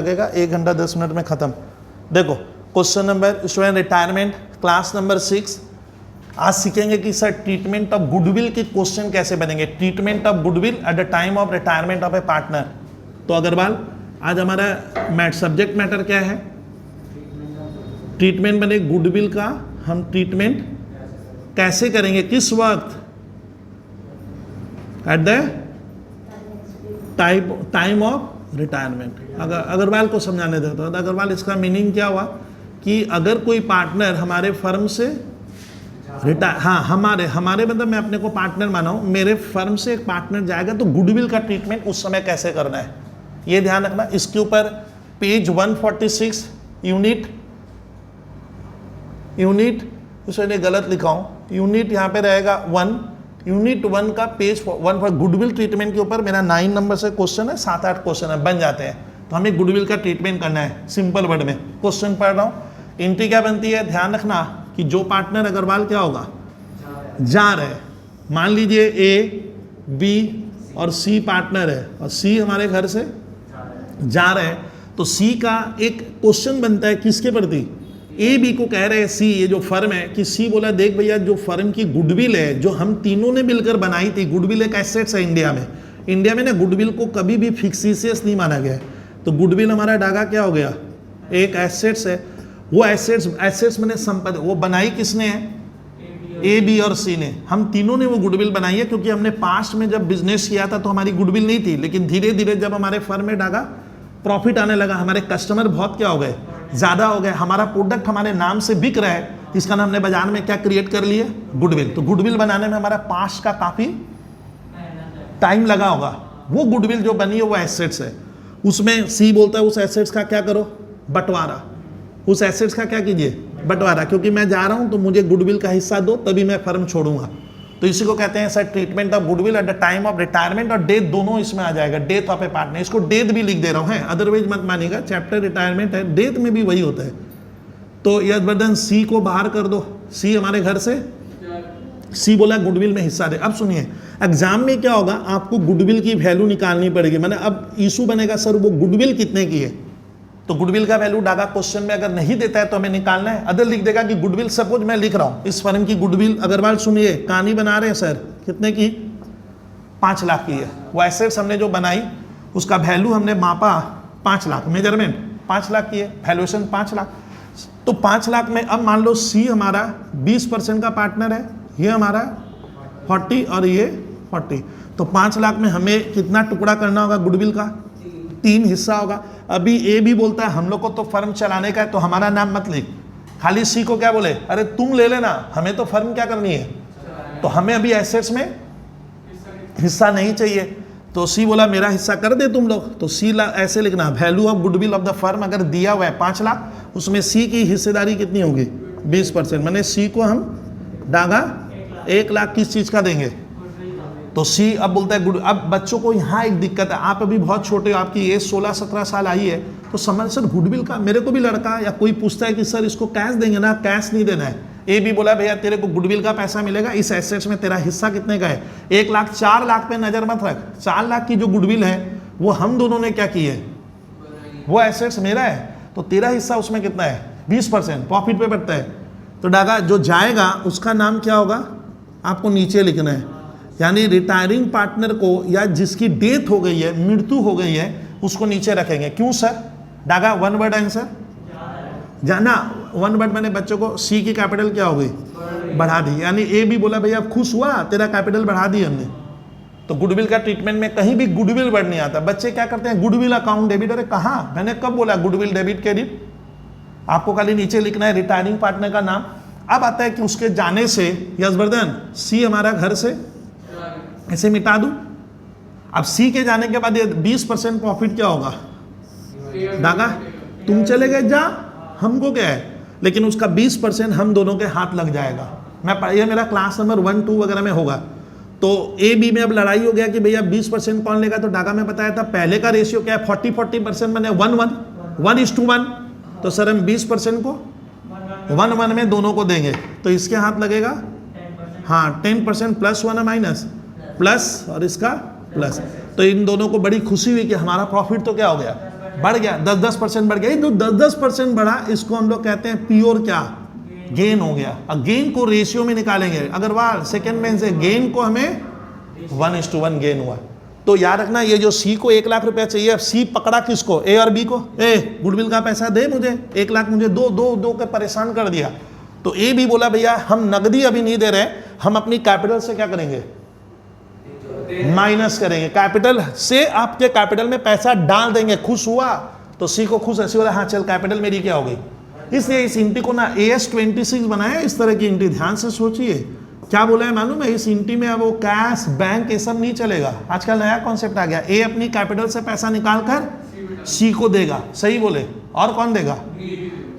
लगेगा, 1 घंटा 10 मिनट में ख़त्म। देखो question number student retirement class number 6। आज सीखेंगे कि सर ट्रीटमेंट ऑफ गुडविल के क्वेश्चन कैसे बनेंगे, treatment of goodwill at the time of retirement of A partner. तो अग्रवाल आज हमारा सब्जेक्ट मैटर क्या है, ट्रीटमेंट बने गुडविल का। हम ट्रीटमेंट कैसे करेंगे, किस वक्त, at the time of retirement. Agarwal को समझाने देता हूँ। अग्रवाल इसका मीनिंग क्या हुआ कि अगर कोई पार्टनर हमारे फर्म से रिटायर, हाँ हमारे मतलब मैं अपने को पार्टनर माना हूँ, मेरे फर्म से एक पार्टनर जाएगा तो गुडविल का ट्रीटमेंट उस समय कैसे करना है ये ध्यान रखना। इसके ऊपर पेज 146 यूनिट उसने गलत लिखा हूँ, यूनिट यहाँ पे रहेगा 1, यूनिट 1 का पेज 1 पर गुडविल ट्रीटमेंट के ऊपर मेरा 9 नंबर से क्वेश्चन है, 7-8 क्वेश्चन है, बन जाते हैं। तो हमें गुडविल का ट्रीटमेंट करना है सिंपल वर्ड में। क्वेश्चन पढ़ रहा हूँ, एंट्री क्या बनती है, ध्यान रखना कि जो पार्टनर अग्रवाल क्या होगा, जा रहे, मान लीजिए ए बी और सी पार्टनर है और सी हमारे घर से जा रहे हैं, तो सी का एक क्वेश्चन बनता है किसके प्रति, ए बी को कह रहे हैं सी, ये जो फर्म है, कि सी बोला देख भैया जो फर्म की गुडविल है जो हम तीनों ने मिलकर बनाई थी, गुडविल एक एसेट्स है इंडिया में ना गुडविल को कभी भी फिक्सिशियस नहीं माना गया है। तो गुडविल हमारा डागा क्या हो गया, एक एसेट्स है। वो एसेट्स मैंने संपत्ति, वो बनाई किसने है, ए बी और सी ने, हम तीनों ने वो गुडविल बनाई है। क्योंकि हमने पास्ट में जब बिजनेस किया था तो हमारी गुडविल नहीं थी, लेकिन धीरे धीरे जब हमारे फर्म में डागा प्रॉफिट आने लगा, हमारे कस्टमर बहुत क्या हो गए, ज़्यादा हो गए, हमारा प्रोडक्ट हमारे नाम से बिक रहा है, इसका नाम हमने बाजार में क्या क्रिएट कर लिए, गुडविल। तो गुडविल बनाने में हमारा पास्ट का काफ़ी टाइम लगा होगा। वो गुडविल जो बनी है वो एसेट्स है, उसमें सी बोलता है उस एसेट्स का क्या करो, बंटवारा, उस एसेट्स का क्या कीजिए, बंटवारा, क्योंकि मैं जा रहा हूं तो मुझे गुडविल का हिस्सा दो तभी मैं फर्म छोड़ूंगा। तो इसी को कहते हैं sir treatment of goodwill at the time of retirement, और डेथ दोनों इसमें आ जाएगा, डेथ ऑफ ए पार्टनर। इसको डेथ भी लिख दे रहा हूं, है अदरवाइज मत मानिएगा, चैप्टर रिटायरमेंट है, डेथ में भी वही होता है। तो यदि सी को बाहर कर दो, सी हमारे घर से, सी बोला गुडविल में हिस्सा दे। अब सुनिए एग्जाम में क्या होगा, आपको गुडविल की वैल्यू निकालनी पड़ेगी, मैंने अब इशू बनेगा सर वो गुडविल कितने की है, तो गुडविल का वैल्यू डागा क्वेश्चन में अगर नहीं देता है तो हमें निकालना है। अदर लिख देगा कि गुडविल, सपोज मैं लिख रहा हूं इस फर्म की गुडविल, अग्रवाल सुनिए कहानी बना रहे हैं सर, कितने की, 5 लाख की है। वो एसेट्स हमने जो बनाई उसका वैल्यू हमने मापा 5 लाख, मेजरमेंट 5 लाख की है, वैल्यूएशन 5 लाख। तो 5 लाख में अब मान लो सी हमारा 20% का पार्टनर है, ये हमारा 40 और ये 40, तो 5 लाख में हमें कितना टुकड़ा करना होगा गुडविल का, 3 हिस्सा होगा। अभी ए भी बोलता है हम लोग को तो फर्म चलाने का है, तो हमारा नाम मत लिख, खाली सी को क्या बोले, अरे तुम ले लेना, हमें तो फर्म क्या करनी है, तो हमें अभी एसेट्स में हिस्सा नहीं चाहिए। तो सी बोला मेरा हिस्सा कर दे तुम लोग, तो सी ऐसे लिखना, value of goodwill of the firm अगर दिया हुआ है 5 लाख, उसमें सी की हिस्सेदारी कितनी होगी, 20%, मैंने सी को हम डागा 1 लाख किस चीज़ का देंगे, तो सी अब बोलता है गुड। अब बच्चों को यहाँ एक दिक्कत है, आप अभी बहुत छोटे हो, आपकी एज 16-17 साल आई है, तो समझ सर गुडविल का, मेरे को भी लड़का या कोई पूछता है कि सर इसको कैश देंगे ना, कैश नहीं देना है। ए भी बोला भैया तेरे को गुडविल का पैसा मिलेगा, इस एसेट्स में तेरा हिस्सा कितने का है, 1 लाख, 4 लाख पे नजर मत रख, 4 लाख की जो गुडविल है वो हम दोनों ने क्या की है, वो एसेट्स मेरा है, तो तेरा हिस्सा उसमें कितना है, 20%, प्रॉफिट पे बढ़ता है। तो डागा जो जाएगा उसका नाम क्या होगा, आपको नीचे लिखना है, यानी रिटायरिंग पार्टनर को या जिसकी डेथ हो गई है, मृत्यु हो गई है, उसको नीचे रखेंगे। क्यों सर, डागा 1 वर्ड आंसर जाना, 1 वर्ड मैंने बच्चों को, सी की कैपिटल क्या हो गई, बढ़ा दी, यानी ए भी बोला भैया खुश हुआ, तेरा कैपिटल बढ़ा दी हमने। तो गुडविल का ट्रीटमेंट में कहीं भी गुडविल वर्ड नहीं आता। बच्चे क्या करते हैं, गुडविल अकाउंट डेबिट, अरे कहाँ, मैंने कब बोला गुडविल डेबिट क्रेडिट, आपको खाली नीचे लिखना है रिटायरिंग पार्टनर का नाम। अब आता है कि उसके जाने से, यशवर्धन सी हमारा घर से ऐसे मिटा दूं, अब सी के जाने के बाद ये 20% प्रॉफिट क्या होगा, डागा तुम चले गए जा, हमको क्या है, लेकिन उसका 20% हम दोनों के हाथ लग जाएगा। ये मेरा क्लास नंबर 1, 2 वगैरह में होगा। तो ए बी में अब लड़ाई हो गया कि भैया 20% कौन लेगा, तो डागा में बताया था पहले का रेशियो क्या है, 40-40% मैंने 1:1, तो सर हम 20% को 1:1 में दोनों को देंगे, तो इसके हाथ लगेगा, हाँ 10% प्लस 1 माइनस प्लस और इसका प्लस। तो इन दोनों को बड़ी खुशी हुई कि हमारा प्रॉफिट तो क्या हो गया, बढ़ गया, 10-10% बढ़ गया। ये जो 10-10% बढ़ा इसको हम लोग कहते हैं प्योर क्या, गेन हो गया। अब गेन को रेशियो में निकालेंगे, अग्रवाल सेकंड में से गेन को हमें 1:1 गेन हुआ। तो याद रखना ये जो सी को 1 लाख रुपया चाहिए, अब सी पकड़ा किसको, ए और बी को, ए गुडविल का पैसा दे मुझे 1 लाख, मुझे दो दो दो के परेशान कर दिया। तो ए भी बोला भैया हम नकदी अभी नहीं दे रहे, हम अपनी कैपिटल से क्या करेंगे, माइनस करेंगे, कैपिटल से आपके कैपिटल में पैसा डाल देंगे। खुश हुआ तो सी को खुश, ऐसी बोला हाँ चल कैपिटल मेरी क्या हो गई। इसलिए इस इंटी को ना AS26 बनाया, इस तरह की इंटी, ध्यान से सोचिए क्या बोला है मालूम है, इस इंटी में अब वो कैश बैंक ये सब नहीं चलेगा। आजकल नया कॉन्सेप्ट आ गया, ए अपनी कैपिटल से पैसा निकाल कर सी को देगा, सही बोले, और कौन देगा,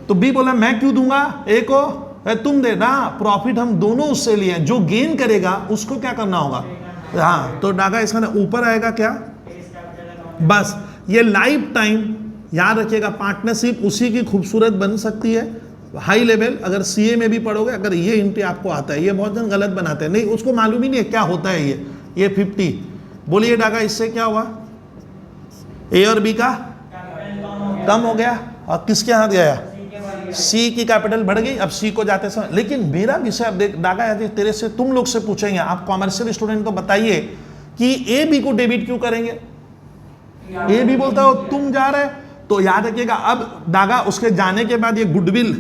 तो बी बोला मैं क्यों दूंगा, ए को तुम दे ना, प्रॉफिट हम दोनों उससे लिए, जो गेन करेगा उसको क्या करना होगा, हाँ। तो डागा इसमें ऊपर आएगा क्या, बस ये लाइफ टाइम याद रखिएगा। पार्टनरशिप उसी की खूबसूरत बन सकती है, हाई लेवल अगर सीए में भी पढ़ोगे, अगर ये इंट्री आपको आता है। ये बहुत जन गलत बनाते हैं, नहीं उसको मालूम ही नहीं है क्या होता है ये 50। बोलिए डागा इससे क्या हुआ, ए और बी का कम हो गया, और किसके हाथ गया, सी की कैपिटल बढ़ गई। अब सी को जाते समय, लेकिन मेरा विषय अब देख डागा, तेरे से तुम लोग से पूछेंगे, आप कॉमर्शियल स्टूडेंट को बताइए कि ए बी को डेबिट क्यों करेंगे। ए बी बोलता हो तुम जा रहे, तो याद रखिएगा अब डागा उसके जाने के बाद ये गुडविल,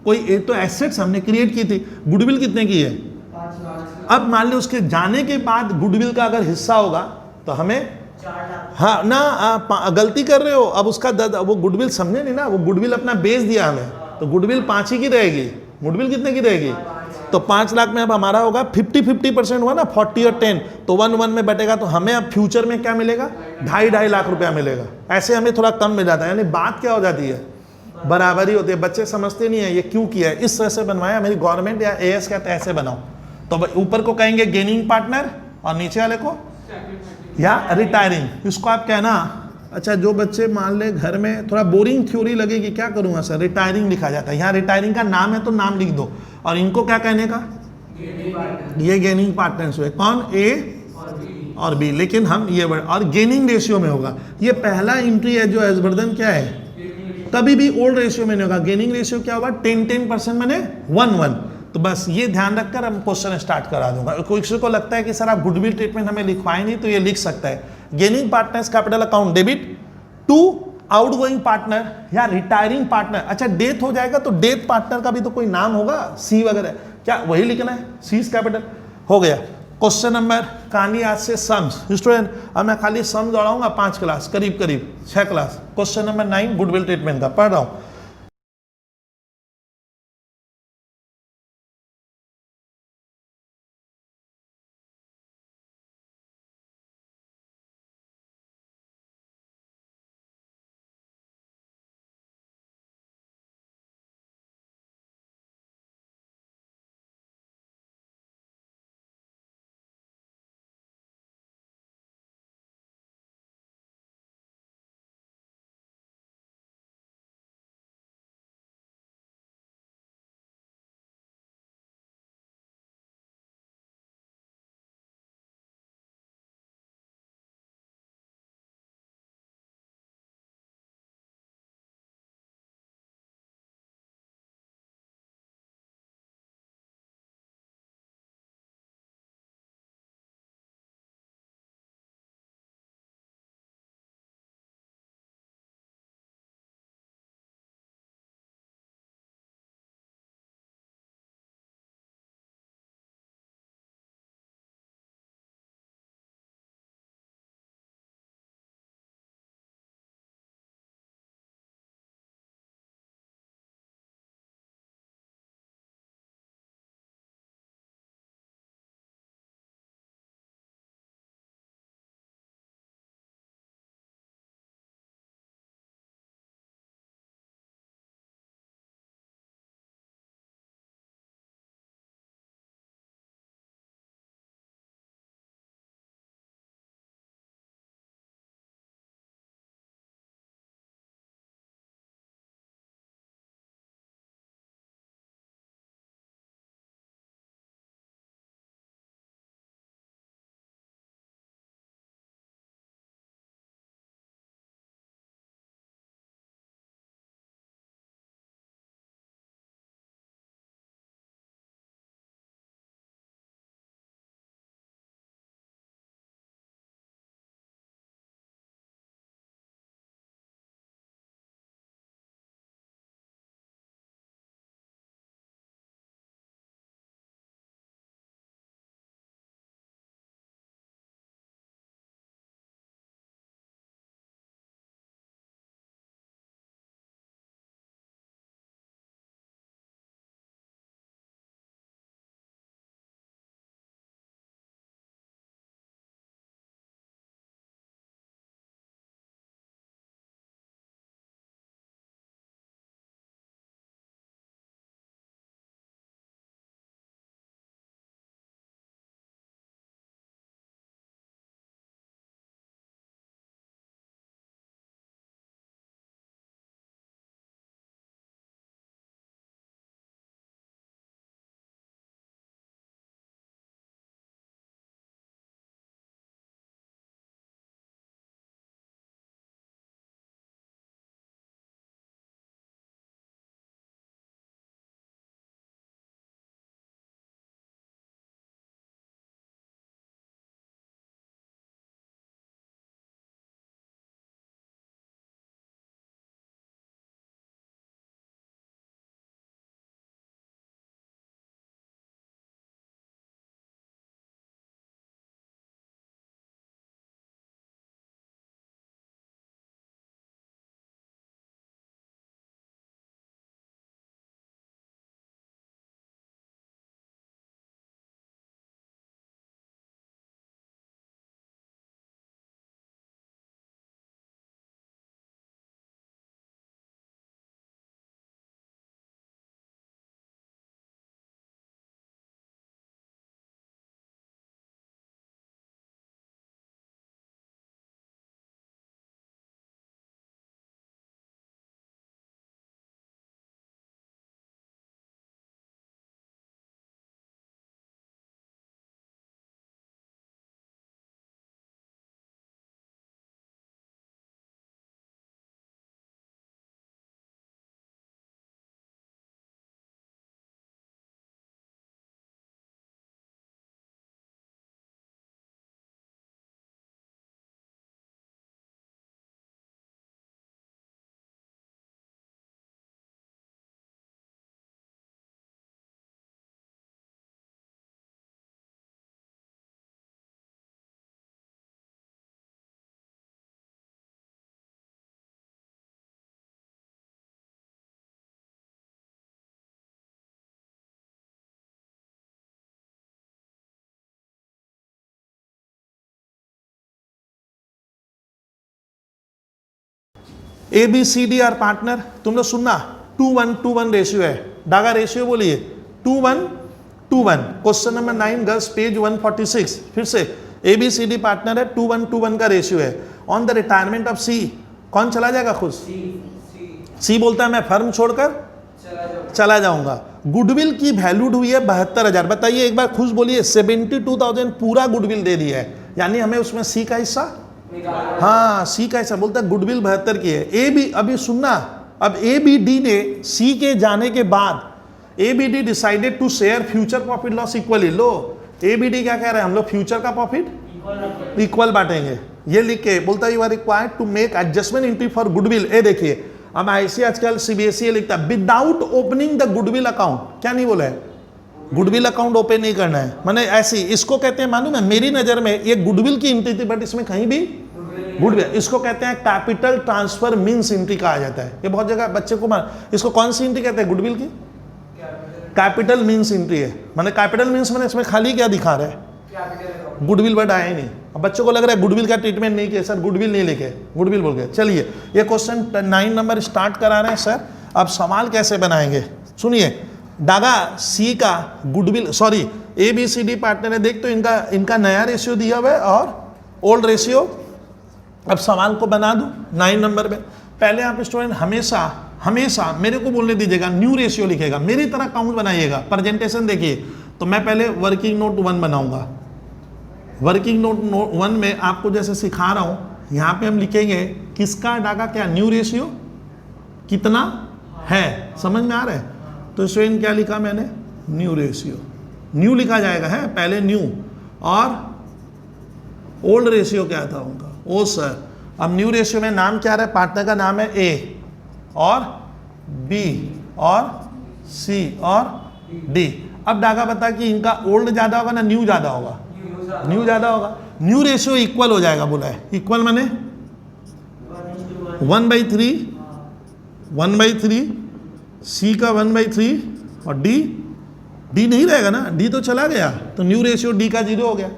कोई एक तो एसेट्स हमने क्रिएट की थी, गुडविल कितने की है, अब मान लो उसके जाने के बाद गुडविल का अगर हिस्सा होगा तो हमें, हाँ ना आप गलती कर रहे हो, अब उसका वो गुडविल समझे नहीं ना, वो गुडविल अपना बेच दिया हमें, तो गुडविल 5 ही की रहेगी। गुडविल कितने की रहेगी, तो 5 लाख में अब हमारा होगा 50-50% हुआ ना, 40 और 10, तो 1-1 में बटेगा, तो हमें अब फ्यूचर में क्या मिलेगा, 2.5 लाख रुपया मिलेगा। ऐसे हमें थोड़ा कम मिल जाता है, यानी बात क्या हो जाती है, बराबरी होती है। बच्चे समझते नहीं है ये क्यों किया है, इस तरह से बनवाया मेरी गवर्नमेंट या एएस कहते हैं ऐसे बनाओ। तो ऊपर को कहेंगे गेनिंग पार्टनर और नीचे वाले को या रिटायरिंग, इसको आप कहना। अच्छा जो बच्चे मान ले घर में थोड़ा बोरिंग थ्योरी लगेगी, क्या करूंगा सर, रिटायरिंग लिखा जाता है, यहाँ रिटायरिंग का नाम है तो नाम लिख दो, और इनको क्या कहने का, ये गेनिंग पार्टनर्स हुए, कौन, ए और बी, लेकिन हम ये और गेनिंग रेशियो में होगा। ये पहला एंट्री है जो हर्षवर्धन क्या है, कभी भी ओल्ड रेशियो में नहीं होगा। गेनिंग रेशियो क्या होगा, 10% मैंने 1-1। तो बस ये ध्यान रखकर हम क्वेश्चन स्टार्ट करा दूंगा। कोई किसी को लगता है कि सर आप गुडविल ट्रीटमेंट हमें लिखवाए नहीं, तो ये लिख सकता है, gaining partners capital account debit to outgoing partner या रिटायरिंग पार्टनर। अच्छा डेथ हो जाएगा तो डेथ पार्टनर का भी तो कोई नाम होगा, सी वगैरह, क्या वही लिखना है, सीज कैपिटल हो गया। क्वेश्चन नंबर कहानी आज से सम्स स्टूडेंट, अब मैं खाली सम दौड़ाऊंगा 5 क्लास, करीब 6 class. Question number 9 goodwill treatment का पढ़ रहा हूं। ABCD आर पार्टनर, तुम लोग सुनना 2:1 रेशियो है। डागा रेशियो बोलिए 2:1 क्वेश्चन नंबर 9 गर्ल्स पेज 146। फिर से ABCD पार्टनर है, 2:1 का रेशियो है। On the retirement of C कौन चला जाएगा खुद? C बोलता है मैं फर्म छोड़कर चला जाऊंगा। गुडविल की वैल्यूड हुई है 72,000। बताइए एक बार खुश बोलिए 72,000 पूरा गुडविल दे दिया है, यानी हमें उसमें C का हिस्सा, हाँ C का हिस्सा, बोलता है गुडविल 72 की है। AB अभी सुनना, अब ABD ने C के जाने के बाद ABD decided to share future profit loss equally. लो ABD क्या कह रहे हैं, हम लोग फ्यूचर का प्रॉफिट इक्वल बांटेंगे। ये लिख के बोलता है you are required to make adjustment entry for goodwill. ए देखिए अब IC आजकल CBSE लिखता है without opening the goodwill account. क्या नहीं बोला है? गुडविल अकाउंट ओपन नहीं करना है, माने ऐसी इसको कहते हैं, मालूम है मेरी नजर में ये गुडविल की एंट्री थी बट इसमें कहीं भी गुडविल, इसको कहते हैं कैपिटल ट्रांसफर मींस एंट्री कहा जाता है। ये बहुत जगह बच्चे को इसको कौन सी एंट्री कहते हैं गुडविल की? कैपिटल मींस एंट्री है। माने कैपिटल मींस मैंने इसमें खाली क्या दिखा रहा है? गुडविल वर्ड आया ही नहीं। अब बच्चों को लग रहा है गुडविल का ट्रीटमेंट नहीं किया सर, गुडविल नहीं लिखे, गुडविल बोल के। चलिए ये क्वेश्चन 9 नंबर स्टार्ट करा रहे हैं सर। अब सवाल कैसे बनाएंगे सुनिए। डागा C का गुडविल, सॉरी ABCD पार्टनर है, देख तो इनका नया रेशियो दिया हुआ है और ओल्ड रेशियो। अब सवाल को बना दूं 9 नंबर में। पहले आप स्टूडेंट हमेशा मेरे को बोलने दीजिएगा, न्यू रेशियो लिखेगा, मेरी तरह काउंट बनाइएगा। प्रेजेंटेशन देखिए तो मैं पहले वर्किंग नोट 1 बनाऊंगा। वर्किंग नोट 1 में आपको जैसे सिखा रहा हूं, यहाँ पे हम लिखेंगे किसका डागा क्या न्यू रेशियो कितना है, समझ में आ रहा है? तो स्टूडेंट क्या लिखा मैंने? न्यू रेशियो, न्यू लिखा जाएगा है पहले न्यू, और ओल्ड रेशियो क्या था उनका? ओ सर। अब न्यू रेशियो में नाम क्या रहा है? पार्टनर का नाम है A और B और C और D। अब डागा बता कि इनका ओल्ड ज्यादा होगा ना न्यू ज्यादा होगा? न्यू ज्यादा होगा। न्यू रेशियो इक्वल हो जाएगा, बोला है इक्वल माने 1/3 C का 1/3 और D नहीं रहेगा ना, D तो चला गया, तो न्यू रेशियो D का 0 हो गया।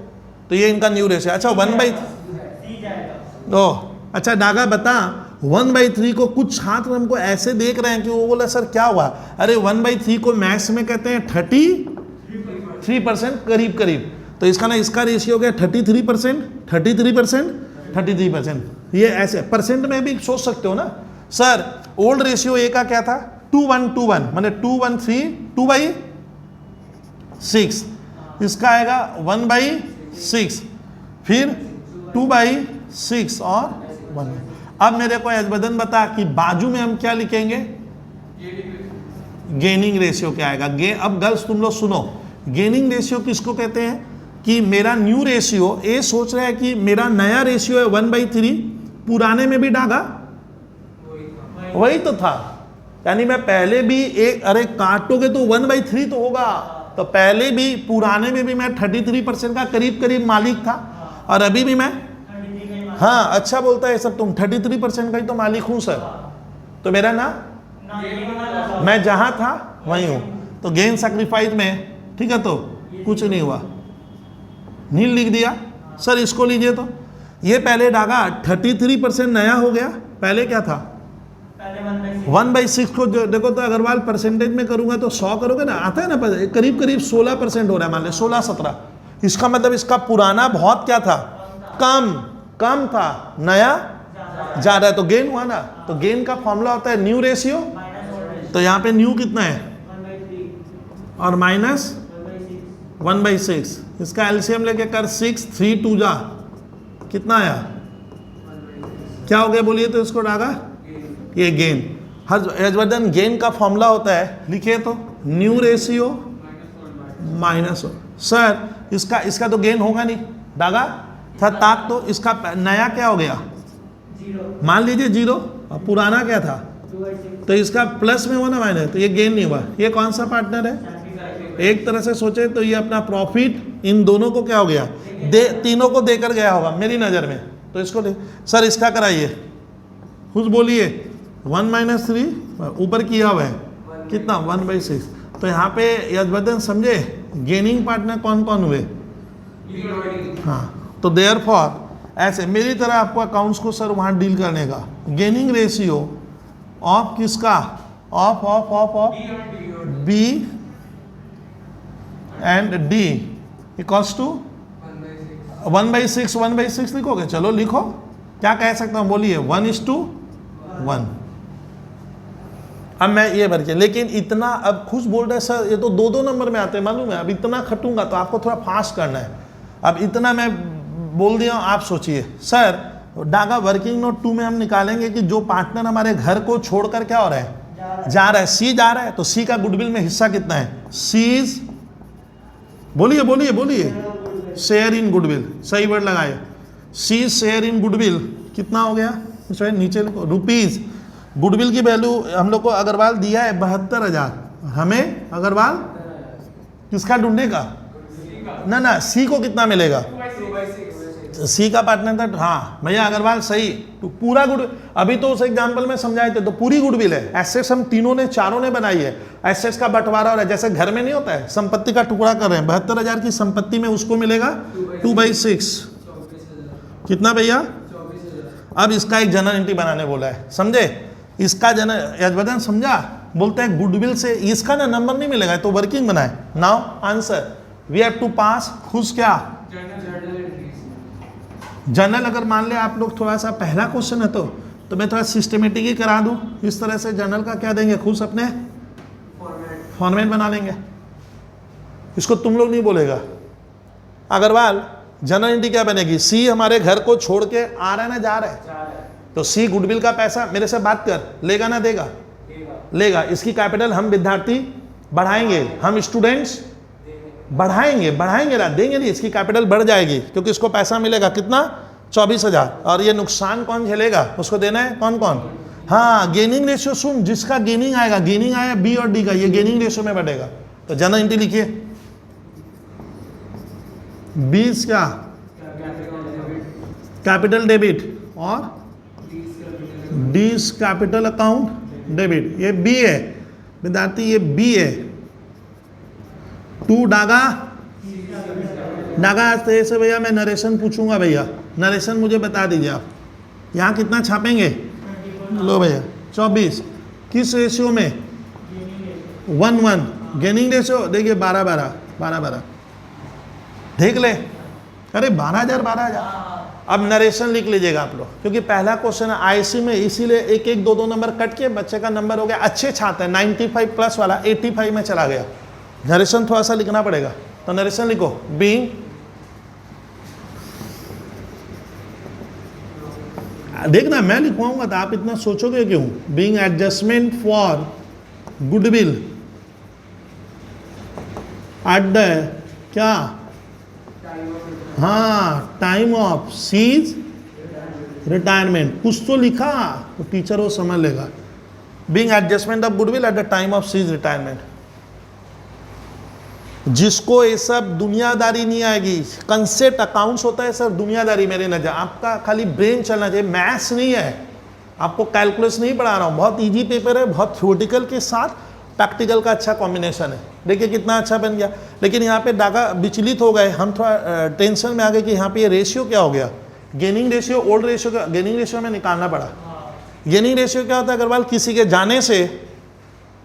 तो ये इनका न्यू रेशियो। अच्छा 1/3 अच्छा डागा बता 1/3 को कुछ छात्र हमको ऐसे देख रहे हैं कि वो बोला सर क्या हुआ? अरे 1/3 को मैथ्स में कहते हैं 33% करीब। तो इसका ना इसका रेशियो हो गया 33%। ये ऐसे परसेंट में भी सोच सकते हो ना सर। ओल्ड रेशियो A का क्या था? 2:1 माने 2:13 2/6। इसका आएगा 1/6, फिर 2/6 और 1। अब मेरे को यजबदन बता कि बाजू में हम क्या लिखेंगे? गेनिंग रेशियो क्या आएगा? अब गर्ल्स तुम लोग सुनो, गेनिंग रेशियो किसको कहते हैं? कि मेरा न्यू रेशियो A सोच रहा है कि मेरा नया रेशियो है 1/3, पुराने में भी डागा वही तो था, यानी मैं पहले भी एक, अरे काटोगे तो 1/3 तो होगा, तो पहले भी पुराने में भी मैं 33% का करीब मालिक था, और अभी भी मैं, हाँ अच्छा बोलता है सब, तुम 33% का ही तो मालिक हूं सर। तो मेरा ना मैं जहां था वहीं हूं, तो गेन सैक्रिफाइस में, ठीक है, तो कुछ नहीं हुआ, नील लिख दिया सर। इसको लीजिए तो ये पहले डागा 33% नया हो गया, पहले क्या था 1/6 को देखो तो अग्रवाल परसेंटेज में करूंगा तो 100 करोगे ना, आता है ना करीब 16% हो रहा है, मान लो 16-17। इसका मतलब इसका पुराना बहुत क्या था, कम था, नया ज्यादा है, तो गेन हुआ ना। तो गेन का फॉर्मूला होता है न्यू रेशियो, तो यहाँ पे न्यू कितना है और माइनस 1/6। इसका एलसीएम लेके कर 6 3 2 जा, कितना आया, क्या हो गया बोलिए तो इसको डागा, ये गेन। हर्षवर्धन गेन का फॉर्मूला होता है, लिखिए तो न्यू रेशियो माइनस सर इसका तो गेन होगा नहीं, डागा था ताक, तो इसका नया क्या हो गया, मान लीजिए 0, और पुराना क्या था, तो इसका प्लस में हुआ ना माइनस, तो ये गेन नहीं हुआ। ये कौन सा पार्टनर है? एक तरह से सोचे तो ये अपना प्रॉफिट इन दोनों को क्या हो गया, तीनों को देकर गया होगा मेरी नज़र में। तो इसको सर इसका कराइए, खुद बोलिए 1 - 3 ऊपर किया हुआ है कितना 1/6। तो यहाँ पे यजवर्धन समझे गेनिंग पार्टनर कौन कौन हुए, हाँ, तो देयरफॉर ऐसे मेरी तरह आपको अकाउंट्स को सर वहाँ डील करने का। गेनिंग रेशियो ऑफ किसका, of of of of B and D equals to 1/6। 1/6 लिखोगे, चलो लिखो, क्या कह सकता हूँ बोलिए, 1:1। अब मैं ये भर के, लेकिन इतना अब खुश बोल रहे सर ये तो 2-2 नंबर में आते हैं मालूम है, अब इतना खटूंगा तो आपको थोड़ा फास्ट करना है। अब इतना मैं बोल दिया, आप सोचिए सर डागा वर्किंग नोट 2 में हम निकालेंगे कि जो पार्टनर हमारे घर को छोड़कर क्या हो रहा है, जा रहा है, सी जा रहा है, तो सी का गुडविल में हिस्सा कितना है, सीज, बोलिए बोलिए बोलिए, शेयर इन गुडविल, सही वर्ड लगाए, सी शेयर इन गुडविल कितना हो गया, नीचे लिखो रुपीज। गुडविल की वैल्यू हम लोग को अग्रवाल दिया है 72,000, हमें अग्रवाल किसका ढूंढने का, ना सी को कितना मिलेगा, सी का पार्टनर था, हाँ भैया अग्रवाल सही, तो पूरा गुडविल, अभी तो उस एग्जांपल में समझाए थे, तो पूरी गुडविल है, एसेट्स हम चारों ने बनाई है, एसेट्स का बंटवारा हो रहा है, जैसे घर में नहीं होता है, संपत्ति का टुकड़ा कर रहे हैं, 72,000 की संपत्ति में उसको मिलेगा 2/6, कितना भैया। अब इसका एक जनरल एंट्री बनाने बोला है, समझे, इसका यजबदन समझा, बोलते हैं गुडविल से इसका ना नंबर नहीं मिलेगा, तो वर्किंग बनाए। Now answer we have to pass खुश क्या जनरल। अगर मान ले आप लोग थोड़ा सा पहला क्वेश्चन है तो मैं थोड़ा सिस्टमेटिक ही करा दूं, इस तरह से जनरल का क्या देंगे, खुश अपने फॉर्मेट बना लेंगे, इसको तुम लोग नहीं बोलेगा। अग्रवाल जनरल एंट्री क्या बनेगी, सी हमारे घर को छोड़ के आ रहा है ना जा रहा है, तो सी गुडविल का पैसा मेरे से बात कर, लेगा ना देगा, लेगा। इसकी कैपिटल हम विद्यार्थी बढ़ाएंगे, हम स्टूडेंट्स बढ़ाएंगे ना, देंगे नहीं, इसकी कैपिटल बढ़ जाएगी क्योंकि इसको पैसा मिलेगा कितना, 24,000, और ये नुकसान कौन झेलेगा, उसको देना है, कौन कौन, हाँ गेनिंग रेशियो, सुन जिसका गेनिंग आएगा बी और डी का, ये गेनिंग रेशियो में बढ़ेगा। तो जनरल एंट्री लिखिए, 20 क्या कैपिटल डेबिट और डीज कैपिटल अकाउंट डेबिट, ये बी है विद्यार्थी, ये बी है। 2 डागा से भैया मैं नरेशन पूछूंगा, भैया नरेशन मुझे बता दीजिए आप, यहाँ कितना छापेंगे, लो भैया 24, किस रेशियो में, 1:1, गेनिंग रेशियो देखिए 12 देख ले, अरे 12,000। अब नरेशन लिख लीजिएगा आप लोग, क्योंकि पहला क्वेश्चन है आईसी में, इसीलिए 1-1 2-2 नंबर कट के बच्चे का नंबर हो गया, अच्छे छात्र है, 95 प्लस वाला 85 में चला गया, नरेशन थोड़ा सा लिखना पड़ेगा, तो नरेशन लिखो, बीइंग, देखना मैं लिखवाऊंगा तो आप इतना सोचोगे क्यों, being adjustment for goodwill at the क्या, हाँ टाइम ऑफ सीज रिटायरमेंट, कुछ तो लिखा तो टीचर वो समझ लेगा, being adjustment of goodwill at the time of C's retirement. जिसको ये सब दुनियादारी नहीं आएगी, कंसेप्ट अकाउंट्स होता है सर दुनियादारी, मेरे नजर आपका खाली ब्रेन चलना चाहिए, मैथ्स नहीं है, आपको कैलकुलस नहीं पढ़ा रहा हूँ, बहुत इजी पेपर है, बहुत थ्योरेटिकल के साथ प्रैक्टिकल का अच्छा कॉम्बिनेशन है, देखिए कितना अच्छा बन गया। लेकिन यहाँ पे डागा विचलित हो गए, हम थोड़ा टेंशन में आ गए कि यहाँ पे ये रेशियो क्या हो गया, गेनिंग रेशियो ओल्ड रेशियो का, गेनिंग रेशियो में निकालना पड़ा। गेनिंग रेशियो क्या होता है अग्रवाल, किसी के जाने से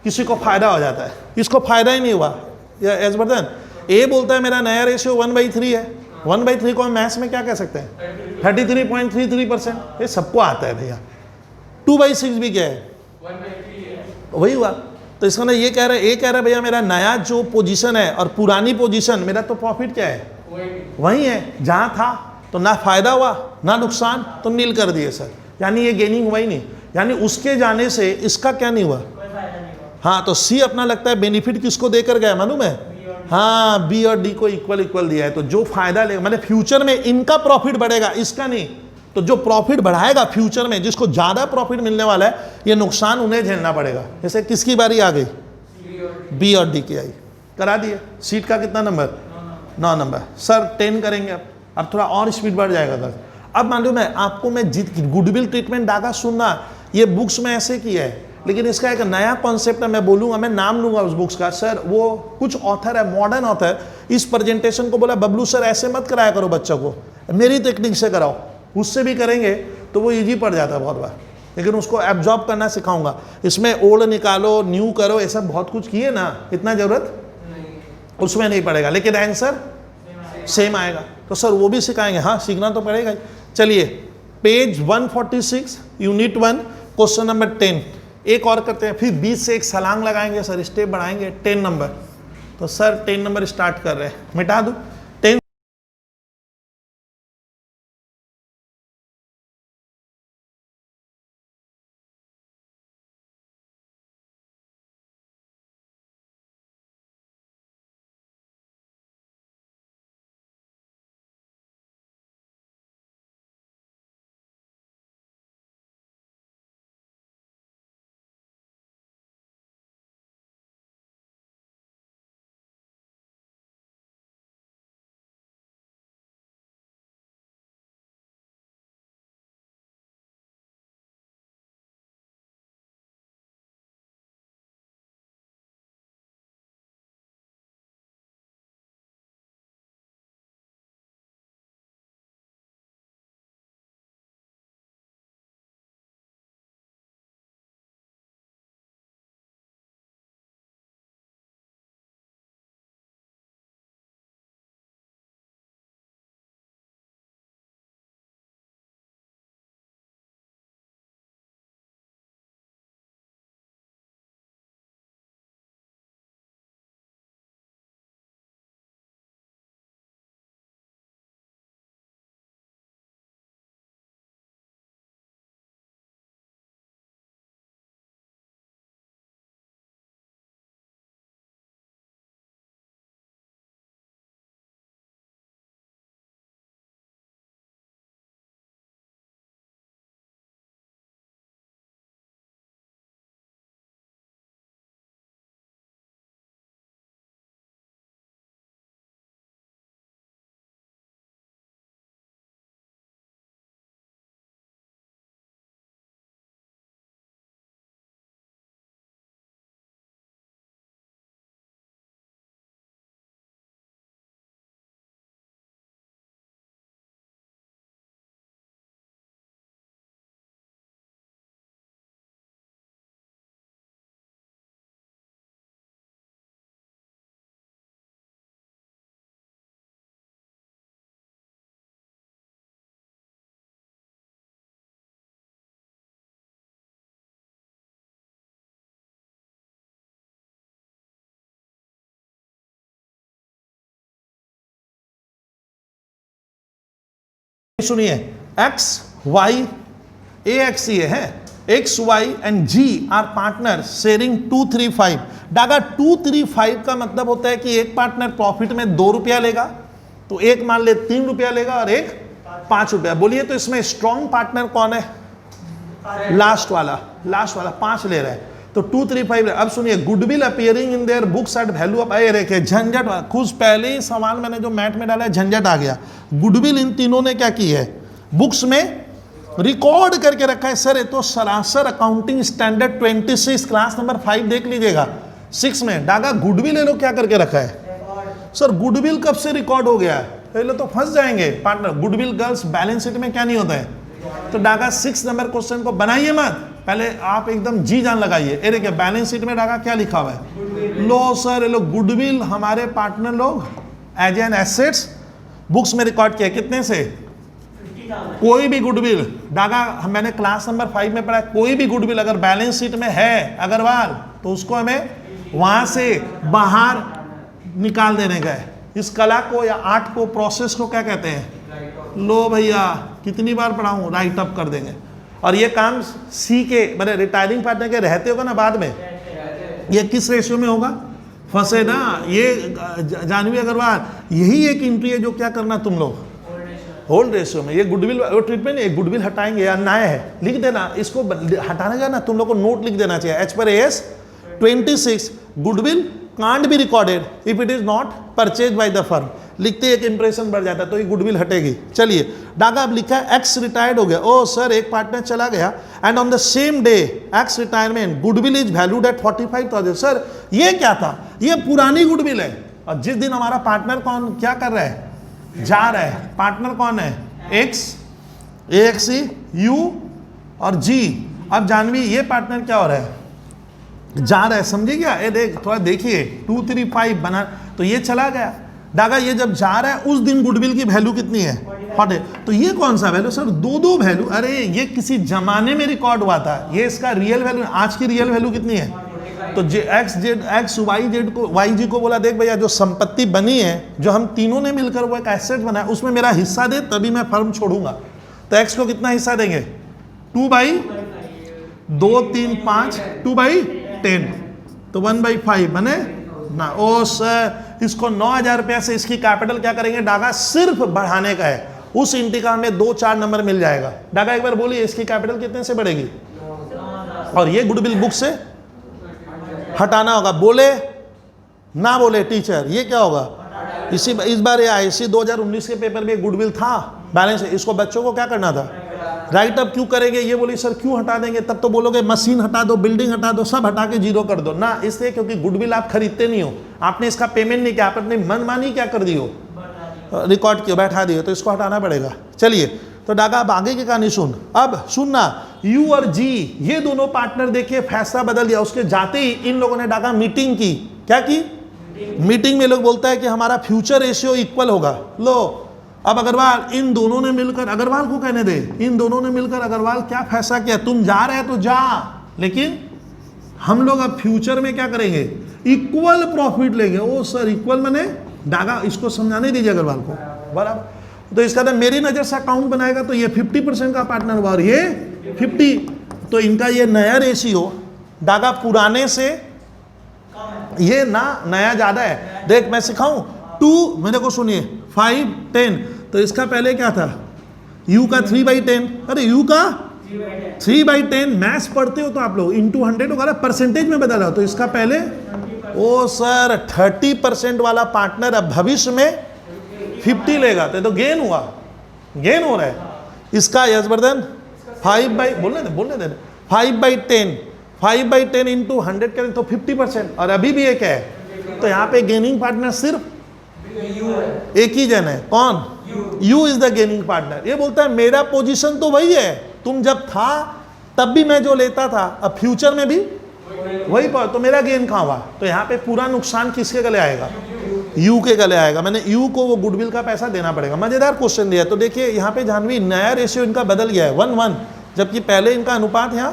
किसी को फायदा हो जाता है, इसको फायदा ही नहीं हुआ, एजबर्दन ए बोलता है मेरा नया रेशियो 1/3 है, 1/3 को हम मैथ्स में क्या कह सकते हैं, 33.33%, ये सबको आता है भैया। 2/6 भी क्या है, वही हुआ। तो इसका ना ये कह रहा है, ये कह रहा है भैया मेरा नया जो पोजीशन है और पुरानी पोजीशन, मेरा तो प्रॉफिट क्या है, वही है जहाँ था, तो ना फायदा हुआ ना नुकसान, तो नील कर दिए सर, यानी ये गेनिंग हुआ ही नहीं, यानी उसके जाने से इसका क्या नहीं हुआ, हाँ। तो सी अपना लगता है बेनिफिट किसको देकर गया मालूम है, हाँ बी और डी को इक्वल दिया है, तो जो फायदा लेगा मतलब फ्यूचर में इनका प्रॉफिट बढ़ेगा, इसका नहीं, तो जो प्रॉफिट बढ़ाएगा फ्यूचर में, जिसको ज़्यादा प्रॉफिट मिलने वाला है, ये नुकसान उन्हें झेलना पड़ेगा। जैसे किसकी बारी आ गई, बी और डी की आई, करा दिए। सीट का कितना नंबर, 9 नंबर सर, 10 करेंगे अब थोड़ा और स्पीड बढ़ जाएगा सर। अब मालूम है आपको, मैं गुडविल ट्रीटमेंट डागा सुनना, ये बुक्स में ऐसे किया है, लेकिन इसका एक नया कॉन्सेप्ट है, मैं बोलूँगा, मैं नाम लूँगा उस बुक्स का सर, वो कुछ ऑथर है, मॉडर्न ऑथर, इस प्रेजेंटेशन को बोला बबलू सर ऐसे मत कराया करो बच्चों को, मेरी टेक्निक से कराओ, उससे भी करेंगे तो वो इजी पड़ जाता है बहुत बार, लेकिन उसको एब्जॉर्ब करना सिखाऊंगा। इसमें ओल्ड निकालो, न्यू करो, ये सब बहुत कुछ किए ना, इतना जरूरत उसमें नहीं पड़ेगा, लेकिन आंसर सेम आएगा। तो सर वो भी सिखाएंगे, हाँ सीखना तो पड़ेगा ही। चलिए पेज 146 यूनिट 1 क्वेश्चन नंबर 10 एक और करते हैं, फिर 20 से एक छलांग लगाएंगे सर, स्टेप बढ़ाएंगे 10 नंबर। तो सर 10 नंबर स्टार्ट कर रहे हैं, मिटा दूं 10। सुनिए एक्स वाई ए एक्स ये है, X Y and Z are partner sharing 235। Daga 235 का मतलब होता है कि एक पार्टनर प्रॉफिट में 2 रुपया लेगा, तो एक मान ले 3 रुपया लेगा और एक 5 रुपया। बोलिए तो इसमें स्ट्रॉन्ग पार्टनर कौन है? लास्ट वाला 5 ले रहा है, तो 235। अब सुनिए goodwill appearing in their books at value of, ये देखिए झंझट, कुछ पहले ही सवाल मैंने जो मैट में डाला है झंझट आ गया। गुडविल इन तीनों ने क्या की है? बुक्स में रिकॉर्ड करके रखा है। सर ये तो सरासर अकाउंटिंग स्टैंडर्ड 26 क्लास नंबर 5 देख लीजिएगा 6 में। डागा गुडविल ये लोग क्या करके रखा है? सर गुडविल कब से रिकॉर्ड हो गया है? पहले तो फंस जाएंगे partner. Goodwill girls balance sheet में क्या नहीं होता है? तो डागा 6 नंबर क्वेश्चन को बनाइए मत, पहले आप एकदम जी जान लगाइए। ये देखिए बैलेंस शीट में डागा क्या लिखा हुआ है? लो सर ये लोग गुडविल हमारे पार्टनर लोग एज एन एसेट्स बुक्स में रिकॉर्ड किया। कितने से? कोई भी गुडविल, डागा मैंने क्लास नंबर 5 में पढ़ा, कोई भी गुडविल अगर बैलेंस शीट में है अग्रवाल, तो उसको हमें वहां से बाहर निकाल देने का है। इस कला को या आर्ट को, प्रोसेस को क्या कहते हैं? लो भैया कितनी बार पढ़ाऊं, राइट अप कर देंगे। और ये काम सी के मैंने रिटायरिंग पार्टनर के रहते होगा ना बाद में, ये किस रेशियो में होगा? फंसे ना ये जानवी अग्रवाल, यही एक एंट्री है जो क्या करना तुम लोग होल्ड रेशियो में। ये गुडविल ट्रीटमेंट, एक गुडविल हटाएंगे या अन्याय है, लिख देना इसको, हटाने का ना तुम लोग को नोट लिख देना चाहिए। एच पर S 26 goodwill can't be recorded if it is not purchase by the firm. लिखते एक इंप्रेशन बढ़ जाता है तो ये गुडविल हटेगी। चलिए डागा अब लिखा है एक्स रिटायर्ड हो गया। ओ सर एक पार्टनर चला गया and on the same day x retirement goodwill is valued at 45,000। Sir ये क्या था? ये पुरानी गुडविल है, और जिस दिन हमारा पार्टनर कौन क्या कर रहा है? जा रहा है। पार्टनर कौन है? एक्स AXE U और G। अब जानवी ये पार्टनर क्या हो रहा है, जा रहा है, समझे क्या, ये देख थोड़ा देखिए 2 3 5 बना, तो ये चला गया डागा, ये जब जा रहा है उस दिन गुडविल की वैल्यू कितनी है 40। तो ये कौन सा वैल्यू सर, दो वैल्यू, अरे ये किसी जमाने में रिकॉर्ड हुआ था, ये इसका रियल वैल्यू, आज की रियल वैल्यू कितनी है। तो एक्स वाई जेड को, वाई जी को बोला देख भैया जो संपत्ति बनी है, जो हम तीनों ने मिलकर वो एक एसेट बनाया, उसमें मेरा हिस्सा दे तभी मैं फर्म छोड़ूंगा। तो एक्स को कितना हिस्सा देंगे 2/2 3 5 2/10, तो 1/5 बने ना। ओ सर इसको 9,000 रुपया से इसकी कैपिटल क्या करेंगे डागा, सिर्फ बढ़ाने का है, उस इंटिका में 2-4 नंबर मिल जाएगा। डागा एक बार बोलिए इसकी कैपिटल कितने से बढ़ेगी, और ये गुडविल बुक से हटाना होगा, बोले ना बोले टीचर, ये क्या होगा, इस बार ये IC 2019 के पेपर में गुडविल था बैलेंस, इसको बच्चों को क्या करना था, राइट अप क्यों करेंगे, ये बोली सर क्यों हटा देंगे, तब तो बोलोगे मशीन हटा दो, बिल्डिंग हटा दो, सब हटा के जीरो कर दो ना, इसलिए क्योंकि गुडविल आप खरीदते नहीं हो, आपने इसका पेमेंट नहीं किया, आप अपनी मनमानी क्या कर दी हो, रिकॉर्ड किया, बैठा दिए, तो इसको हटाना पड़ेगा। चलिए तो डागा अब आगे की कहानी सुन, अब सुनना, यू और जी ये दोनों पार्टनर देखिए फैसला बदल दिया, उसके जाते ही इन लोगों ने डागा मीटिंग की, क्या की मीटिंग में लोग बोलता है कि हमारा फ्यूचर रेशियो इक्वल होगा। लो अब अग्रवाल, इन दोनों ने मिलकर, अग्रवाल को कहने दे, इन दोनों ने मिलकर अग्रवाल क्या फैसला किया, तुम जा रहे हैं तो जा, लेकिन हम लोग अब फ्यूचर में क्या करेंगे, इक्वल प्रॉफिट लेंगे। ओ सर इक्वल मैंने डागा, इसको समझाने दीजिए अग्रवाल को बराबर। तो इसका तो मेरी नज़र से अकाउंट बनाएगा तो ये 50% का पार्टनर हुआ और ये 50, तो इनका ये नया रेशियो डागा पुराने से ये ना नया ज़्यादा है। देख मैं सिखाऊं, 2 मेरे को सुनिए 5 10, तो इसका पहले क्या था u का 3/10, अरे u का 3/10, मैथ्स पढ़ते हो तो आप लोग इंटू 100 होगा ना, परसेंटेज में बदला, तो इसका पहले, ओ सर 30% वाला पार्टनर अब भविष्य में 50 लेगा, तो गेन हुआ, गेन हो रहा है इसका। यशवर्धन 5/बोलने दे 5/10 इंटू 100 करें तो 50%, और अभी भी एक है, तो यहाँ पे गेनिंग पार्टनर सिर्फ एक ही जन है, कौन, you is the gaining partner. ये बोलता है मेरा पोजीशन तो वही है, तुम जब था तब भी मैं जो लेता था, अब फ्यूचर में भी वही, तो मेरा गेन कहाँ हुआ, तो यहाँ पे पूरा नुकसान किसके गले आएगा, यू के गले आएगा। मैंने यू को वो गुडविल का पैसा देना पड़ेगा। मजेदार क्वेश्चन दिया। तो देखिए यहाँ पे जानवी नया रेशियो इनका बदल गया है 1:1, जबकि पहले इनका अनुपात यहाँ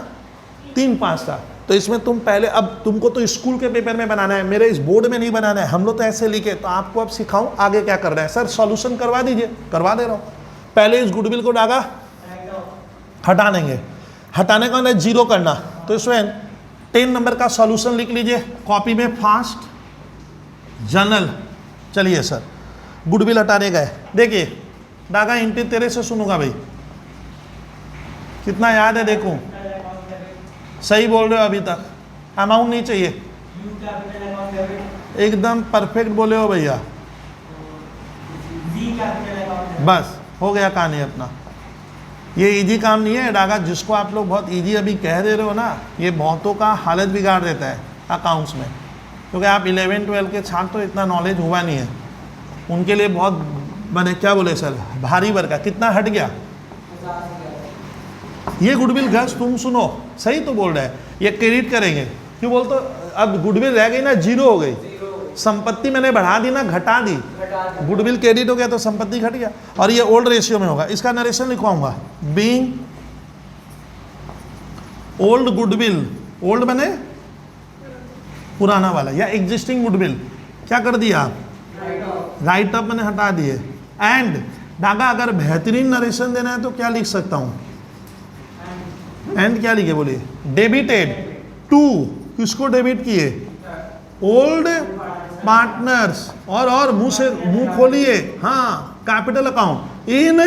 3:5 था। तो इसमें तुम पहले, अब तुमको तो स्कूल के पेपर में बनाना है, मेरे इस बोर्ड में नहीं बनाना है, हम लोग तो ऐसे लिखे, तो आपको अब सिखाऊं आगे क्या करना है। सर सॉल्यूशन करवा दीजिए, करवा दे रहा हूँ। पहले इस गुडविल को डागा हटा देंगे, हटाने का मतलब जीरो करना, तो इसमें 10 नंबर का सॉल्यूशन लिख लीजिए कॉपी में, फास्ट जर्नल। चलिए सर गुडविल हटाने गए, देखिए डागा इंटी तेरे से सुनूंगा भाई, कितना याद है देखूं, सही बोल रहे हो अभी तक, अमाउंट नहीं चाहिए, एकदम परफेक्ट बोले हो भैया, बस हो गया कहानी अपना। ये इजी काम नहीं है डागा, जिसको आप लोग बहुत इजी अभी कह दे रहे हो ना, ये बहुतों का हालत बिगाड़ देता है अकाउंट्स में, क्योंकि आप 11-12 के छात्र तो इतना नॉलेज हुआ नहीं है, उनके लिए बहुत मैंने क्या बोले सर भारी वर्क है। कितना हट गया ये गुडविल, गस तुम सुनो, सही तो बोल रहे हैं, ये क्रेडिट करेंगे, क्यों बोलते, अब गुडविल रह गई ना, जीरो हो गई, संपत्ति मैंने बढ़ा दी ना घटा दी, गुडविल क्रेडिट हो गया तो संपत्ति घट गया, और ये ओल्ड रेशियो में होगा। इसका नरेशन लिखवाऊंगा, बीइंग ओल्ड गुडविल, ओल्ड बने पुराना वाला, या एग्जिस्टिंग गुडविल क्या कर दिया आप, राइट अप मैंने हटा दिए। एंड डागा अगर बेहतरीन नरेशन देना है तो क्या लिख सकता हूं, एंड क्या लिखे बोलिए, डेबिटेड टू, किसको डेबिट किए, ओल्ड पार्टनर्स, और मुंह खोलिए, हाँ कैपिटल अकाउंट, इन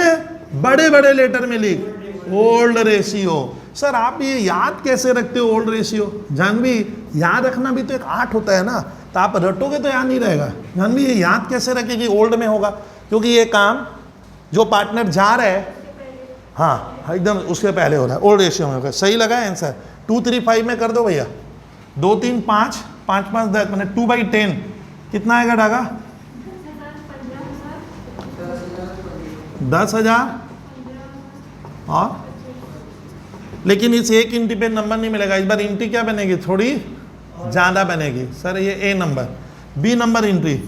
बड़े बड़े लेटर में लिख ओल्ड रेशियो। सर आप ये याद कैसे रखते हो ओल्ड रेशियो, जानवी याद रखना भी तो एक आर्ट होता है ना, तो आप रटोगे तो याद नहीं रहेगा। जानवी ये याद कैसे रखे कि ओल्ड में होगा, क्योंकि ये काम जो पार्टनर जा रहा है, हाँ एकदम उसके पहले हो रहा है, ओल्ड रेशियो में होगा। सही लगा है आंसर, 2 3 5 में कर दो भैया, 2 3 5 5 5 10 मैंने 2/10 कितना आएगा डागा, 10,000 और लेकिन इस एक इंटी पे नंबर नहीं मिलेगा, इस बार इंटी क्या बनेगी, थोड़ी ज़्यादा बनेगी। सर ये ए नंबर, बी नंबर इंट्री।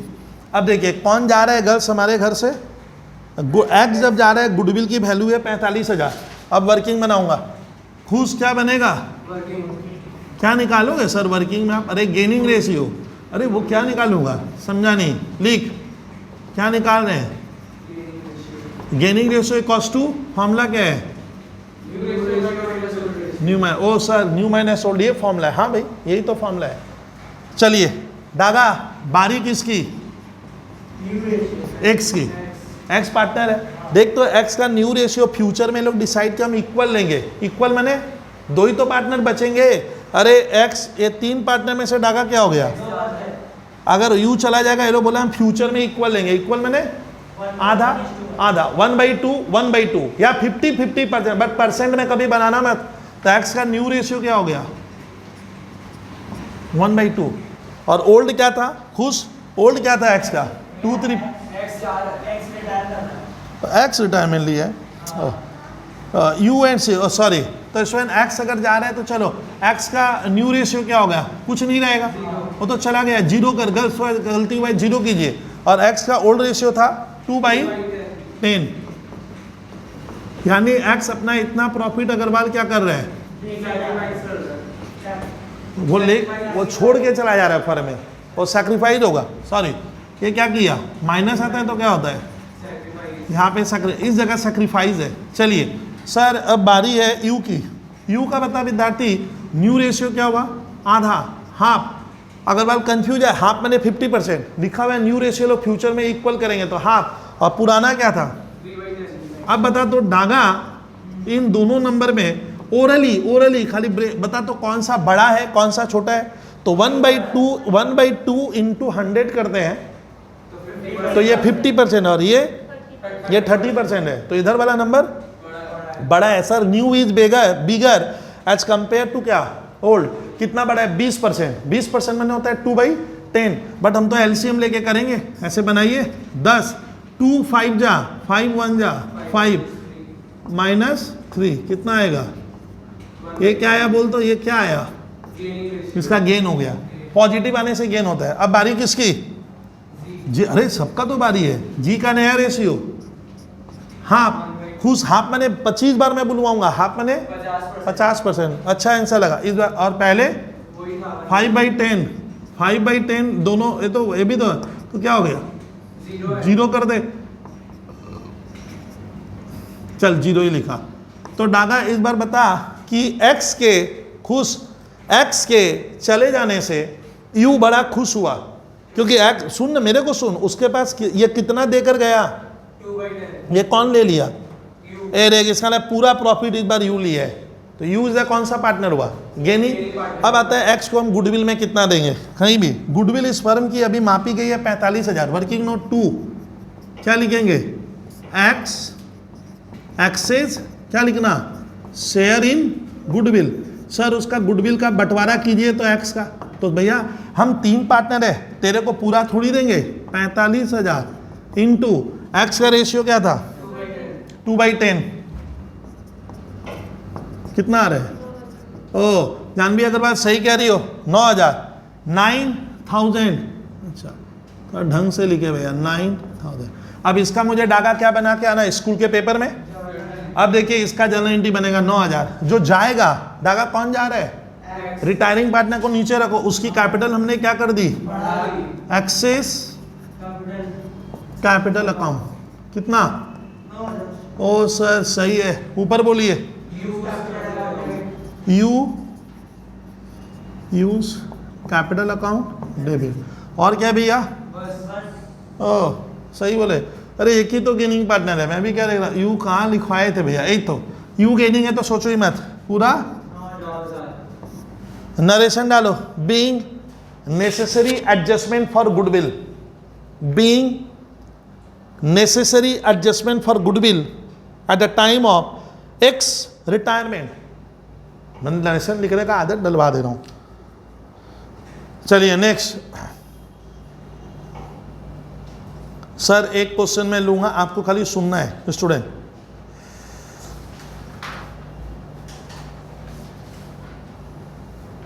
अब देखिए कौन जा रहा है गर्ल्स हमारे घर से, एक्स जब जा रहा है, गुडविल की वैल्यू है 45,000। अब वर्किंग बनाऊंगा, खुश क्या बनेगा, क्या निकालोगे सर वर्किंग में आप, अरे गेनिंग रेशियो, अरे वो क्या निकालूंगा, समझा नहीं, लिख क्या निकाल रहे हैं, gaining ratio equals to, formula क्या है, new minus, oh sir new minus old, ये फॉर्मूला है, हाँ भाई यही तो फॉर्मूला है। चलिए दागा बारी किसकी, एक्स की, एक्स पार्टनर है। देख तो एक्स का न्यू रेशियो फ्यूचर में लोग डिसाइड कि हम इक्वल लेंगे, इक्वल माने दो ही तो पार्टनर बचेंगे। अरे एक्स ये 3 पार्टनर में से डागा क्या हो गया, अगर यू चला जाएगा, ये लोग बोला हम फ्यूचर में इक्वल लेंगे, इक्वल माने आधा आधा, 1/2 1/2 या 50-50%, बट परसेंट में कभी बनाना मत। तो एक्स का न्यू रेशियो क्या हो गया 1/2, और ओल्ड क्या था, खुश ओल्ड क्या था एक्स का 2 3, एक्स रिटायरमेंट लिया है, यू एंड सी, सॉरी, तो इसमें एक्स अगर जा रहा है तो चलो एक्स का न्यू रेशियो क्या हो गया, कुछ नहीं रहेगा, वो तो चला गया, जीरो कर, गलती हुई जीरो कीजिए। और एक्स का ओल्ड रेशियो था 2/10, यानी एक्स अपना इतना प्रॉफिट अग्रवाल क्या कर रहे हैं, वो छोड़ के चला जा रहा है फर्म में, वो सैक्रिफाइस होगा, सॉरी ये क्या किया, माइनस आता है तो क्या होता है, यहाँ पे इस जगह सैक्रिफाइस है। चलिए सर अब बारी है यू की, यू का बता विद्यार्थी, न्यू रेशियो क्या हुआ, आधा, हाफ, अग्रवाल कंफ्यूज है, हाफ मैंने 50% लिखा हुआ है, न्यू रेशियो लोग फ्यूचर में इक्वल करेंगे तो हाफ, और पुराना क्या था। अब बता तो डागा इन दोनों नंबर में ओरली खाली बता तो कौन सा बड़ा है कौन सा छोटा है, तो 1/2 इंटू 100 करते हैं तो ये 50% और ये 30% है, तो इधर वाला नंबर बड़ा है। Sir new is bigger as compare to क्या ओल्ड, कितना बड़ा है 20%, 20% मैंने होता है 2/10, बट हम तो एलसीएम लेके करेंगे, ऐसे बनाइए 10, 2 5 जा 5 1 जा 5 -3 कितना आएगा, ये क्या आया बोल, तो ये क्या आया, इसका गेन हो गया, पॉजिटिव आने से गेन होता है। अब बारी किसकी, जी, अरे सबका तो बारी है, जी का नया रेशियो, हाफ, खुश हाफ मैंने 25 बार मैं बुलवाऊंगा, हाफ मैंने 50%, अच्छा आंसर लगा इस बार। और पहले 5/10 दोनों, ये भी तो क्या हो गया, जीरो कर दे, चल जीरो ही लिखा। तो डागा इस बार बता कि एक्स के चले जाने से यू बड़ा खुश हुआ, क्योंकि एक्स, सुन ना मेरे को सुन, उसके पास ये कितना देकर गया, 2/10, ये कौन ले लिया, इसका पूरा प्रॉफिट इस बार यू लिया है, तो यू इज कौन सा पार्टनर हुआ, गेनी। अब आता है एक्स को हम गुडविल में कितना देंगे, कहीं भी गुडविल इस फर्म की अभी मापी गई है 45,000, वर्किंग नोट 2, क्या लिखेंगे, एक्सेस क्या लिखना, शेयर इन गुडविल। सर उसका गुडविल का बंटवारा कीजिए तो एक्स का, तो भैया हम 3 पार्टनर है, तेरे को पूरा थोड़ी देंगे, 45,000 इंटू एक्स का रेशियो क्या था 2/10, कितना आ रहा है, ओ जानवी अगर बात सही कह रही हो, 9,000 अच्छा तो ढंग से लिखे भैया 9,000। अब इसका मुझे डागा क्या बना के आना स्कूल के पेपर में। अब देखिए इसका जनरल एंट्री बनेगा 9,000, जो जाएगा डागा कौन जा रहा है, रिटायरिंग पार्टनर को नीचे रखो, उसकी कैपिटल हमने क्या कर दी, एक्सेस कैपिटल अकाउंट, कितना, ओ सर सही है, ऊपर बोलिए, यूज कैपिटल अकाउंट डेबिट, और क्या भैया, ओ सही बोले, अरे एक ही तो गेनिंग पार्टनर है, मैं भी क्या देख रहा, यू कहाँ लिखवाए थे भैया, यही तो यू गेनिंग है, तो सोचो ही मत, पूरा नरेशन डालो, being necessary adjustment for goodwill, being necessary adjustment for goodwill at the time of x retirement, मैं नरेशन लिखने का आदत डलवा दे रहा हूं। चलिए नेक्स्ट, सर एक क्वेश्चन मैं लूंगा, आपको खाली सुनना है स्टूडेंट।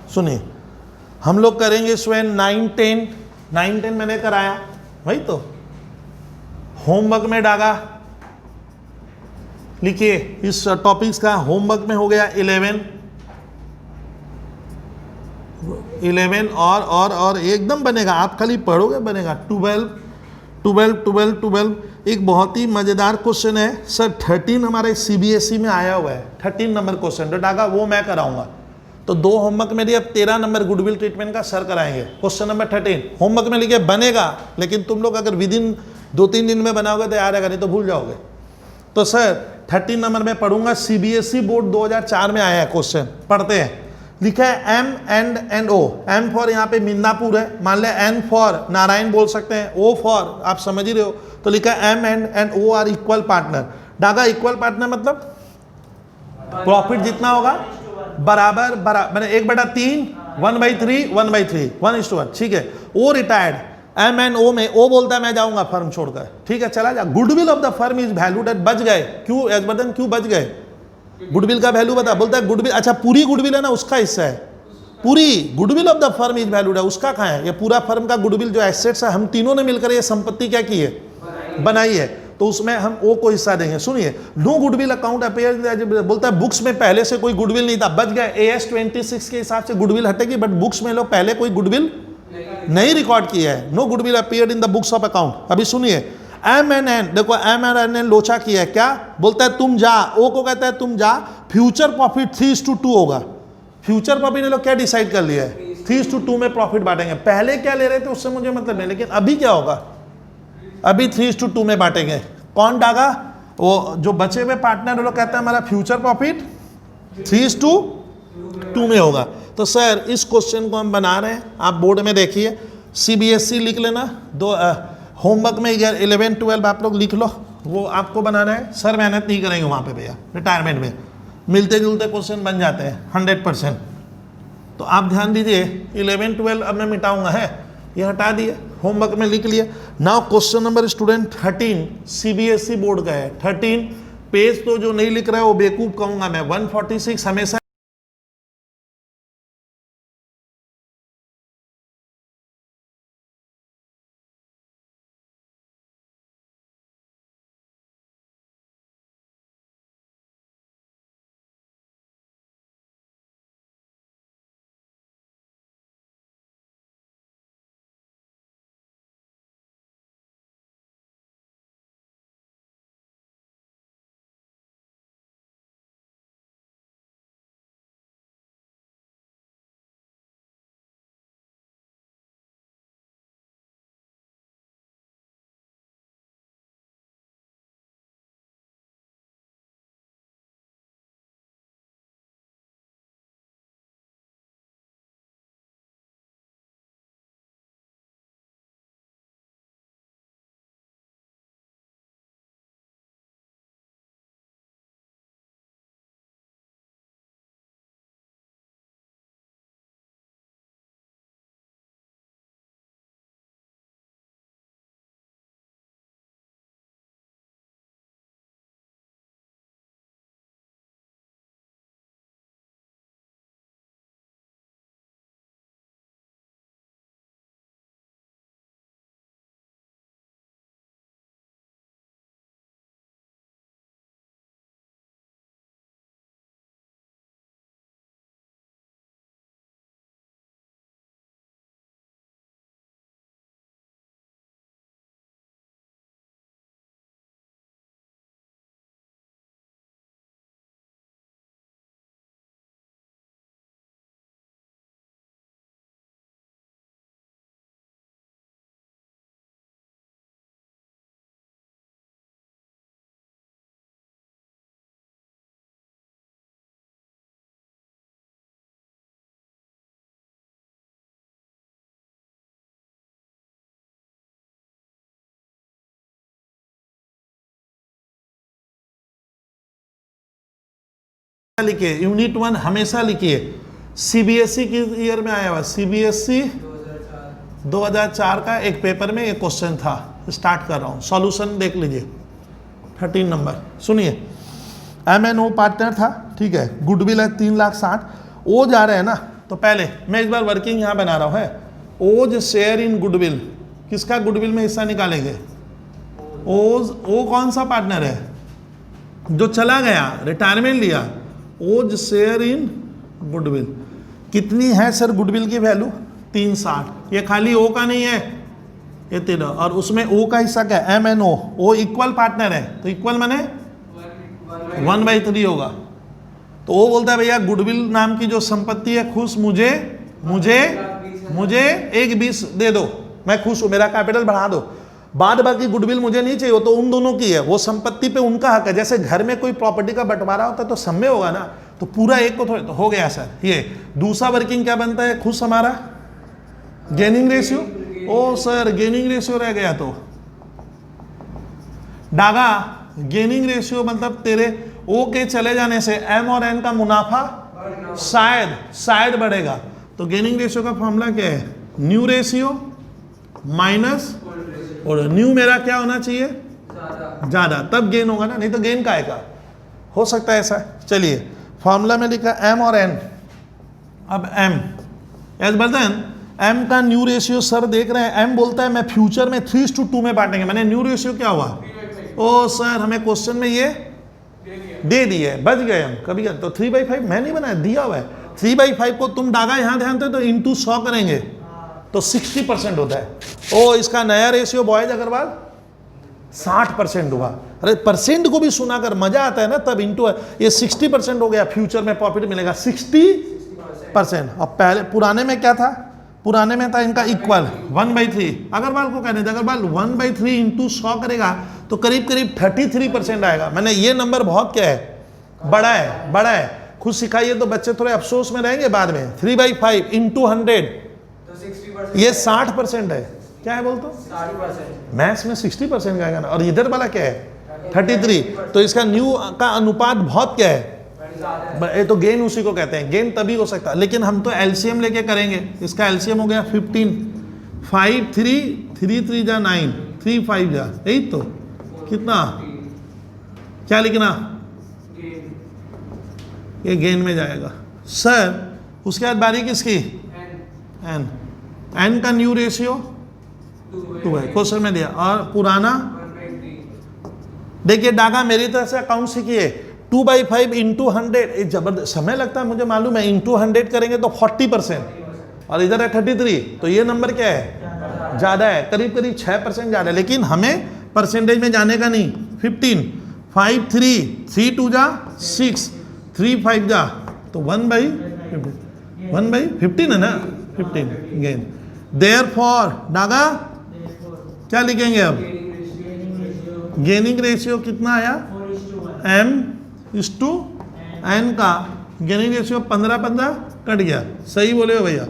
सुनिए, हम लोग करेंगे स्वेन 9-10 मैंने कराया, वही तो होमवर्क में डागा, लिखिए इस टॉपिक्स का होमवर्क में हो गया 11 और एकदम बनेगा, आप खाली पढ़ोगे बनेगा 12। एक बहुत ही मजेदार क्वेश्चन है सर, 13 हमारे सीबीएसई में आया हुआ है, 13 नंबर क्वेश्चन डागा, वो मैं कराऊंगा। तो 2 होमवर्क में दिया, अब 13 नंबर गुडविल ट्रीटमेंट का सर कराएंगे। क्वेश्चन नंबर 13 होमवर्क में लिखे बनेगा, लेकिन तुम लोग अगर विदिन 2-3 दिन में बनाओगे तो याद आएगा, नहीं तो भूल जाओगे। तो सर 13 नंबर में पढ़ूंगा, सीबीएसई बोर्ड 2004 में आया है क्वेश्चन, पढ़ते हैं। लिखा है M and O, M for यहाँ पे मिदनापुर है, मान लें एन फॉर नारायण बोल सकते हैं, ओ फॉर आप समझ ही रहे हो, तो लिखा है M and O are equal partner. Daga equal partner मतलब प्रॉफिट जितना होगा बराबर मैंने 1/3 1/3 1/3 1:1, ठीक है। ओ रिटायर्ड, एम एन ओ में ओ बोलता है मैं जाऊंगा फर्म छोड़कर, ठीक है चला जा। Goodwill of the firm is valued at, बच गए क्यों एजबर्दन, क्यों बच गए? गुडविल का वैल्यू बता, बोलता है गुडविल, अच्छा पूरी गुडविल है ना उसका हिस्सा है, पूरी goodwill of the firm is valued है, उसका कहाँ है? ये पूरा फर्म का गुडविल जो एसेट्स है, हम तीनों ने मिलकर ये संपत्ति क्या की है, बनाई है, तो उसमें हम ओ को हिस्सा देंगे। सुनिए, नो गुडविल अकाउंट अपीयर, बोलता है बुक्स में पहले से कोई गुडविल नहीं था, बच गए। AS 26 के हिसाब से गुडविल हटेगी, बट बुक्स में लोग पहले कोई गुडविल नहीं रिकॉर्ड किया है। No goodwill appeared in the books of account. अभी सुनिए, एम एन एन, देखो एम एन एन लोचा किया है, क्या बोलता है तुम जा, ओ को कहता है तुम जा, फ्यूचर प्रॉफिट 3:2 होगा। फ्यूचर प्रॉफिट ने लोग क्या डिसाइड कर लिया है, 3:2 में प्रॉफिट बांटेंगे। पहले क्या ले रहे थे उससे मुझे मतलब नहीं, लेकिन अभी क्या होगा, अभी 3:2 में बांटेंगे। कौन डागा, वो जो बचे हुए पार्टनर लोग कहते हैं हमारा फ्यूचर प्रॉफिट 3:2 में होगा। तो सर इस क्वेश्चन को हम बना रहे हैं, आप बोर्ड में देखिए, सीबीएसई लिख लेना, दो होमवर्क में 11-12 आप लोग लिख लो, वो आपको बनाना है। सर मेहनत नहीं करेंगे वहाँ पे भैया, रिटायरमेंट में मिलते जुलते क्वेश्चन बन जाते हैं 100%। तो आप ध्यान दीजिए, 11-12 अब मैं मिटाऊंगा, है ये हटा दिए, होमवर्क में लिख लिए। Now question number student 13 CBSE board का है। 13 पेज तो जो नहीं लिख रहा है वो बेवकूफ कहूंगा मैं। 146 हमेशा लिखिए, यूनिट 1 हमेशा लिखिए, सीबीएसई की ईयर में आया हुआ, सीबीएसई 2004 का एक पेपर में ये क्वेश्चन था। स्टार्ट कर रहा हूँ, सॉल्यूशन देख लीजिए। 13 नंबर सुनिए, एम एन ओ पार्टनर था, ठीक है, गुडविल है 3,60,000, ओ जा रहे हैं ना तो पहले मैं इस बार वर्किंग यहाँ बना रहा हूँ है, ओज शेयर इन गुडविल, किसका गुडविल में हिस्सा निकालेंगे? ओज, ओ कौन सा पार्टनर है जो चला गया, रिटायरमेंट लिया, ओज शेयर इन गुडविल। कितनी है सर गुडविल की वैल्यू? 360। ये खाली ओ का नहीं है, ये 13, और उसमें ओ का हिस्सा क्या है? MNO, ओ इक्वल पार्टनर है, तो इक्वल माने 1/3 होगा। तो वो बोलता है भैया गुडविल नाम की जो संपत्ति है खुश मुझे मुझे मुझे 1/20 दे दो, मैं खुश हूं, मेरा कैपिटल बढ़ा दो। बाद बाकी गुडविल मुझे नहीं चाहिए, तो उन दोनों की है, वो संपत्ति पे उनका हक है। जैसे घर में कोई प्रॉपर्टी का बंटवारा होता है तो सम्य होगा ना, तो पूरा एक को थोड़े, तो हो गया सर। ये दूसरा वर्किंग क्या बनता है खुश हमारा? Gaining ratio. ओ सर गेनिंग रेशियो रह गया, तो डागा गेनिंग रेशियो मतलब तेरे ओ के चले जाने से एम और एन का मुनाफा शायद बढ़ेगा। तो गेनिंग रेशियो का फॉर्मूला क्या है? न्यू रेशियो माइनस, और न्यू मेरा क्या होना चाहिए? ज्यादा, तब गेन होगा ना, नहीं तो गेन का आएगा। हो सकता है ऐसा। चलिए फॉर्मूला में लिखा एम और एन। अब एम एज बर्दन, एम का न्यू रेशियो सर देख रहे हैं, एम बोलता है मैं फ्यूचर में 3:2 में बांटेंगे। मैंने न्यू रेशियो क्या हुआ? ओ सर हमें क्वेश्चन में ये दे दिए, बच गए हम कभी। तो 3/5 मैं नहीं बनाया, दिया हुआ है। 3/5 को तुम डागा यहाँ ध्यान दे तो इंटू 100 करेंगे तो 60% होता है। ओ इसका नया रेशियो बॉयज अग्रवाल 60% हुआ। अरे परसेंट को भी सुना कर मजा आता है ना, तब इंटू ये 60% हो गया, फ्यूचर में प्रॉफिट मिलेगा 60%। अब पहले पुराने में क्या था? पुराने में था इनका इक्वल 1/3। अग्रवाल को कहने थे, अग्रवाल 1/3 इंटू 100 करेगा तो करीब करीब 33% आएगा। मैंने ये नंबर बहुत क्या है? बड़ा है, बड़ा है। खुद सिखाइए तो बच्चे थोड़े अफसोस में रहेंगे बाद में। 3/5 इंटू 100 ये 60% है। क्या है बोलते? 60%। मैथ्स में 60% का आएगा ना, और इधर वाला क्या है? 33। तो इसका न्यू का अनुपात बहुत क्या है? ये तो गेन उसी को कहते हैं। गेन तभी हो सकता है, लेकिन हम तो एलसीएम लेके करेंगे। इसका एलसीएम हो गया 15, 5 3 3 3 जा 9, 3 5 जा 8, तो कितना? क्या लिखना? ये गेन में जाएगा सर। उसके बाद बारी किसकी? एन। एन का न्यू रेशियो 2 है, क्वेश्चन में दिया। और पुराना देखिए डागा मेरी तरह से अकाउंट सीखिए। 2/5 इंटू 100 जबरदस्त समय लगता है मुझे मालूम है। इंटू 100 करेंगे तो 40%, और इधर है 33, तो ये नंबर क्या है? ज़्यादा है, करीब करीब 6% ज़्यादा है। लेकिन हमें परसेंटेज में जाने का नहीं। 15 5 3 3 2 जा 6 3 5 जा, तो 1/15 है ना, 15 गेन। देयरफॉर डागा क्या लिखेंगे अब? गेनिंग रेशियो कितना आया? M/N का गेनिंग रेशियो 15 कट गया। सही बोले हो भैया,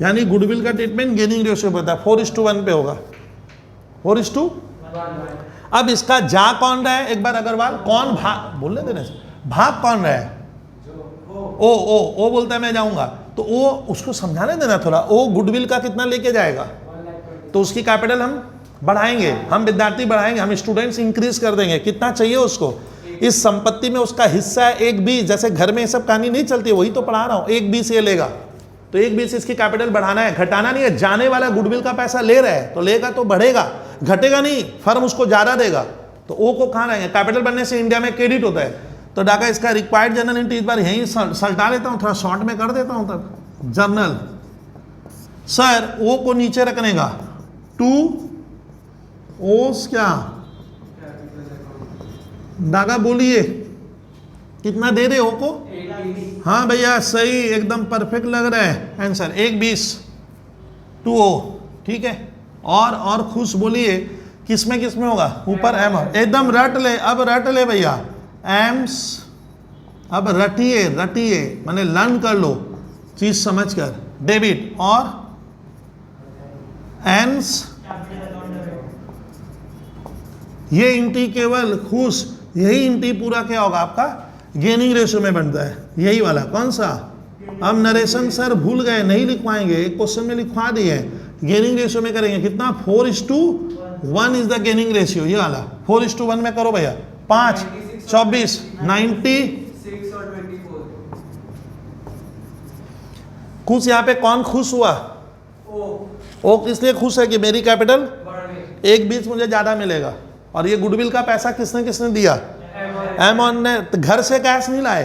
यानी गुडविल का ट्रीटमेंट गेनिंग रेशियो पे था, 4:1 पे होगा। 4:1। अब इसका जा कौन रहा है? एक बार अग्रवाल कौन भाग बोलने देने से, भाग कौन रहा है? ओ बोलता है मैं जाऊंगा, तो ओ उसको समझाने देना थोड़ा। ओ गुडविल का कितना लेके जाएगा? तो उसकी कैपिटल हम बढ़ाएंगे, हम विद्यार्थी बढ़ाएंगे, हम स्टूडेंट्स इंक्रीज कर देंगे। कितना चाहिए उसको? इस संपत्ति में उसका हिस्सा है 1/20। जैसे घर में ये सब कहानी नहीं चलती, वही तो पढ़ा रहा हूँ। 1/20 ये लेगा, तो 1/20 इसकी कैपिटल बढ़ाना है, घटाना नहीं है। जाने वाला गुडविल का पैसा ले रहा है, तो लेगा तो बढ़ेगा, घटेगा नहीं, फर्म उसको ज्यादा देगा। तो ओ को कहाँ रहेंगे? कैपिटल बनने से इंडिया में क्रेडिट होता है। तो डाका इसका रिक्वायर्ड जर्नल एंट्री इस बार यहीं सल्टा लेता हूँ, थोड़ा शॉर्ट में कर देता हूँ। तब जर्नल सर ओ को नीचे रखने का 2 ओस क्या डागा बोलिए कितना दे रहे हो को? हाँ भैया सही, एकदम परफेक्ट लग रहा है आंसर। 1/20 2O, ठीक है। और खुश बोलिए किसमें होगा? ऊपर एम, एकदम रट ले। अब रट ले भैया, एम्स अब रटिए माने लर्न कर लो चीज समझ कर। डेबिट और एंस, ये इंटी केवल खुश, यही इंटी पूरा क्या होगा आपका? गेनिंग रेशियो में बनता है, यही वाला। कौन सा? अब नरेशन सर भूल गए, नहीं लिखवाएंगे, एक क्वेश्चन में लिखवा दिए। गेनिंग रेशियो में करेंगे कितना? 4:1 इज द गेनिंग रेशियो, ये वाला 4:1 में करो भैया। 5 24 90 खुश यहाँ पे कौन खुश हुआ? ओ किस लिए खुश है कि मेरी कैपिटल एक बीच मुझे ज्यादा मिलेगा। और ये गुडविल का पैसा किसने किसने दिया? एमॉन ने। तो घर से कैश नहीं लाए,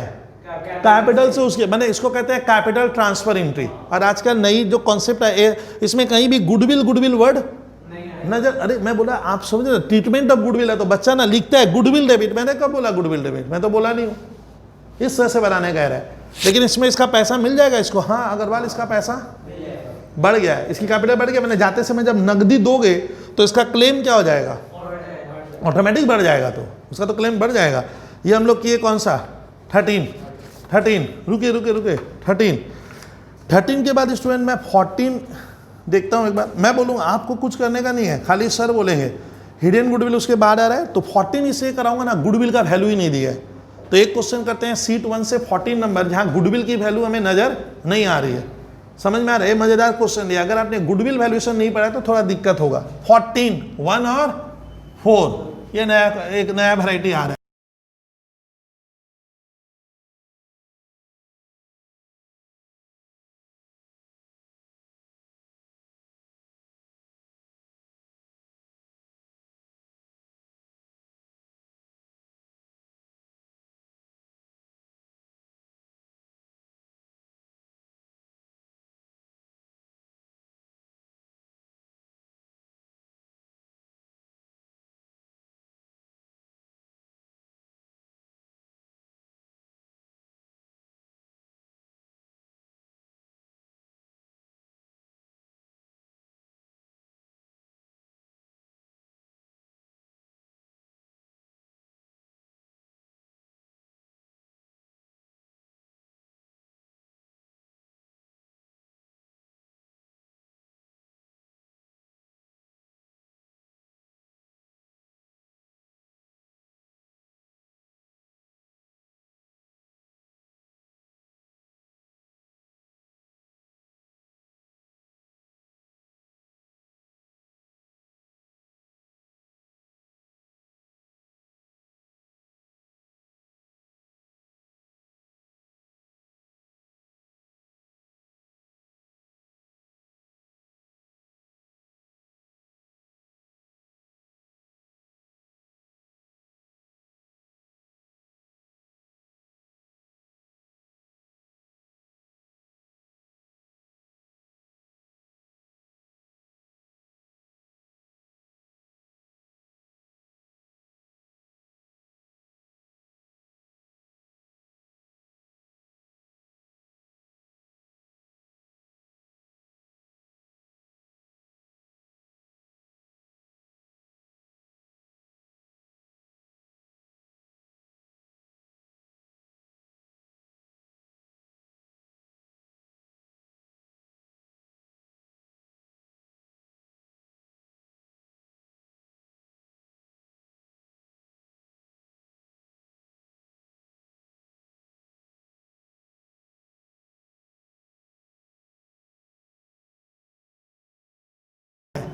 कैपिटल से उसके, मैंने इसको कहते हैं कैपिटल ट्रांसफर एंट्री। और आजकल नई जो कॉन्सेप्ट है इसमें कहीं भी गुडविल वर्ड नजर, अरे मैं बोला आप समझ रहे, ट्रीटमेंट ऑफ गुडविल है तो बच्चा ना लिखता है गुडविल डेबिट, मैंने कब बोला गुडविल डेबिट? मैं तो बोला नहीं हूँ, इस तरह से बनाने कह रहा है। लेकिन इसमें इसका पैसा मिल जाएगा इसको। हाँ अग्रवाल इसका पैसा बढ़ गया है, इसकी कैपिटल बढ़ गया। मैंने जाते समय जब नकदी दोगे तो इसका क्लेम क्या हो जाएगा? ऑटोमेटिक बढ़ जाएगा, तो उसका तो क्लेम बढ़ जाएगा। ये हम लोग किए कौन सा? 13 रुके 13 के बाद स्टूडेंट मैं 14 देखता हूँ एक बार। मैं बोलूँगा आपको कुछ करने का नहीं है, खाली सर बोलेंगे हिडन गुडविल उसके बाद आ रहा है, तो 14 इससे कराऊंगा ना, गुडविल का वैल्यू ही नहीं दिया है। तो एक क्वेश्चन करते हैं सीट 1 से 14 नंबर, जहाँ गुडविल की वैल्यू हमें नजर नहीं आ रही है। समझ में आ रहा है? मजेदार क्वेश्चन दिया, अगर आपने गुडविल वैल्यूएशन नहीं पढ़ा तो थोड़ा दिक्कत होगा। 14 1 और 4 ये एक नया वैरायटी आ रहा है।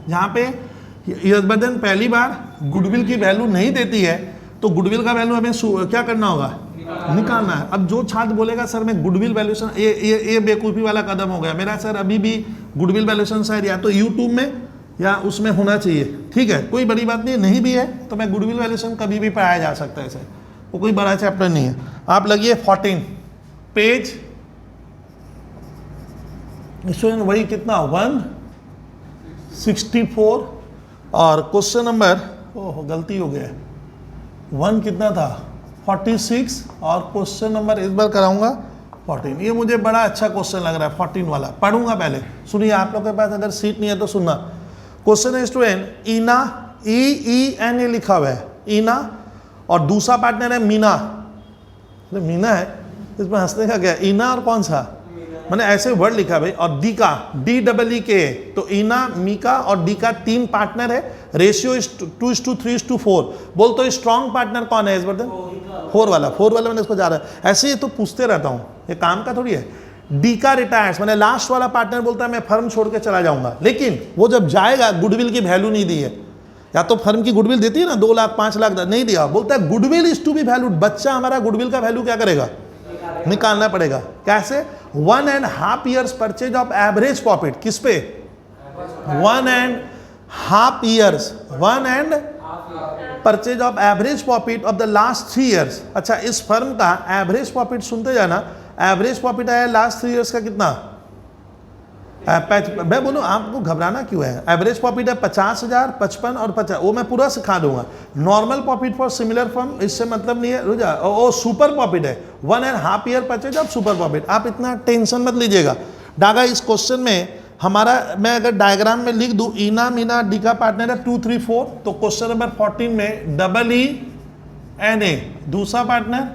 जहाँ पे यशवर्धन पहली बार गुडविल की वैल्यू नहीं देती है, तो गुडविल का वैल्यू हमें क्या करना होगा? निकालना है। अब जो छात्र बोलेगा सर मैं गुडविल वैल्यूएशन, ये बेवकूफ़ी वाला कदम हो गया मेरा सर। अभी भी गुडविल वैल्यूएशन शायद या तो यूट्यूब में या उसमें होना चाहिए, ठीक है, कोई बड़ी बात नहीं। नहीं भी है तो मैं गुडविल वैल्यूएशन कभी भी पढ़ाया जा सकता है, सर वो कोई बड़ा चैप्टर नहीं है। आप लगिए 14 पेज, स्टूडेंट वही कितना 164 और क्वेश्चन नंबर, ओह गलती हो गया, 1 कितना था 46 और क्वेश्चन नंबर इस बार कराऊंगा 14। ये मुझे बड़ा अच्छा क्वेश्चन लग रहा है 14 वाला, पढ़ूंगा पहले। सुनिए आप लोग के पास अगर सीट नहीं है तो सुनना। क्वेश्चन है स्टूडेंट ईना, EEN ये लिखा हुआ है ईना, और दूसरा पार्टनर है मीना। मीना है, इसमें हंसने का क्या? ईना और कौन सा, मैंने ऐसे वर्ड लिखा भाई, और डी का DEEK, तो ईना मीका और डी का 3 पार्टनर है, रेशियो 2:3:4। बोल तो स्ट्रॉन्ग पार्टनर कौन है इस बार? 4 वाला मैंने इसको जा रहा है ऐसे, ही तो पूछते रहता हूँ, ये काम का थोड़ी है। डी का रिटायर्स, मैंने लास्ट वाला पार्टनर बोलता है मैं फर्म छोड़ के चला जाऊंगा, लेकिन वो जब जाएगा गुडविल की वैल्यू नहीं दी है, या तो फर्म की गुडविल देती है ना 2 लाख 5 लाख, नहीं दिया, बोलता है goodwill is to be valued. बच्चा हमारा गुडविल का वैल्यू क्या करेगा? निकालना पड़ेगा। कैसे? 1.5 years purchase of average profit, किस पे? 1.5 years, 1 purchase of average profit of the last 3 years। अच्छा, इस फर्म का एवरेज प्रॉफिट सुनते जाना, एवरेज प्रॉफिट आया लास्ट 3 years का कितना? मैं बोलूँ आपको घबराना क्यों है? एवरेज प्रॉफिट है 50,000, 55 और 50, वो मैं पूरा सिखा दूंगा। Normal profit for similar firm, इससे मतलब नहीं है, रुझा वो सुपर प्रॉफिट है, 1.5 year purchase of super profit. आप इतना टेंशन मत लीजिएगा। डागा इस क्वेश्चन में हमारा, मैं अगर डायग्राम में लिख दूं, ईना मीना डी का पार्टनर है 2 3 4, तो क्वेश्चन नंबर 14 में EENA दूसरा पार्टनर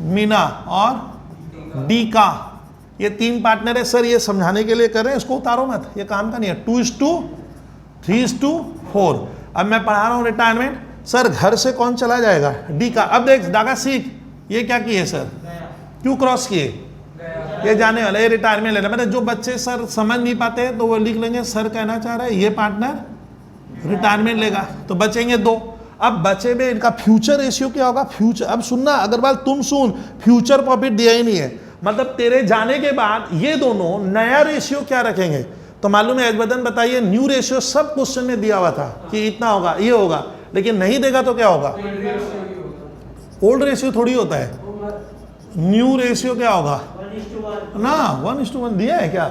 मीना और डी का, ये 3 पार्टनर है। सर ये समझाने के लिए कर रहे हैं, इसको उतारो मत, ये काम का नहीं है। 2:3, 3:4। अब मैं पढ़ा रहा हूँ रिटायरमेंट। सर घर से कौन चला जाएगा? डी का। अब देख डागा सीख, ये क्या किए सर? क्यों क्रॉस किए? ये जाने वाला, ये रिटायरमेंट लेना। मतलब जो बच्चे सर समझ नहीं पाते हैं तो वो लिख लेंगे सर कहना चाह रहा है ये पार्टनर रिटायरमेंट लेगा, तो बचेंगे 2। अब बचे में इनका फ्यूचर रेशियो क्या होगा? फ्यूचर, अब सुनना अग्रवाल, तुम सुन, फ्यूचर प्रॉफिट दिया ही नहीं है, मतलब तेरे जाने के बाद ये दोनों नया रेशियो क्या रखेंगे? तो मालूम है एजबदन, बताइए। न्यू रेशियो सब क्वेश्चन में दिया हुआ था कि इतना होगा, ये होगा, लेकिन नहीं देगा तो क्या होगा? ओल्ड रेशियो थोड़ी होता है, न्यू रेशियो क्या होगा ना? 1:1 दिया है क्या?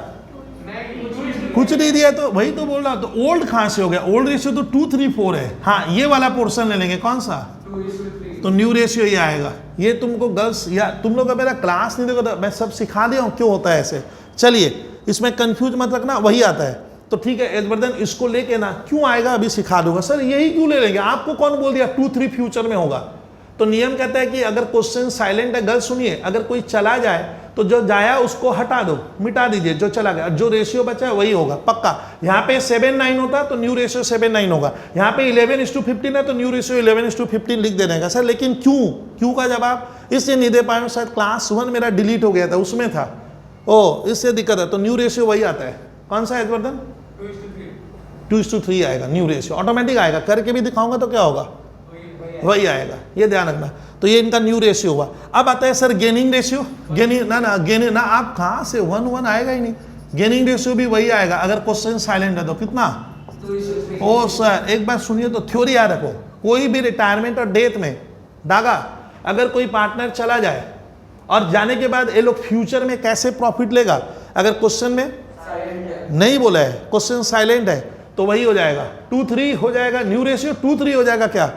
कुछ नहीं दिया, तो वही तो बोल रहा। तो ओल्ड कहां से हो गया? ओल्ड रेशियो तो 2 3 4 है। हाँ, ये वाला पोर्शन ले लेंगे, कौन सा? तो न्यू रेशियो ये आएगा। ये तुमको गर्ल्स, या तुम लोग का मेरा क्लास नहीं देखो, मैं सब सिखा दिया हूँ क्यों होता है ऐसे। चलिए, इसमें कंफ्यूज मत रखना, वही आता है। तो ठीक है एजवर्धन, इसको लेके ना, क्यों आएगा अभी सिखा दूंगा। सर यही क्यों ले लेंगे? आपको कौन बोल दिया 2 3 फ्यूचर में होगा? तो नियम कहता है कि अगर क्वेश्चन साइलेंट है, गर्ल्स सुनिए, अगर कोई चला जाए तो जो जाया उसको हटा दो, मिटा दीजिए, जो चला गया, जो रेशियो बचा है वही होगा पक्का। यहाँ पे 7:9 होता तो न्यू रेशियो 7:9 होगा। यहाँ पे 11:15 है तो न्यू रेशियो 11:15 लिख देने का। सर लेकिन क्यों का जवाब इसलिए नहीं दे पाए, शायद क्लास 1 मेरा डिलीट हो गया था, उसमें था, ओ इससे दिक्कत है। तो न्यू रेशियो वही आता है, कौन सा एजवर्धन? 2:3 आएगा न्यू रेशियो, ऑटोमेटिक आएगा। करके भी दिखाऊंगा तो क्या होगा? वही आएगा, ये ध्यान रखना। तो ये इनका न्यू रेशियो हुआ। अब आता है सर गेनिंग रेशियो। गेनिंग ना गेनिंग ना, आप कहाँ से 1 आएगा ही नहीं। गेनिंग रेशियो भी वही आएगा अगर क्वेश्चन साइलेंट है तो। कितना? ओ सर एक बार सुनिए तो, थ्योरी याद रखो। कोई भी रिटायरमेंट और डेथ में डागा, अगर कोई पार्टनर चला जाए और जाने के बाद ये लोग फ्यूचर में कैसे प्रॉफिट लेगा, अगर क्वेश्चन में नहीं बोला है, क्वेश्चन साइलेंट है, तो वही हो जाएगा 2:3 हो जाएगा न्यू रेशियो। 2:3 हो जाएगा क्या?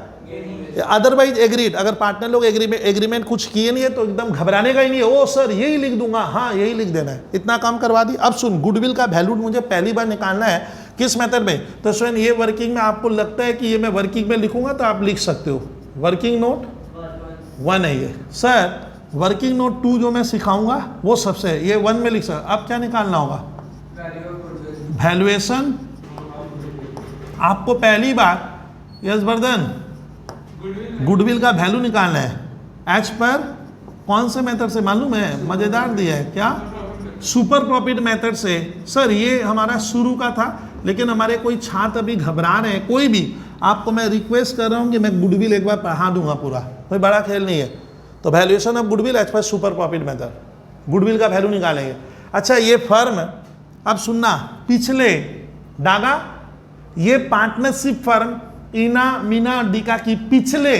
Otherwise agreed. अगर पार्टनर लोग एग्रीमेंट कुछ किए नहीं है तो एकदम घबराने का ही नहीं है। ओ सर यही लिख दूंगा, हाँ यही लिख देना है, इतना काम करवा दी। अब सुन, गुडविल का वैल्यू मुझे पहली बार निकालना है, किस मेथड में? तो स्वयं ये वर्किंग में आपको लगता है कि ये मैं वर्किंग में लिखूंगा तो आप लिख सकते हो। वर्किंग नोट 1 है ये। सर वर्किंग नोट 2 जो मैं सिखाऊंगा वो सबसे है, ये 1 में लिख सकते। अब क्या निकालना होगा? वैल्यूएशन। आपको पहली बार यशवर्धन गुडविल का वैल्यू निकालना है एज पर कौन से मेथड से मालूम है? मजेदार दिया है क्या? सुपर प्रॉफिट मेथड से। सर ये हमारा शुरू का था, लेकिन हमारे कोई छात्र अभी घबरा रहे हैं। कोई भी आपको मैं रिक्वेस्ट कर रहा हूं कि मैं गुडविल एक बार पढ़ा दूंगा पूरा, कोई बड़ा खेल नहीं है। तो valuation of goodwill as per super profit method, goodwill का वैल्यू निकालेंगे। अच्छा ये फर्म, अब सुनना, पिछले डागा ये पार्टनरशिप फर्म ईना मीना डीका की पिछले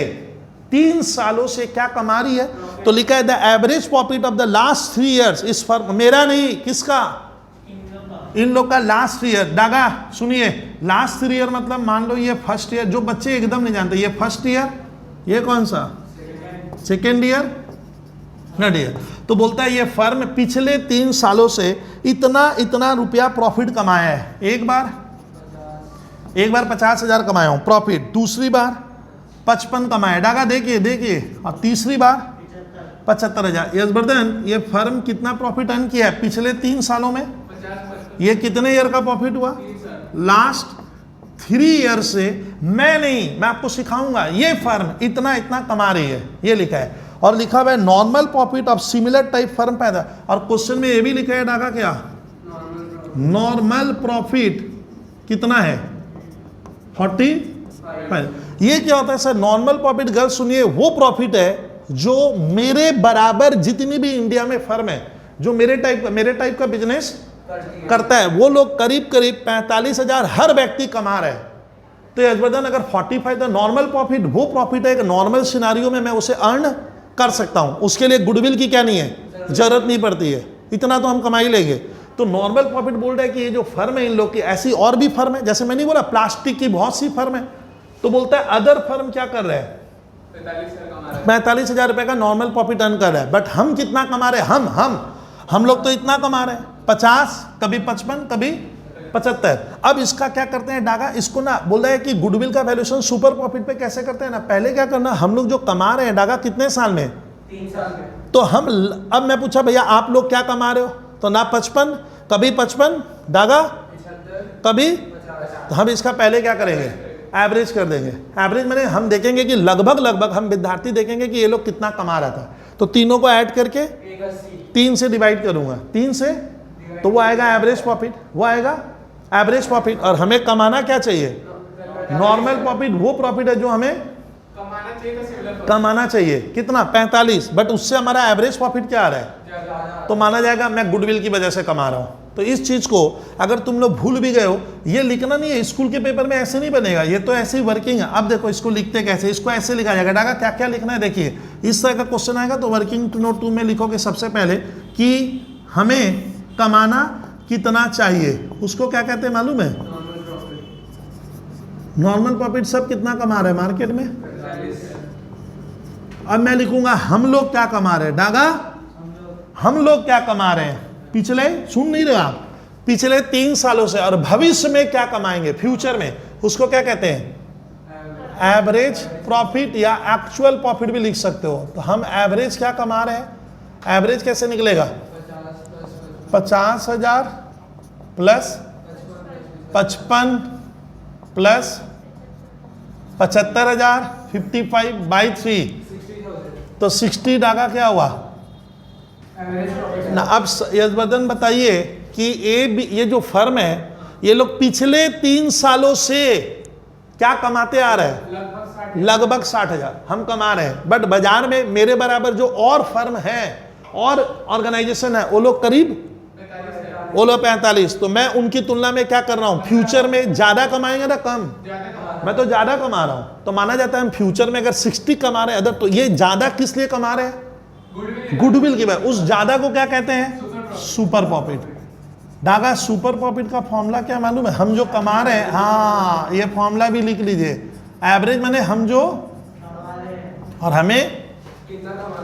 3 सालों से क्या कमा रही है? तो लिखा है the average profit of the last 3 years इस फर्म, मेरा नहीं, किसका? इन लोग का लास्ट ईयर। डागा सुनिए, लास्ट 3 year मतलब मान लो ये फर्स्ट ईयर, जो बच्चे एकदम नहीं जानते, ये फर्स्ट ईयर, ये कौन सा? Second year, third year. तो बोलता है ये फर्म पिछले 3 सालों से इतना रुपया प्रॉफिट कमाया है। एक बार 50,000 कमाया हूं प्रॉफिट, दूसरी बार 55 कमाया। डागा देखिए, और तीसरी बार 75,000। यशवर्धन ये फर्म कितना प्रॉफिट अर्न किया है पिछले 3 सालों में? ये कितने ईयर का प्रॉफिट हुआ? लास्ट 3 years से। मैं आपको सिखाऊंगा। ये फर्म इतना कमा रही है, ये लिखा है। और लिखा हुआ है normal profit of similar type firm पैदा। और क्वेश्चन में ये भी लिखा है डागा क्या? नॉर्मल प्रॉफिट कितना है? 45। ये क्या होता है सर? नॉर्मल प्रॉफिट, गर्ल सुनिए, वो प्रॉफिट है जो मेरे बराबर जितनी भी इंडिया में फर्म है जो मेरे टाइप का बिजनेस करता है, वो लोग करीब करीब 45,000 हर व्यक्ति कमा रहे हैं। तो यशवर्धन अगर 45 द नॉर्मल प्रॉफिट, वो प्रॉफिट है एक नॉर्मल सिनारियो में मैं उसे अर्न कर सकता हूं, उसके लिए गुडविल की क्या नहीं है, जरूरत नहीं पड़ती है, इतना तो हम कमाई लेंगे। तो नॉर्मल प्रॉफिट बोल रहा है कि ये जो फर्म है इन लोग की, ऐसी और भी फर्म है, जैसे मैंने बोला प्लास्टिक की बहुत सी फर्म है, तो बोलता है अदर फर्म क्या कर रहे हैं, 45,000 रुपए का नॉर्मल प्रॉफिट अर्न कर रहा है। बट हम कितना कमा रहे हैं, हम लोग तो इतना कमा रहे हैं, 50, कभी 55, कभी 75। अब इसका क्या करते हैं डागा, इसको ना बोल रहा है कि गुडविल का वैल्यूएशन सुपर प्रॉफिट पे कैसे करते हैं ना, पहले क्या करना, हम लोग जो कमा रहे हैं डागा कितने साल में, 3 साल में। तो हम, अब मैं पूछा भैया आप लोग क्या कमा रहे हो, तो ना 55, कभी 55 डागा, 75, कभी, 50। तो हम इसका पहले क्या करेंगे, एवरेज कर देंगे। एवरेज मैंने हम देखेंगे कि लगभग हम विद्यार्थी देखेंगे कि ये लोग कितना कमा रहा था, तो तीनों को ऐड करके 3 से डिवाइड करूंगा, 3 से, तो वो आएगा एवरेज प्रॉफिट, वो आएगा एवरेज प्रॉफिट। और हमें कमाना क्या चाहिए, नॉर्मल प्रॉफिट, वो प्रॉफिट है जो हमें कमाना चाहिए, कितना 45, बट उससे हमारा एवरेज प्रॉफिट क्या आ रहा है, तो माना जाएगा मैं गुडविल की वजह से कमा रहा हूं। तो इस चीज को अगर तुम लोग भूल भी गए हो, ये लिखना नहीं है, स्कूल के पेपर में ऐसे नहीं बनेगा, ये तो ऐसी वर्किंग है। अब देखो इसको लिखते कैसे, इसको ऐसे लिखा जाएगा डागा, क्या क्या लिखना है देखिए, इस तरह का क्वेश्चन आएगा तो वर्किंग नोट 2 में लिखोगे सबसे पहले कि हमें कमाना कितना चाहिए, उसको क्या कहते हैं मालूम है, नॉर्मल प्रॉफिट। सब कितना कमा रहे हैं मार्केट में, अब मैं लिखूंगा हम लोग क्या कमा रहे हैं डागा, हम लोग क्या कमा रहे हैं पिछले, सुन नहीं रहे आप, पिछले 3 सालों से, और भविष्य में क्या कमाएंगे फ्यूचर में, उसको क्या कहते हैं, एवरेज प्रॉफिट या एक्चुअल प्रॉफिट भी लिख सकते हो। तो हम एवरेज क्या कमा रहे हैं, एवरेज कैसे निकलेगा, 50,000 प्लस 55 प्लस 75,000, 55/3, तो 60 डागा क्या हुआ ना। अब यशवर्धन बताइए कि ये जो फर्म है, ये लोग पिछले 3 सालों से क्या कमाते आ रहे हैं, लगभग 60,000 हम कमा रहे हैं। बट बाजार में मेरे बराबर जो और फर्म है और ऑर्गेनाइजेशन है, वो लोग करीब, वो लोग 45। तो मैं उनकी तुलना में क्या कर रहा हूं, फ्यूचर में ज्यादा कमाएंगे ना कम, मैं तो ज्यादा कमा रहा हूं। तो माना जाता है हम फ्यूचर में अगर 60 कमा रहे हैं अदर, तो ये ज्यादा किस लिए कमा रहे हैं, गुडविल की वजह, उस ज्यादा को क्या कहते हैं, super profit. Daga super profit का फॉर्मूला क्या मालूम है, हम जो कमा रहे हैं, हाँ ये फॉर्मूला भी लिख लीजिए, एवरेज माने हम जो, और हमें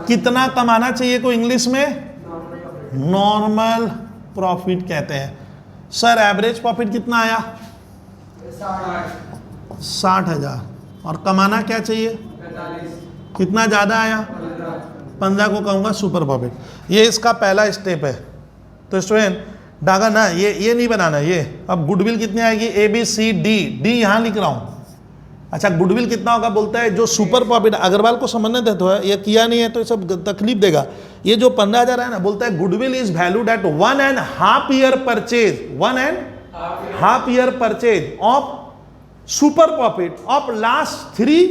कितना कमाना चाहिए को इंग्लिश में नॉर्मल प्रॉफिट कहते हैं। सर एवरेज प्रॉफिट कितना आया, 60,000, और कमाना क्या चाहिए, 45, कितना ज़्यादा आया, 15 को कहूँगा सुपर प्रॉफिट। ये इसका पहला स्टेप है। तो स्टूडेंट डागा ना, ये नहीं बनाना, ये अब गुडविल कितनी आएगी, ABCD, डी यहाँ लिख रहा हूँ। अच्छा गुडविल कितना होगा, बोलता है जो सुपर प्रॉफिट, अग्रवाल को समझने देते हो, ये किया नहीं है तो ये सब तकलीफ देगा। ये जो 15,000 है ना, बोलता है goodwill is valued at 1.5 year purchase, 1.5 year purchase of super profit of last 3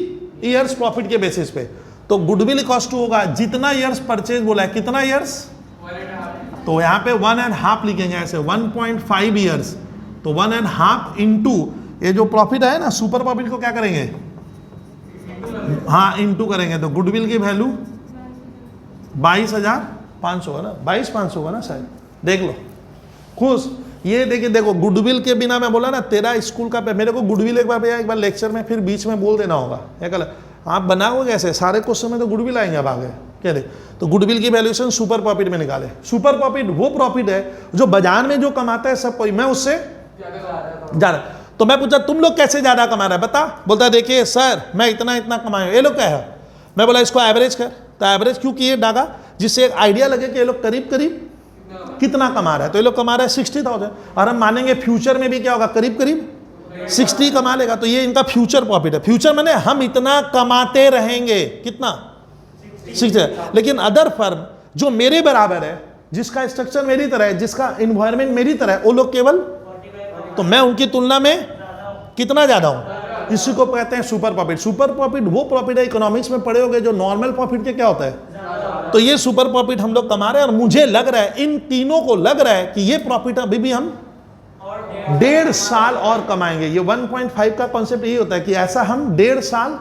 years profit के बेसिस पे। तो गुडविल कॉस्ट होगा जितना ईयर्स परचेज बोला है, कितना ईयर्स, 1.5, तो यहाँ पे 1.5 लिखेंगे ऐसे, 1.5 ईयर्स, तो 1.5 इंटू ये जो प्रॉफिट है ना सुपर प्रॉफिट को क्या करेंगे, हाँ इंटू करेंगे, तो गुडविल की वैल्यू 22,500 है ना, 22,500 होगा ना शायद, देख लो खुश। ये देखिए, देखो गुडविल के बिना मैं बोला ना तेरा स्कूल का, मेरे को गुडविल एक बार भैया एक बार लेक्चर में फिर बीच में बोल देना होगा, एक आप बनाओगे कैसे, सारे क्वेश्चन में तो गुडविल आएंगे अब आगे क्या दे। तो गुडविल की वैल्यूएशन सुपर प्रॉफिट में निकाले। सुपर प्रॉफिट वो प्रॉफिट है जो बाजार में जो कमाता है सब कोई, मैं उससे ज्यादा। तो मैं पूछा तुम लोग कैसे ज्यादा कमा रहा है बता, बोलता है देखिए सर मैं इतना इतना कमाया, ये लोग क्या है, मैं बोला इसको एवरेज कर, तो एवरेज क्यों किए डागा, जिससे एक आइडिया लगे कि ये लोग करीब करीब कितना कमा रहा है। तो ये लोग कमा रहा है 60,000, और हम मानेंगे फ्यूचर में भी क्या होगा, करीब करीब 60 कमा लेगा। तो ये इनका फ्यूचर प्रॉफिट है। फ्यूचर माने हम इतना कमाते रहेंगे, कितना 60। लेकिन अदर फर्म जो मेरे बराबर है, जिसका स्ट्रक्चर मेरी तरह है, जिसका इन्वायरमेंट मेरी तरह है, वो लोग केवल, तो मैं उनकी तुलना में कितना ज्यादा हूं, इसी को कहते हैं सुपर प्रॉफिट। सुपर प्रॉफिट वो प्रॉफिट है, इकोनॉमिक्स में पढ़े होगे, जो नॉर्मल प्रॉफिट के क्या होता है। तो ये सुपर प्रॉफिट हम लोग कमा रहे हैं, और मुझे लग रहा है इन तीनों को लग रहा है कि ये प्रॉफिट अभी भी हम 1.5 साल और कमाएंगे। ये 1.5 का कॉन्सेप्ट यही होता है कि ऐसा हम 1.5 साल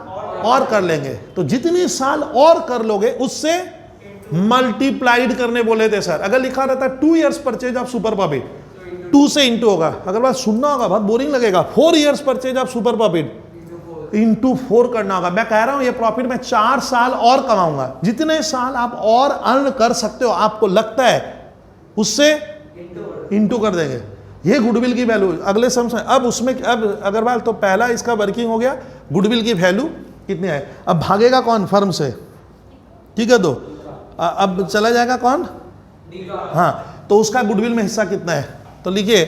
और कर लेंगे। तो जितनी साल और कर लोगे उससे मल्टीप्लाइड करने बोले थे सर। अगर लिखा रहता 2 years purchase of super profit, 2 से इंटू होगा। अगर बात सुनना होगा, बहुत बोरिंग लगेगा। 4 years purchase of super profit into 4 करना होगा। मैं कह रहा हूं ये प्रॉफिट में 4 साल और कमाऊंगा। जितने साल आप और अर्न कर सकते हो, आपको लगता है उससे इंटू कर देंगे। ये गुडविल की वैल्यू अगले समझ। अब उसमें अब अग्रवाल तो पहला इसका वर्किंग हो गया, गुडविल की वैल्यू कितनी है। अब भागेगा कौन फर्म से, ठीक है। तो अब चला जाएगा कौन, हाँ, तो उसका गुडविल में हिस्सा कितना है। तो लिखिए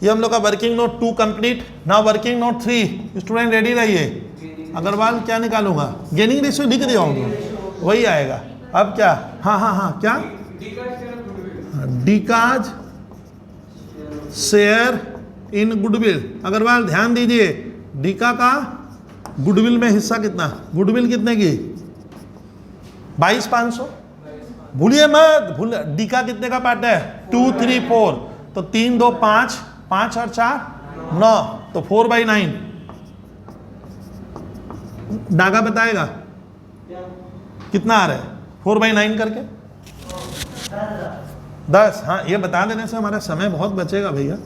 ये हम लोग का working note 2 complete. Now working note 3। Student ready रहिए। अग्रवाल क्या निकालूंगा, गेनिंग रेशियो लिख दिया हूँ, वही आएगा। अब क्या, हाँ क्या, डिकाज शेयर इन गुडविल। अग्रवाल ध्यान दीजिए, डीका का गुडविल में हिस्सा कितना, गुडविल कितने की 22,500। भूलिए मत, भूल। डीका कितने का पार्ट है 2, 3, 4। तो 3, 2, 5, 5 और 4 9, तो 4/9। डागा बताएगा कितना आ रहा है 4/9 करके 10। हाँ, ये बता देने से हमारा समय बहुत बचेगा भैया।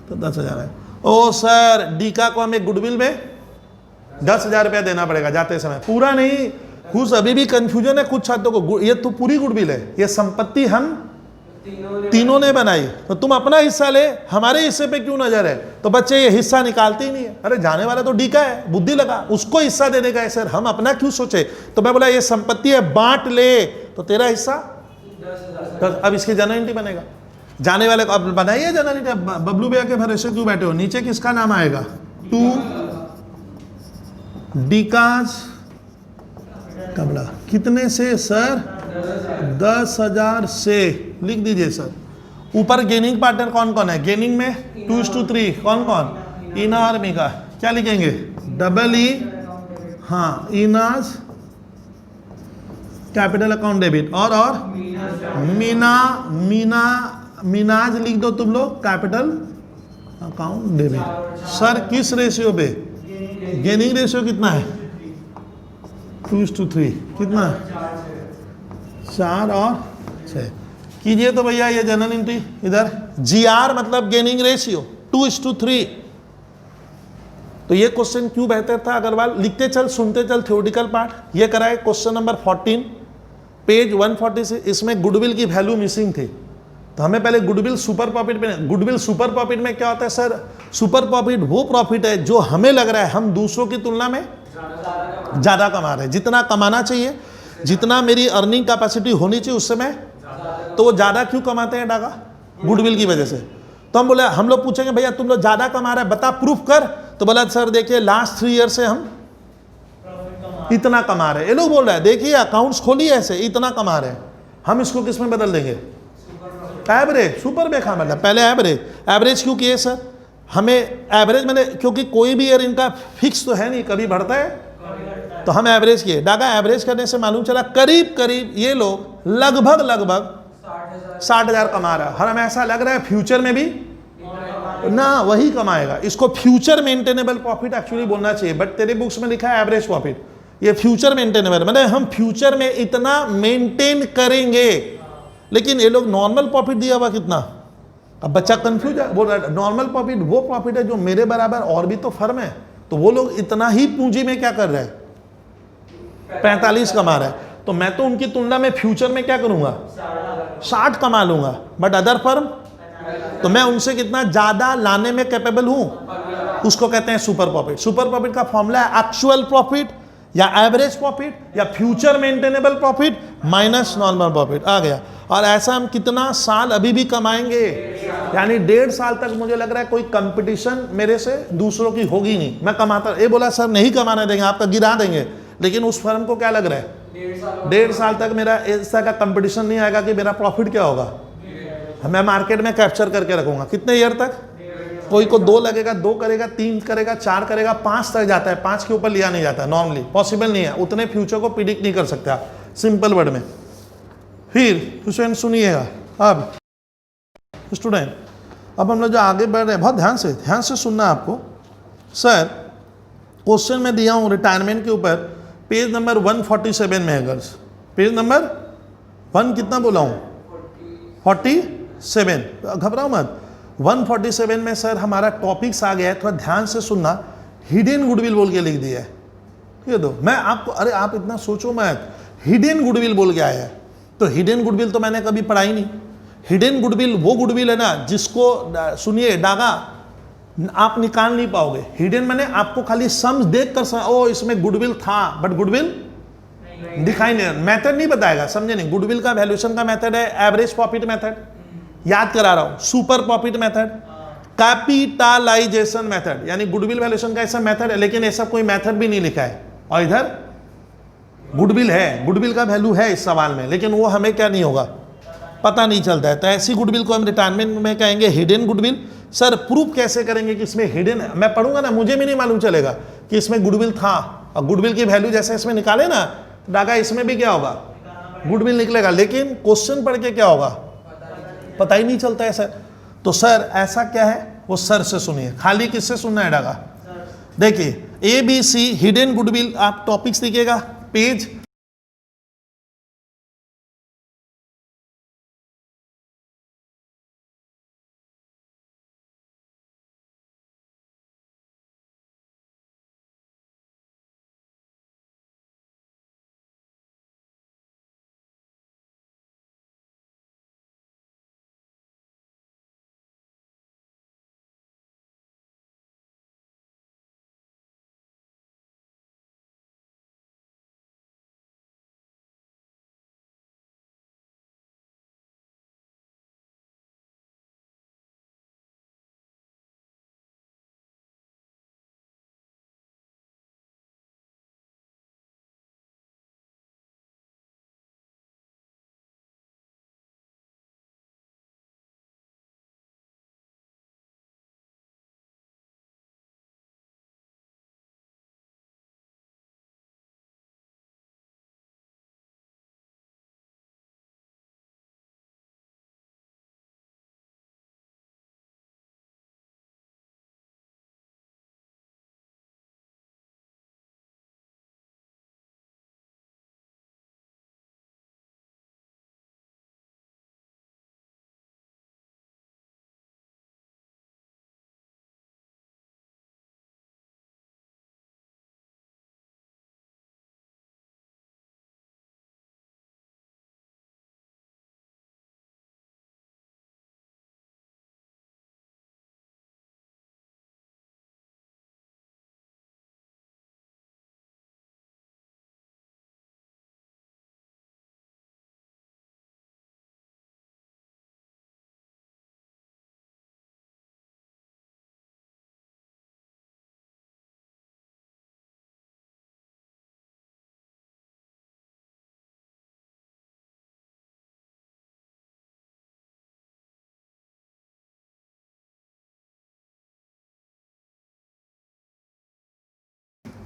तो 10,000 है। ओ सर, डीका को हमें गुडविल में 10,000 रुपया देना पड़ेगा जाते समय। पूरा नहीं, कुछ अभी भी कंफ्यूजन है कुछ छात्रों को। ये तो पूरी गुडविल है, ये संपत्ति हम तीनों ने बनाई। तो तुम अपना हिस्सा ले, हमारे हिस्से पे क्यों नजर है। तो बच्चे ये हिस्सा निकालते ही नहीं है। अरे जाने वाला तो डीका है, बुद्धि लगा, उसको हिस्सा देने का है सर, हम अपना क्यों सोचे। तो मैं बोला ये संपत्ति है, बांट ले, तो तेरा हिस्सा 10। अब इसकी जनरल बनेगा, जाने वाले को अब बनाइए जनरल। बबलू भैया के भरोसे क्यों बैठे हो, नीचे किसका नाम आएगा 2 डीकाज कबला कितने से सर 10,000 से लिख दीजिए सर। ऊपर गेनिंग पार्टनर कौन कौन है, गेनिंग में 2:3 कौन कौन, इना और मीका। क्या लिखेंगे डबल ई, हाँ, इनाज कैपिटल अकाउंट डेबिट, और मीनाज लिख दो तुम लोग कैपिटल अकाउंट डेबिट। सर किस रेशियो पे, गेनिंग रेशियो कितना है 2:3, कितना 4 और 6 कीजिए। तो भैया ये जनरल एंट्री इधर जीआर मतलब गेनिंग रेशियो 2:3। तो ये क्वेश्चन क्यों बेहतर था अग्रवाल, लिखते चल सुनते चल थ्योरेटिकल पार्ट। ये कराए क्वेश्चन नंबर 14 पेज 146। इसमें गुडविल की वैल्यू मिसिंग थी, तो हमें पहले गुडविल सुपर प्रॉफिट में। गुडविल सुपर प्रॉफिट में क्या होता है सर, सुपर प्रॉफिट वो प्रॉफिट है जो हमें लग रहा है हम दूसरों की तुलना में ज़्यादा कमा रहे हैं, जितना कमाना चाहिए, जितना मेरी अर्निंग कैपेसिटी होनी चाहिए उससे मैं। तो वो ज़्यादा क्यों कमाते हैं डागा, गुडविल की वजह से। तो हम बोले, हम लोग पूछेंगे भैया तुम लोग ज़्यादा कमा रहे हैं, बता प्रूफ कर। तो बोला सर देखिए लास्ट 3 ईयर से हम इतना कमा रहे हैं। ये लोग बोल रहे हैं देखिए अकाउंट्स खोलिए ऐसे, इतना कमा रहे हैं। हम इसको किस में बदल देंगे, एवरेज। सुपर बेखा मतलब पहले एवरेज। एवरेज क्यों किए सर, हमें एवरेज मैंने, क्योंकि कोई भी ईयर इनका फिक्स तो है नहीं, कभी बढ़ता है, तो हम एवरेज किए। डागा एवरेज करने से मालूम चला करीब करीब ये लोग लगभग 60,000 कमा रहा है। और हमें ऐसा लग रहा है फ्यूचर में भी ना वही कमाएगा। इसको फ्यूचर मेंटेनेबल प्रॉफिट एक्चुअली बोलना चाहिए, बट तेरे बुक्स में लिखा है एवरेज प्रॉफिट। ये फ्यूचर मेंटेनेबल मतलब हम फ्यूचर में इतना मेंटेन करेंगे। लेकिन ये लोग नॉर्मल प्रॉफिट दिया हुआ कितना, अब बच्चा कंफ्यूज है, बोल रहा है नॉर्मल प्रॉफिट वो प्रॉफिट है जो मेरे बराबर और भी तो फर्म है, तो वो लोग इतना ही पूंजी में क्या कर रहे हैं 45 कमा रहे हैं। तो मैं तो उनकी तुलना में फ्यूचर में क्या करूंगा 60 कमा लूंगा, बट अदर फर्म तो मैं उनसे कितना ज्यादा लाने में कैपेबल हूं, उसको कहते हैं सुपर प्रॉफिट। सुपर प्रॉफिट का फॉर्मूला है एक्चुअल प्रॉफिट या एवरेज प्रॉफिट या future maintainable profit minus normal profit आ गया। और ऐसा हम कितना साल अभी भी कमाएंगे, यानी 1.5 साल तक मुझे लग रहा है कोई कंपटीशन मेरे से दूसरों की होगी नहीं। मैं कमाता, ये बोला सर नहीं कमाने देंगे, आपका गिरा देंगे, लेकिन उस फर्म को क्या लग रहा है 1.5 साल तक मेरा ऐसा का कंपटीशन नहीं आएगा कि मेरा प्रॉफिट क्या होगा, मैं मार्केट में कैप्चर करके रखूंगा। कितने ईयर तक कोई को 2 लगेगा, 2 करेगा, 3 करेगा, 4 करेगा, 5 तक जाता है, 5 के ऊपर लिया नहीं जाता नॉर्मली, पॉसिबल नहीं है, उतने फ्यूचर को प्रिडिक्ट नहीं कर सकते आप सिंपल वर्ड में। फिर स्टूडेंट सुनिएगा, अब स्टूडेंट अब हम लोग जो आगे बढ़ रहे हैं, बहुत ध्यान से सुनना आपको। सर क्वेश्चन में दिया हूँ रिटायरमेंट के ऊपर, पेज नंबर 147 में है गर्ल्स, पेज नंबर 1 कितना बोला हूँ 47, घबराओ मत। 147 में सर हमारा टॉपिक्स आ गया है, थोड़ा ध्यान से सुनना। हिडन गुडविल बोल के लिख दिया है, ठीक है। तो मैं आपको, अरे आप इतना सोचो मत, हिडन गुडविल बोल के आया है। तो हिडन गुडविल तो मैंने कभी पढ़ा ही नहीं। हिडन गुडविल वो गुडविल है ना जिसको, सुनिए डागा, आप निकाल नहीं पाओगे। हिडन मैंने आपको खाली सम्स देख कर ओ इसमें गुडविल था, बट गुडविल दिखाई नहीं, मेथड नहीं बताएगा, समझे नहीं। गुडविल का वैल्यूएशन का मेथड है एवरेज प्रॉफिट मेथड, याद करा रहा हूं, super profit method, capitalization method, यानी गुडविल वैल्यूएशन का ऐसा मेथड है, लेकिन ऐसा कोई मेथड भी नहीं लिखा है। और इधर गुडविल है, गुडविल का वैल्यू है इस सवाल में, लेकिन वो हमें क्या नहीं होगा, पता नहीं चलता है। तो ऐसी गुडविल को हम रिटायरमेंट में कहेंगे हिडन गुडविल। सर प्रूफ कैसे करेंगे कि इसमें हिडन, मैं पढ़ूंगा ना, मुझे भी नहीं मालूम चलेगा कि इसमें गुडविल था, और गुडविल की वैल्यू जैसे इसमें निकाले ना डागा, इसमें भी क्या होगा, गुडविल निकलेगा, लेकिन क्वेश्चन पढ़ के क्या होगा पता ही नहीं चलता है सर। तो सर ऐसा क्या है, वो सर से सुनिए, खाली किससे सुनना है डागा। देखिए ABC हिडन गुडविल, आप टॉपिक्स लिखिएगा, पेज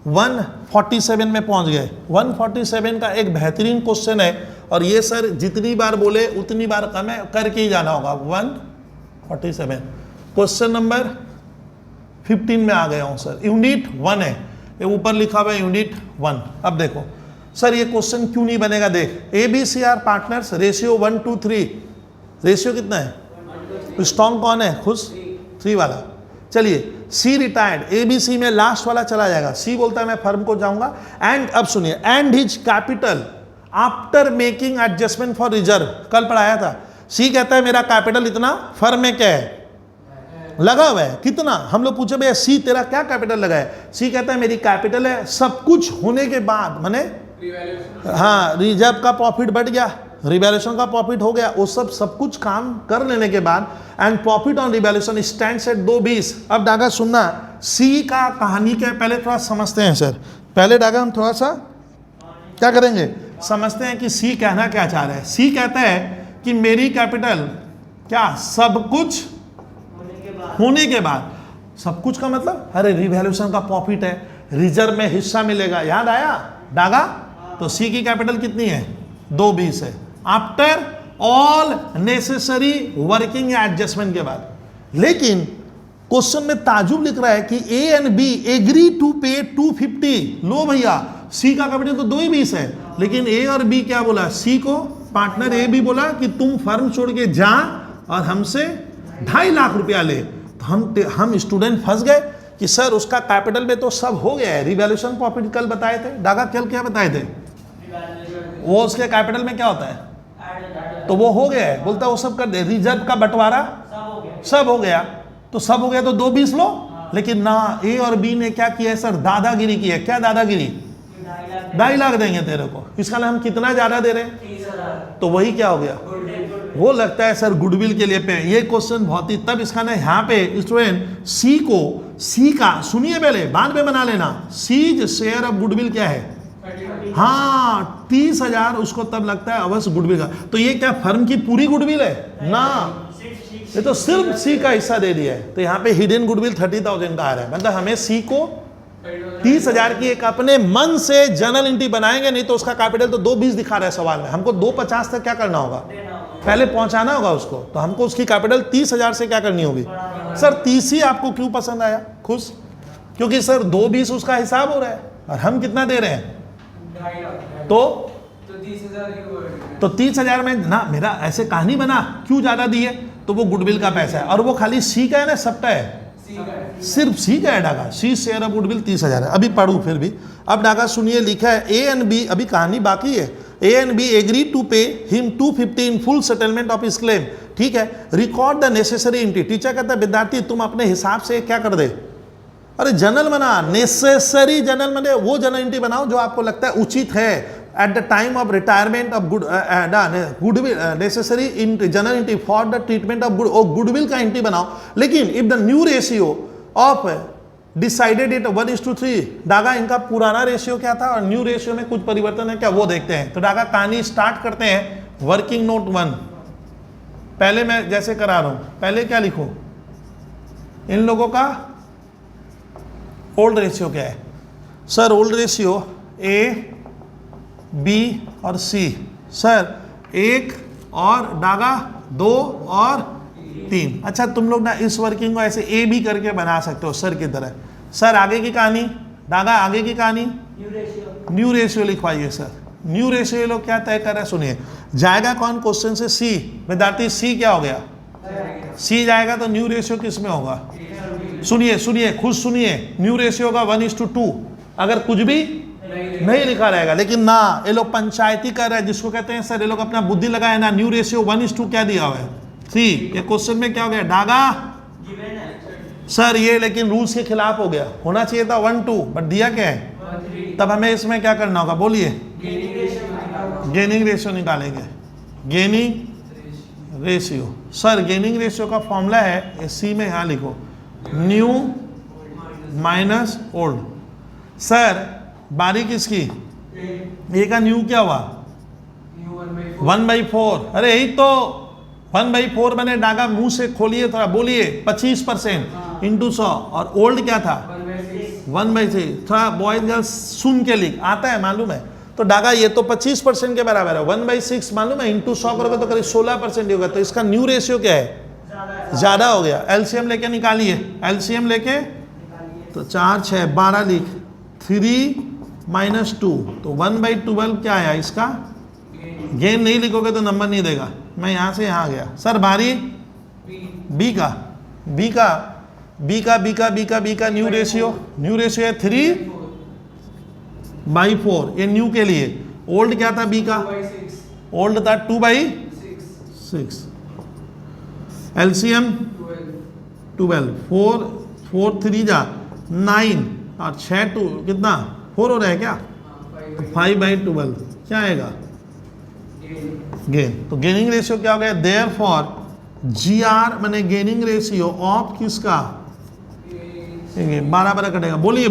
147 में पहुंच गए। 147 का एक बेहतरीन क्वेश्चन है, और ये सर जितनी बार बोले उतनी बार कम है, करके ही जाना होगा। 147 क्वेश्चन नंबर 15 में आ गया हूं सर, यूनिट 1 है, ये ऊपर लिखा हुआ है यूनिट 1। अब देखो सर ये क्वेश्चन क्यों नहीं बनेगा, देख ABC are partners, ratio 1:3, ratio कितना है, स्ट्रॉन्ग कौन है, खुश 3 वाला। चलिए सी रिटायर्ड, ABC में लास्ट वाला चला जाएगा, सी बोलता है मैं फर्म को जाऊंगा, एंड अब सुनिए, and his capital after making adjustment for reserve, कल पढ़ाया था। सी कहता है मेरा कैपिटल इतना, फर्म में क्या है लगा हुआ है कितना, हम लोग पूछे भैया सी तेरा क्या कैपिटल लगा है, सी कहता है मेरी कैपिटल है सब कुछ होने के बाद, माने हाँ रिजर्व का प्रॉफिट बढ़ गया, रिवैल्यूएशन का प्रॉफिट हो गया, वो सब कुछ काम कर लेने के बाद, and profit on revaluation stands eight 220। अब डागा सुनना, सी का कहानी क्या है पहले थोड़ा समझते हैं सर, पहले डागा हम थोड़ा सा क्या करेंगे, समझते हैं कि सी कहना क्या चाह रहा है। सी कहता है कि मेरी कैपिटल क्या सब कुछ होने के बाद, सब कुछ का मतलब, अरे रिवैल्यूएशन का प्रॉफिट है, रिजर्व में हिस्सा मिलेगा, याद आया डागा। तो सी की कैपिटल कितनी है, 220 है, after all necessary working adjustment के बाद। लेकिन क्वेश्चन में ताजुब लिख रहा है कि A and B agree to pay 250। लो भैया, सी का कैपिटल तो 220 है, लेकिन ए और बी क्या बोला, सी को पार्टनर ए भी बोला कि तुम फर्म छोड़ के जा और हमसे 2.5 लाख रुपया ले। तो हम स्टूडेंट फंस गए कि सर उसका कैपिटल में तो सब हो गया है, रिवैल्यूएशन प्रॉफिट कल बताए थे, डागा कल क्या बताए थे, वो उसके कैपिटल में क्या होता है, तो वो हो गया है, बोलता है वो सब कर दे, रिजर्व का बंटवारा सब हो गया, तो सब हो गया तो 220 लो। लेकिन ना, ए और बी ने क्या किया है सर, दादागिरी की है। क्या दादागिरी, 2.5 लाख देंगे तेरे को, इसका हम कितना ज्यादा दे रहे हैं, तो वही क्या हो गया, वो लगता है सर गुडविल के लिए पे। ये क्वेश्चन बहुत ही, तब इसका ना यहाँ पे स्टूडेंट सी को, सी का सुनिए पहले, बाद में बना लेना, सी शेयर ऑफ गुडविल क्या है, हाँ 30,000, उसको तब लगता है अवश्य गुडविल का। तो ये क्या फर्म की पूरी गुडविल है ना, ये तो सिर्फ सी का हिस्सा दे दिया है। तो यहाँ पे हिडन गुडविल 30,000 का आ रहा है, मतलब हमें सी को 30,000 की एक अपने मन से जनरल एंट्री बनाएंगे, नहीं तो उसका कैपिटल तो 220 दिखा रहा है सवाल में, हमको 250 तक क्या करना होगा, पहले पहुंचाना होगा उसको। तो हमको उसकी कैपिटल 30,000 से क्या करनी होगी सर, 30 ही आपको क्यों पसंद आया, खुश, क्योंकि सर 220 उसका हिसाब हो रहा है और हम कितना दे रहे हैं, 2.5 लाख, तो 30,000 तो 30,000 में ना मेरा ऐसे कहानी बना, क्यों ज्यादा दिए, तो वो गुडविल का पैसा है, और वो खाली सी का है ना, सबका है, सिर्फ सी का है Daga, C share of goodwill 30,000 है। अभी पढ़ू फिर भी, अब डागा सुनिए, लिखा है ए एंड बी, अभी कहानी बाकी है, A and B agree to pay him 250 in full settlement of his claim, ठीक है, record the necessary entry. Teacher कहता है विद्यार्थी तुम अपने हिसाब से क्या कर दे, अरे जनरल बना, नेसेसरी जनरल बने, वो जनरल एंट्री बनाओ जो आपको लगता है उचित है eight the time of retirement of goodwill, necessary general entry for the treatment of goodwill का एंट्री बनाओ। लेकिन if the new ratio of decided it 1:3, Daga इनका पुराना रेशियो क्या था और न्यू रेशियो में कुछ परिवर्तन है क्या, वो देखते हैं। तो डागा कहानी स्टार्ट करते हैं, वर्किंग नोट 1। पहले मैं जैसे करा रहा हूं, पहले क्या लिखूं, इन लोगों का ओल्ड रेशियो क्या है sir, old ratio A B और सी, सर 1 और डागा 2 और 3। अच्छा तुम लोग ना इस वर्किंग को ऐसे ए बी करके बना सकते हो सर की तरह। सर आगे की कहानी, डागा आगे की कहानी, न्यू रेशियो लिखवाइए सर। न्यू रेशियो लोग क्या तय कर रहे हैं सुनिए, जाएगा कौन क्वेश्चन से, सी, विद्यार्थी सी क्या हो गया, सी जाएगा तो न्यू रेशियो किस में होगा, सुनिए सुनिए खुद सुनिए, न्यू रेशियो होगा 1:2। अगर कुछ भी नहीं लिखा रहेगा, लेकिन ना ये लोग पंचायती कर रहे हैं, जिसको कहते हैं सर ये लोग अपना बुद्धि लगाए ना, न्यू रेशियो 1:2 क्या दिया हुआ है 3। ये क्वेश्चन में क्या हो गया डागा सर, ये लेकिन रूल्स के खिलाफ हो गया, होना चाहिए था 1:2, बट दिया क्या है, तब हमें इसमें क्या करना होगा बोलिए, गेनिंग रेशियो निकालेंगे, gaining ratio. Sir gaining ratio का फॉर्मूला है सी में, यहाँ लिखो, न्यू माइनस ओल्ड। सर बारी किसकी, ए का न्यू क्या हुआ 1/4, अरे यही तो 1/4 मैंने डागा, मुंह से खोलिए थोड़ा बोलिए, 25% इंटू 100, और ओल्ड क्या था 1/3। थोड़ा बॉयज गर्ल्स सुन के लिख, आता है मालूम है, तो डागा ये तो 25% के बराबर है, 1/6 मालूम है, इंटू 100 करोगे तो करीब 16% होगा, तो इसका न्यू रेशियो क्या है, ज्यादा हो गया। एलसीएम लेके निकालिए, एलसीएम लेके तो 4 6 12 लिख, 3 - 2 तो 1/12 क्या आया इसका, गेन नहीं लिखोगे तो नंबर नहीं देगा। मैं यहाँ से यहाँ गया, सर बारी बी का न्यू रेशियो है 3/4, ये न्यू के लिए। ओल्ड क्या था बी का, ओल्ड था 2/6। एलसीएम 12, 4 3 जा 9 और 6 2 कितना 4 हो रहा है क्या, 5/12 क्या आएगा गेन। तो गेनिंग रेशियो क्या हो गया, देयर फॉर जी आर मैंने गेनिंग रेशियो ऑफ किसका, 12 कटेगा, बोलिए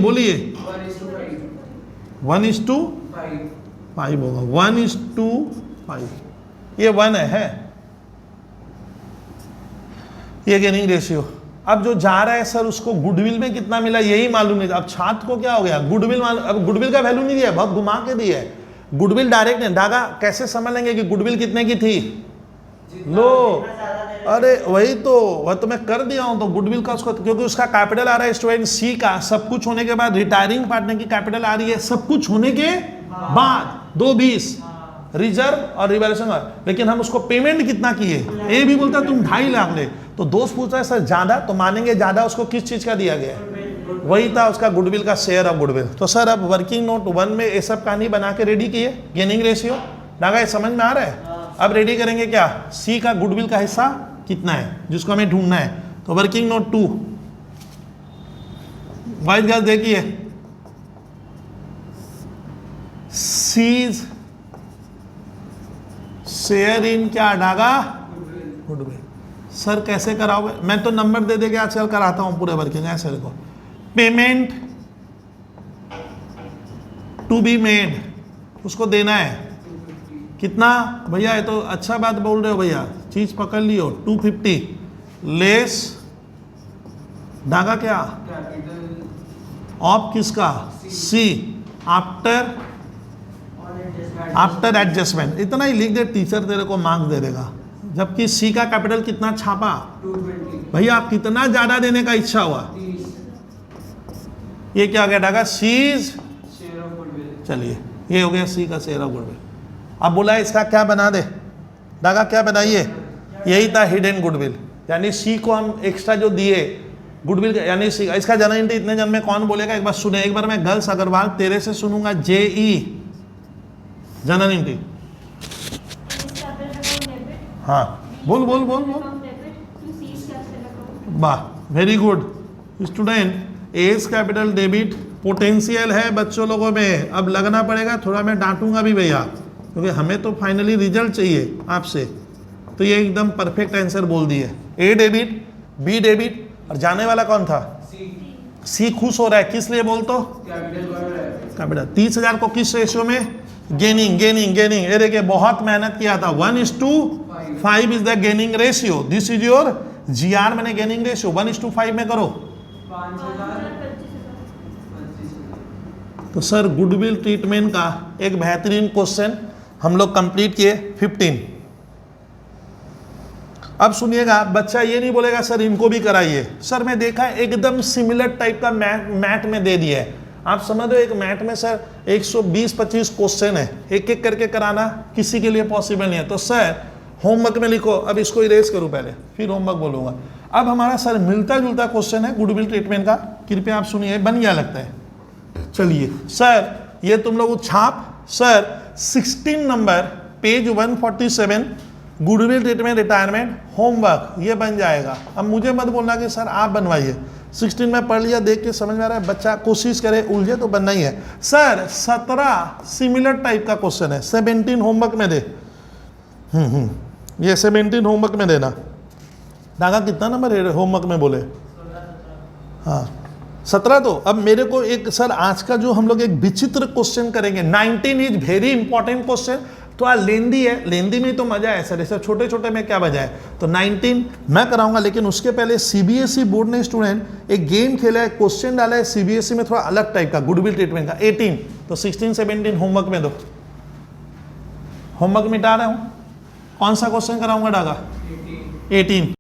1:5 होगा, 1:5 ये 1 है ये गेनिंग रेशियो। अब जो जा रहा है सर उसको गुडविल में कितना मिला यही मालूम नहीं था। अब छात्र को क्या हो गया, गुडविल अब गुडविल का वैल्यू नहीं दिया है, बहुत घुमा के दिया है। गुडविल डायरेक्ट नहीं, डागा कैसे समझ लेंगे कि गुडविल कितने की थी, लो अरे वही तो वह तो मैं कर दिया हूं। तो गुडविल का उसको, क्योंकि उसका कैपिटल आ रहा है स्टूडेंट सी का, सब कुछ होने के बाद रिटायरिंग पार्टनर की कैपिटल आ रही है सब कुछ होने के बाद 220 रिजर्व और रिवैल्यूएशन। लेकिन हम उसको पेमेंट कितना किए, ए भी बोलता तुम 2.5 लाख ले, तो दोस्त पूछ रहा है सर ज्यादा, तो मानेंगे ज्यादा उसको किस चीज का दिया गया है, वही था उसका गुडविल का शेयर ऑफ गुडविल। तो सर अब वर्किंग नोट 1 में ये सब कहानी बना के रेडी किए, गेनिंग रेशियो डागा, ये समझ में आ रहा है। अब रेडी करेंगे क्या, सी का गुडविल का हिस्सा कितना है जिसको हमें ढूंढना है। तो वर्किंग नोट 2 वाइट गर्ल देखिए, सीज शेयर इन क्या डागा, गुडविल। सर कैसे कराओगे, मैं तो नंबर दे के आजकल कराता हूं पूरे वर्किंग ऐसे को। पेमेंट टू बी मेड उसको देना है कितना भैया, ये तो अच्छा बात बोल रहे हो भैया, चीज पकड़ लियो, 250 लेस धागा क्या कैपिटल ऑफ किसका, सी आफ्टर एडजस्टमेंट। इतना ही लिख दे, टीचर तेरे को मार्क्स दे देगा। जबकि सी का कैपिटल कितना छापा 220 भैया, कितना ज्यादा देने का इच्छा हुआ, 30 ये क्या हो गया Daga, C's, share of goodwill. चलिए ये हो गया सी का शेयर ऑफ गुडविल। अब बोला इसका क्या बना दे डागा, क्या बनाइए, यही था हिडन गुडविल, यानी सी को हम एक्स्ट्रा जो दिए गुडविल यानी सी इसका जनरल इतने जन में कौन बोलेगा, एक बार सुने, एक बार मैं गर्ल्स अग्रवाल तेरे से सुनूंगा, जेई जनरल एंट्री। हाँ बोल बोल बोल बोल, वाह very good student. A's capital debit potential है बच्चों लोगों में, अब लगना पड़ेगा थोड़ा, मैं डांटूंगा भी भैया क्योंकि हमें तो फाइनली रिजल्ट चाहिए आपसे। तो ये एकदम परफेक्ट आंसर बोल दिए, ए डेबिट बी डेबिट, और जाने वाला कौन था, सी खुश हो रहा है किस लिए बोल तो, कैपिटल 30,000 को किस रेशियो में, गेनिंग गेनिंग गेनिंग। ये देखिए बहुत मेहनत किया था, 1:5 is the gaining ratio, this is your GR, मैंने गेनिंग रेशियो 1:5 में करो। 5,000 तो सर गुडविल ट्रीटमेंट का एक बेहतरीन क्वेश्चन हम लोग कंप्लीट किए 15। अब सुनिएगा, बच्चा ये नहीं बोलेगा सर इनको भी कराइए, सर मैं देखा है एकदम सिमिलर टाइप का मैथ में दे दिया है। आप समझ रहे हो एक मैथ में सर 120-25 क्वेश्चन है, एक एक करके कराना किसी के लिए पॉसिबल नहीं है। तो सर होमवर्क में लिखो, अब इसको इरेज करूं पहले फिर होमवर्क बोलूंगा। अब हमारा सर मिलता जुलता क्वेश्चन है गुडविल ट्रीटमेंट का, कृपया आप सुनिए, बन गया लगता है। चलिए सर ये तुम लोग छाप, sir 16 number page 147 goodwill treatment retirement homework ये बन जाएगा। अब मुझे मत बोलना कि सर आप बनवाइए, 16 में पढ़ लिया, देख के समझ में आ रहा है, बच्चा कोशिश करे, उलझे तो बनना ही है। सर 17 सिमिलर टाइप का क्वेश्चन है, 17 होमवर्क में दे। ये 17 होमवर्क में देना। दागा कितना नंबर है होमवर्क में बोले, हाँ 17। तो अब मेरे को एक सर आज का जो हम लोग एक विचित्र क्वेश्चन करेंगे, 19 इज वेरी इंपॉर्टेंट क्वेश्चन, थोड़ा लेंदी है, लेंदी में तो मजा है सर, ऐसे छोटे छोटे में क्या मजा है। तो 19 मैं कराऊंगा, लेकिन उसके पहले सीबीएसई बोर्ड ने स्टूडेंट एक गेम खेला है, क्वेश्चन डाला है सीबीएसई में थोड़ा अलग टाइप का गुडविल ट्रीटमेंट का 18। तो 16-17 होमवर्क में दो, होमवर्क मिटा रहा हूं। कौन सा क्वेश्चन कराऊंगा डागा, 18।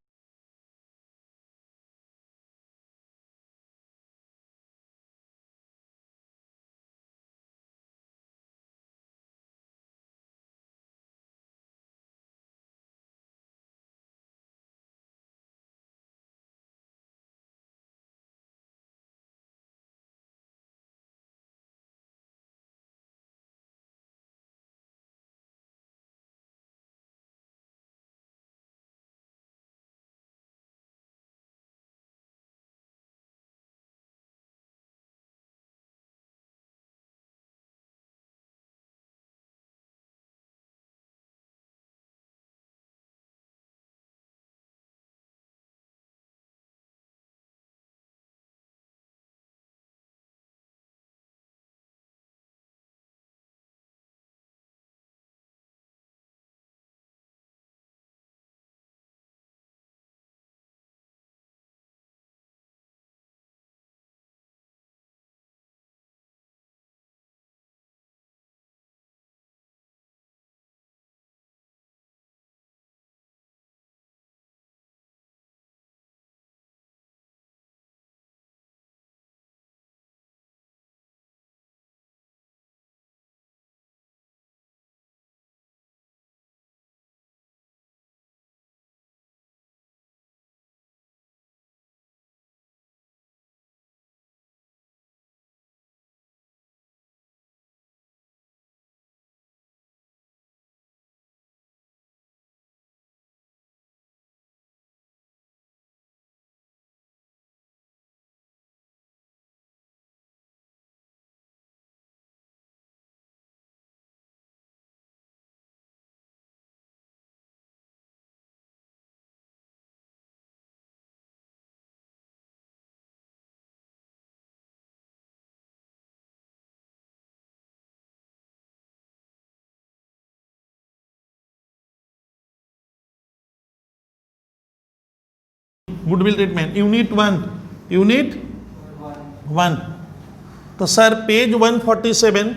गुडविल ट्रीटमेंट, यूनिट 1 तो सर पेज 147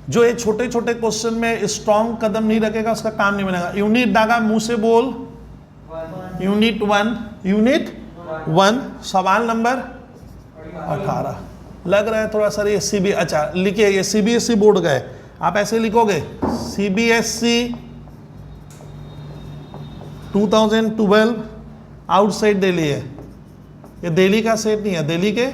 जो ये छोटे छोटे क्वेश्चन में स्ट्रॉन्ग कदम नहीं रखेगा उसका काम नहीं बनेगा। यूनिट डागा मुंह से बोल, यूनिट 1 सवाल नंबर 18। लग रहा है थोड़ा सर ये सीबी, अच्छा लिखिए ये सीबीएसई बोर्ड का है, आप ऐसे लिखोगे सीबीएसई 2012 आउटसाइड दिल्ली है, ये दिल्ली का सेट नहीं है, दिल्ली के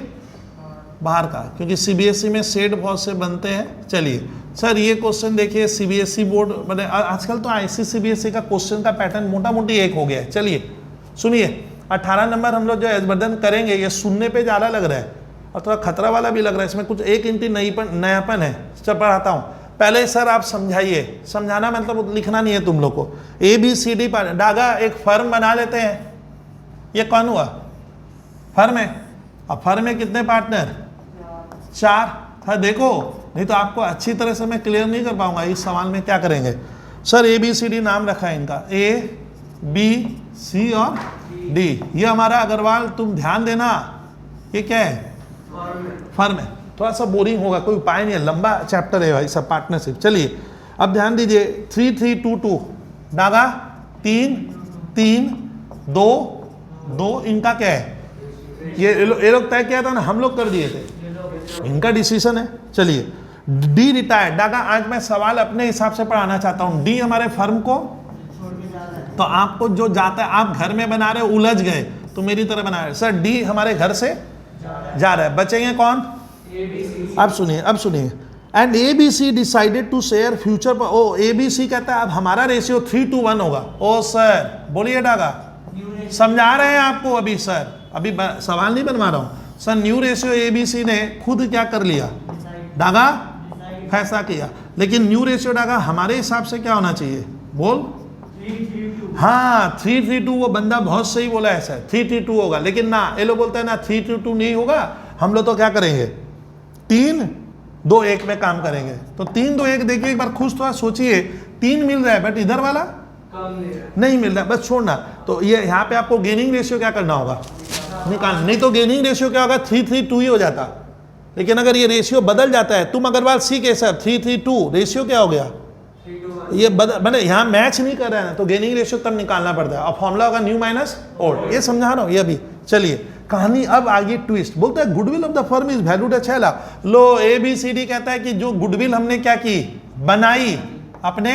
बाहर का, क्योंकि सीबीएसई में सेट बहुत से बनते हैं। चलिए सर ये क्वेश्चन देखिए, सीबीएसई बोर्ड मैंने आजकल तो आईसीसीबीएसई का क्वेश्चन का पैटर्न मोटा मोटी एक हो गया है। चलिए सुनिए 18 नंबर हम लोग जो एजबर्दन करेंगे, ये सुनने पे ज़्यादा लग रहा है और थोड़ा खतरा वाला भी लग रहा है, इसमें कुछ एक इंटी नयापन है। चल पढ़ाता हूँ, पहले सर आप समझाइए, समझाना मतलब लिखना नहीं है तुम लोग को। ABCD डागा एक फर्म बना लेते हैं, ये कौन हुआ फर्म है, अब फर्म में कितने पार्टनर 4 था, देखो नहीं तो आपको अच्छी तरह से मैं क्लियर नहीं कर पाऊंगा इस सवाल में क्या करेंगे। सर ABCD नाम रखा है इनका, A-B-C और D, ये हमारा अग्रवाल, तुम ध्यान देना ये क्या है फर्म है। थोड़ा सा बोरिंग होगा, कोई उपाय नहीं है, लंबा चैप्टर है भाई सब पार्टनरशिप। चलिए अब ध्यान दीजिए 3-3-2-2 डागा 3-3-2-2 इनका क्या है, ये लोग तय किया था ना, हम लोग कर दिए थे, इनका डिसीजन है। चलिए डी रिटायर्ड डागा, आज मैं सवाल अपने हिसाब से पढ़ाना चाहता हूँ। डी हमारे फर्म को, तो आपको जो जाता है, आप घर में बना रहे हो उलझ गए तो मेरी तरह बना रहे सर, डी हमारे घर से जा रहा है, बचेंगे कौन, अब सुनिए and ABC decided to share future, oh ABC कहता है अब हमारा रेशियो 3:1 होगा। ओ सर बोलिए डागा, समझा रहे हैं आपको अभी सर, अभी सवाल नहीं बनवा रहा हूं सर। न्यू रेशियो ABC ने खुद क्या कर लिया डागा, फैसला किया, लेकिन न्यू रेशियो डागा हमारे हिसाब से क्या होना चाहिए बोल, हाँ 3-3-2, वो बंदा बहुत सही बोला है सर 3-3-2 होगा, लेकिन ना ये लोग बोलते हैं ना 3-3-2 नहीं होगा, हम लोग तो क्या करेंगे 3-2-1 में काम करेंगे। तो 3-2-1 देखिए एक बार खुश थोड़ा सोचिए, 3 मिल रहा है बट इधर वाला नहीं मिल रहा है, बस छोड़ना। तो ये यहाँ पे आपको गेनिंग रेशियो क्या करना होगा, निकालना, नहीं तो गेनिंग रेशियो क्या होगा 3-3-2 ही हो जाता। लेकिन अगर ये रेशियो बदल जाता है, तुम अग्रवाल सी के सर 3-3-2 रेशियो क्या हो गया, ये बने यहाँ मैच नहीं कर रहा है ना, तो गेनिंग रेशियो तब निकालना पड़ता है और फॉर्मूला होगा न्यू माइनस ओल्ड, ये समझा रहा हूँ ये अभी। चलिए कहानी अब आगे ट्विस्ट, बोलता है goodwill of the firm is valued at 6 lakh. Low ABCD कहता है कि जो गुडविल हमने क्या की, बनाई अपने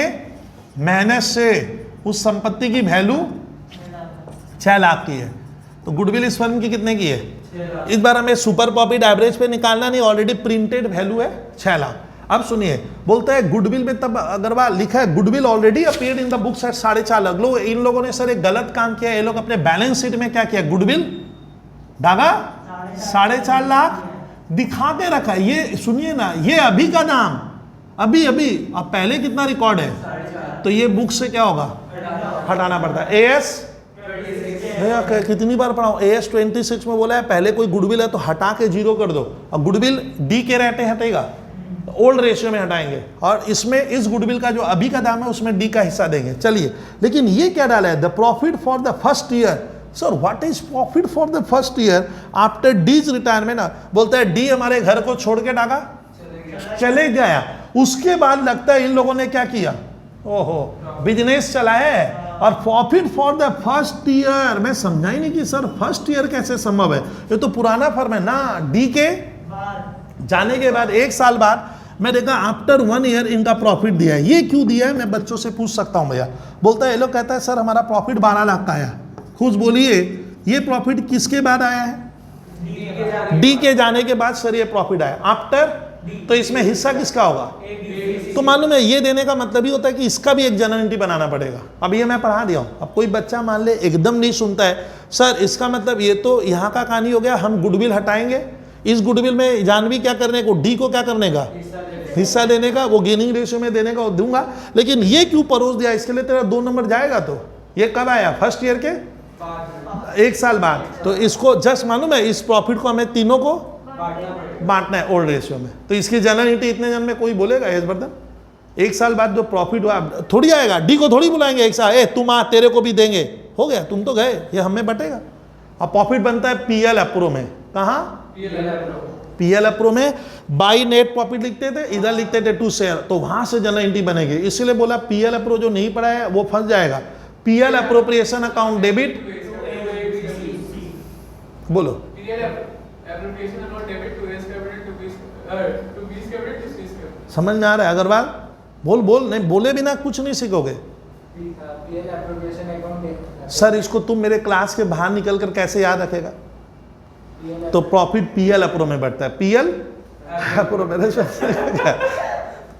मेहनत से, उस संपत्ति की वैल्यू 6 लाख की है। तो गुडविल इस फर्म की कितने की है, इस बार हमें सुपर प्रॉफिट एवरेज पे निकालना नहीं, ऑलरेडी प्रिंटेड वैल्यू है 6 लाख। अब सुनिए, बोलता है गुडविल में, तब अग्रवाल लिखा है goodwill already appeared in the books at 4.5 lakh. लोग इन लोगों ने सर एक गलत काम किया, ये लोग अपने बैलेंस शीट में क्या किया, गुडविल डागा 4.5 लाख दिखा के रखा है। ये सुनिए ना, ये अभी का दाम, अभी अब पहले कितना रिकॉर्ड है, तो ये बुक से क्या होगा हटाना पड़ता है। AS कितनी बार पढ़ाऊं, AS 26 में बोला है पहले कोई गुडविल है तो हटा के 0 कर दो, और गुडविल डी के रहते हटेगा, ओल्ड रेशियो में हटाएंगे, और इसमें इस गुडविल का जो अभी का दाम है उसमें डी का हिस्सा देंगे। चलिए लेकिन ये क्या डाला है, the profit for the first year. Sir what is profit for the first year after D's retirement, बोलता है डी हमारे घर को छोड़ के डागा चले गया, उसके बाद लगता है इन लोगों ने क्या किया, ओहो बिजनेस चलाया है, और profit for the first year. मैं समझा ही नहीं कि सर फर्स्ट ईयर कैसे संभव है, ये तो पुराना फर्म है ना, डी के जाने के बाद 1 साल बाद मैं देखा आफ्टर 1 ईयर इनका प्रॉफिट दिया है। ये क्यों दिया है मैं बच्चों से पूछ सकता हूं भैया। बोलता है ये लोग कहता है सर हमारा प्रॉफिट 12 लाख का आया। खुद बोलिए ये प्रॉफिट किसके बाद आया है, डी के जाने के बाद सर ये प्रॉफिट आया आफ्टर, तो इसमें हिस्सा किसका होगा, तो मालूम है ये देने का मतलब ही होता है कि इसका भी एक जनरल एंट्री बनाना पड़ेगा। अब ये मैं पढ़ा दिया हूं, अब कोई बच्चा मान ले एकदम नहीं सुनता है, सर इसका मतलब ये तो यहाँ का कहानी हो गया, हम गुडविल हटाएंगे, इस गुडविल में जानवी क्या करने को, डी को क्या करने का, हिस्सा देने का, वो गेनिंग रेशियो में देने का वो दूंगा, लेकिन ये क्यों परोस दिया, इसके लिए तेरा 2 नंबर जाएगा। तो ये कब आया, फर्स्ट ईयर के 1 साल बाद। तो इसको जस्ट मालूम है इस प्रॉफिट को हमें तीनों को बांटना है ओल्ड रेशियो में, तो इसकी जनरल एंट्री इतने जन में कोई बोलेगा यशवर्धन, 1 साल बाद जो प्रॉफिट हुआ थोड़ी आएगा, डी को थोड़ी बुलाएंगे 1 साल, तुम आ तेरे को भी देंगे, हो गया तुम तो गए, ये हमें बटेगा। और प्रॉफिट बनता है पीएल अप्रो में। कहाँ? पीएल अप्रो में बाई नेट प्रॉफिट लिखते थे, इधर लिखते थे टू शेयर, तो वहां से जनरल एंट्री बनेगी। इसीलिए बोला पीएल अप्रो जो नहीं पढ़ा है वो फंस जाएगा। पीएल अप्रोप्रिएशन अकाउंट डेबिट, बोलो समझ में आ रहा है अग्रवाल? बोल बोल, नहीं बोले बिना कुछ नहीं सीखोगे। सर इसको तुम मेरे क्लास के बाहर निकल कर कैसे याद रखेगा? तो प्रॉफिट पीएल अप्रो में बढ़ता है, पीएल अप्रो में।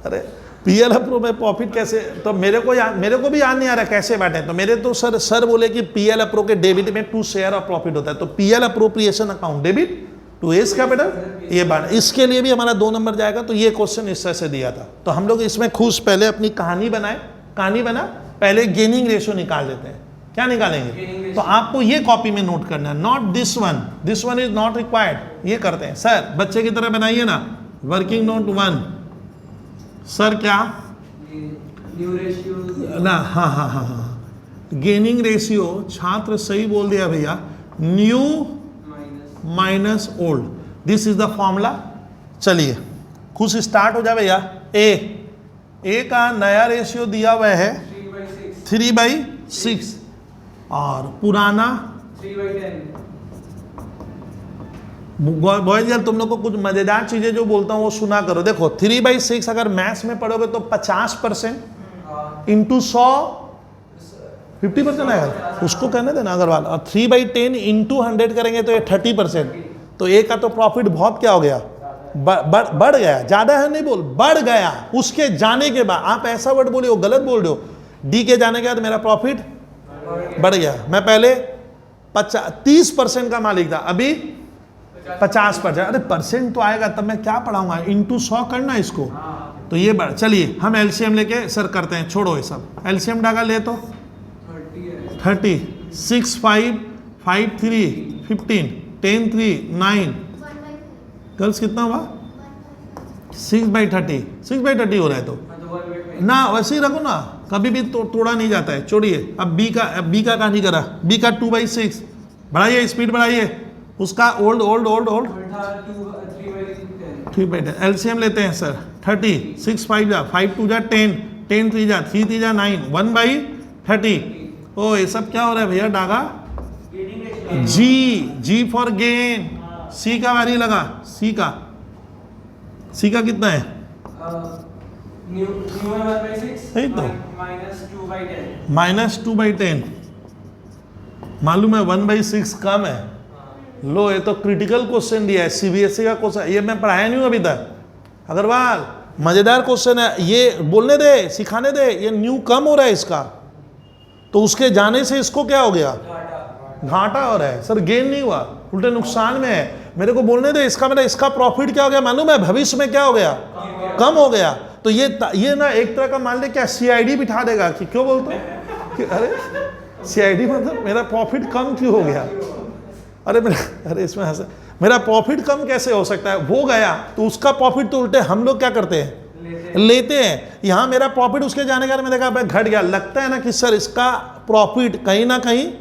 अरे पीएल अप्रो में प्रॉफिट कैसे? तो मेरे को भी याद नहीं आ रहा कैसे बांटे। तो मेरे तो सर बोले कि पीएल अप्रो के डेबिट में टू शेयर ऑफ प्रॉफिट होता है, तो PL appropriation account debit to A's capital, ये बात। इसके लिए भी हमारा 2 नंबर जाएगा। तो ये क्वेश्चन इस तरह से दिया था। तो हम लोग इसमें खुश पहले अपनी कहानी बनाए, कहानी बना, पहले गेनिंग रेशियो निकाल लेते हैं। क्या निकालेंगे? तो आपको ये कॉपी में नोट करना है, not this one is not required. ये करते हैं सर, बच्चे की तरह बनाइए ना, वर्किंग नोट 1। सर क्या न्यू रेशियो ना? हाँ, गेनिंग रेशियो, छात्र सही बोल दिया भैया, new minus old, this is the formula. चलिए खुश स्टार्ट हो जाए भैया। ए का नया रेशियो दिया हुआ है 3/6 और पुराना 3/10। बॉयज गर्ल तुम लोग को कुछ मजेदार चीजें जो बोलता हूँ वो सुना करो। देखो 3/6 अगर मैथ्स में पढ़ोगे तो 50% इंटू 100 50% आएगा, उसको कहने देना अग्रवाल। और 3/10 इंटू 100 करेंगे तो ये 30%। तो ए का तो प्रॉफिट बहुत क्या हो गया, बढ़ गया। ज्यादा है नहीं बोल, बढ़ गया। उसके जाने के बाद आप ऐसा वर्ड बोले हो, गलत बोल रहे हो। डी के जाने के बाद मेरा प्रॉफिट बढ़ गया। मैं पहले 30% का मालिक था, अभी 50%। अरे परसेंट तो आएगा तब मैं क्या पढ़ाऊंगा, इंटू 100 करना इसको। तो ये बढ़। चलिए हम एलसीएम लेके सर करते हैं, छोड़ो ये सब। एलसीएम डागा ले तो 30, 6, 5, 5, 3, 15, 10, 3, 9। गर्ल्स कितना हुआ? 6/30, 6/30 हो रहा है। तो ना वैसे ही रखो ना, कभी भी तोड़ा नहीं जाता है। छोड़िए। अब बी का कहानी करा, बी का 2/6 बढ़ाइए, स्पीड बढ़ाइए। उसका ओल्ड 3/10। एलसीएम लेते हैं सर, 30, 6 5 जा, 5 2 जा 10, 10 3 जा, 3 3 जा 9, 1/30। ओ ये सब क्या हो रहा है भैया? डागा जी फॉर गेन। सी का बारी लगा, सी का कितना है? सही तो -2/10 मालूम है, 1/6 कम है। लो ये तो क्रिटिकल क्वेश्चन दिया है, सीबीएसई का क्वेश्चन। ये मैं पढ़ाया नहीं हूं अभी तक अग्रवाल, मजेदार क्वेश्चन है ये। बोलने दे, सिखाने दे। ये न्यू कम हो रहा है इसका, तो उसके जाने से इसको क्या हो गया? घाटा हो रहा है। सर गेन नहीं हुआ, उल्टे नुकसान में है। मेरे को बोलने दे। इसका प्रॉफिट क्या हो गया मालूम है? भविष्य में क्या हो गया? कम हो गया। तो ये ना एक तरह का मान ले क्या सीआईडी बिठा देगा कि क्यों बोलते हो? अरे सीआईडी मतलब मेरा प्रॉफिट कम क्यों हो गया? अरे इसमें हंसा। मेरा प्रॉफिट कम कैसे हो सकता है? वो गया तो उसका प्रॉफिट तो उल्टे हम लोग क्या करते हैं? लेते हैं। यहाँ मेरा प्रॉफिट उसके जाने के बाद में देखा भाई घट गया। लगता है ना कि सर इसका प्रॉफिट कहीं ना कहीं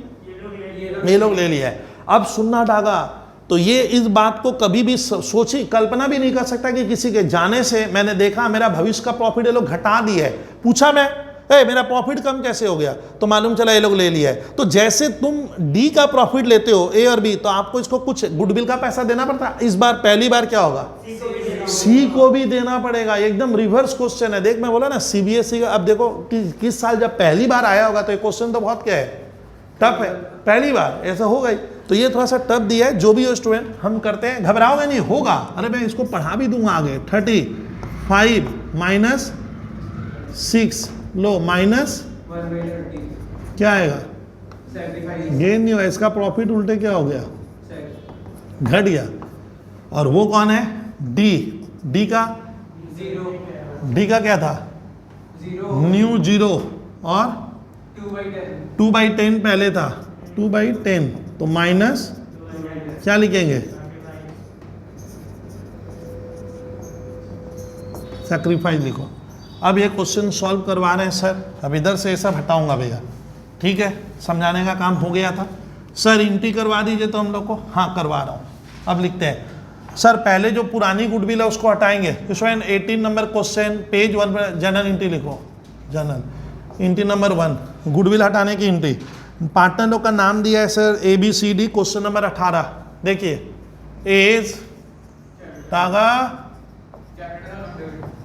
ये लोग ले लिया है। अब सुनना डागा, तो ये इस बात को कभी भी सोची कल्पना भी नहीं कर सकता कि किसी के जाने से मैंने देखा मेरा भविष्य का प्रॉफिट ये लोग घटा दिया है। पूछा मैं, मेरा प्रॉफिट कम कैसे हो गया? तो मालूम चला ये लोग ले लिया है। तो जैसे तुम डी का प्रॉफिट लेते हो, ए और बी, तो आपको इसको कुछ गुडविल का पैसा देना पड़ता है। इस बार पहली बार क्या होगा? सी को भी देना पड़ेगा। एकदम रिवर्स क्वेश्चन है। देख मैं बोला ना सीबीएसई का। अब देखो किस साल जब पहली बार आया होगा तो ये क्वेश्चन तो बहुत क्या है, टफ है। पहली बार ऐसा हो गई तो ये थोड़ा सा टफ दिया है। जो भी हो स्टूडेंट, हम करते हैं, घबराओगे नहीं, होगा। अरे मैं इसको पढ़ा भी दूंगा आगे। 35 माइनस 6 लो माइनस क्या आएगा? गेन नहीं हुआ। इसका प्रॉफिट उल्टे क्या हो गया? घट गया। और वो कौन है? डी का क्या था? न्यू 0 और 2/10 पहले था। 2/10 तो माइनस क्या लिखेंगे? सैक्रिफाइस लिखो। अब ये क्वेश्चन सॉल्व करवा रहे हैं सर। अब इधर से ये सब हटाऊंगा भैया, ठीक है? समझाने का काम हो गया था। सर एंट्री करवा दीजिए तो हम लोग को, हाँ करवा रहा हूँ। अब लिखते हैं सर पहले जो पुरानी गुडविल है उसको हटाएंगे। क्वेश्चन 18 नंबर क्वेश्चन पेज 1 पर जनरल एंट्री लिखो। जनरल एंट्री नंबर 1 गुडविल हटाने की एंट्री। पार्टनरों का नाम दिया है सर ABCD। क्वेश्चन नंबर 18 देखिए एज टागा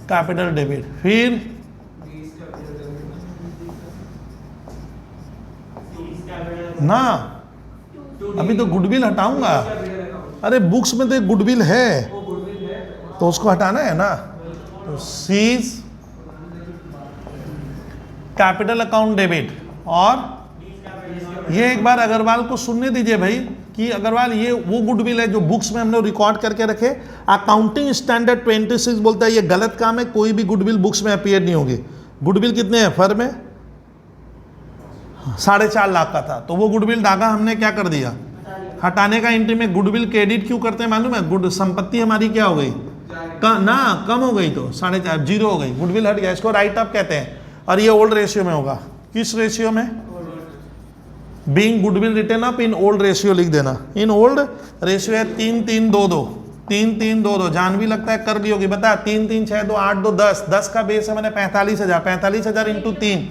कैपिटल डेबिट, फिर ना अभी तो गुडविल हटाऊंगा। अरे बुक्स में तो गुडविल है तो उसको हटाना है ना। तो सीज कैपिटल अकाउंट डेबिट। और ये एक बार अग्रवाल को सुनने दीजिए भाई कि अग्रवाल ये वो गुडविल है जो बुक्स में हमने रिकॉर्ड करके रखे। अकाउंटिंग स्टैंडर्ड 26 बोलता है ये गलत काम है, कोई भी गुडविल बुक्स में अपीयर नहीं होगी। गुडविल कितने हैं फर्म में 4.5 लाख का था, तो वो गुडविल डागा हमने क्या कर दिया, हटाने का एंट्री में। गुडविल क्रेडिट क्यों करते हैं मालूम है, गुड संपत्ति हमारी क्या हो गई कम हो गई, तो 4.5 जीरो हो गई, गुडविल हट गया, इसको राइट अप कहते हैं। और ये ओल्ड रेशियो में होगा। किस रेशियो में, being goodwill return up in old ratio लिख देना। इन ओल्ड रेशियो है 3-3-2-2, 3-3-2-2, जान भी लगता है कर ली होगी, बता 3-3-6-2 8-2 10, 10 का बेस है मैंने 45,000, 45,000 इंटू 3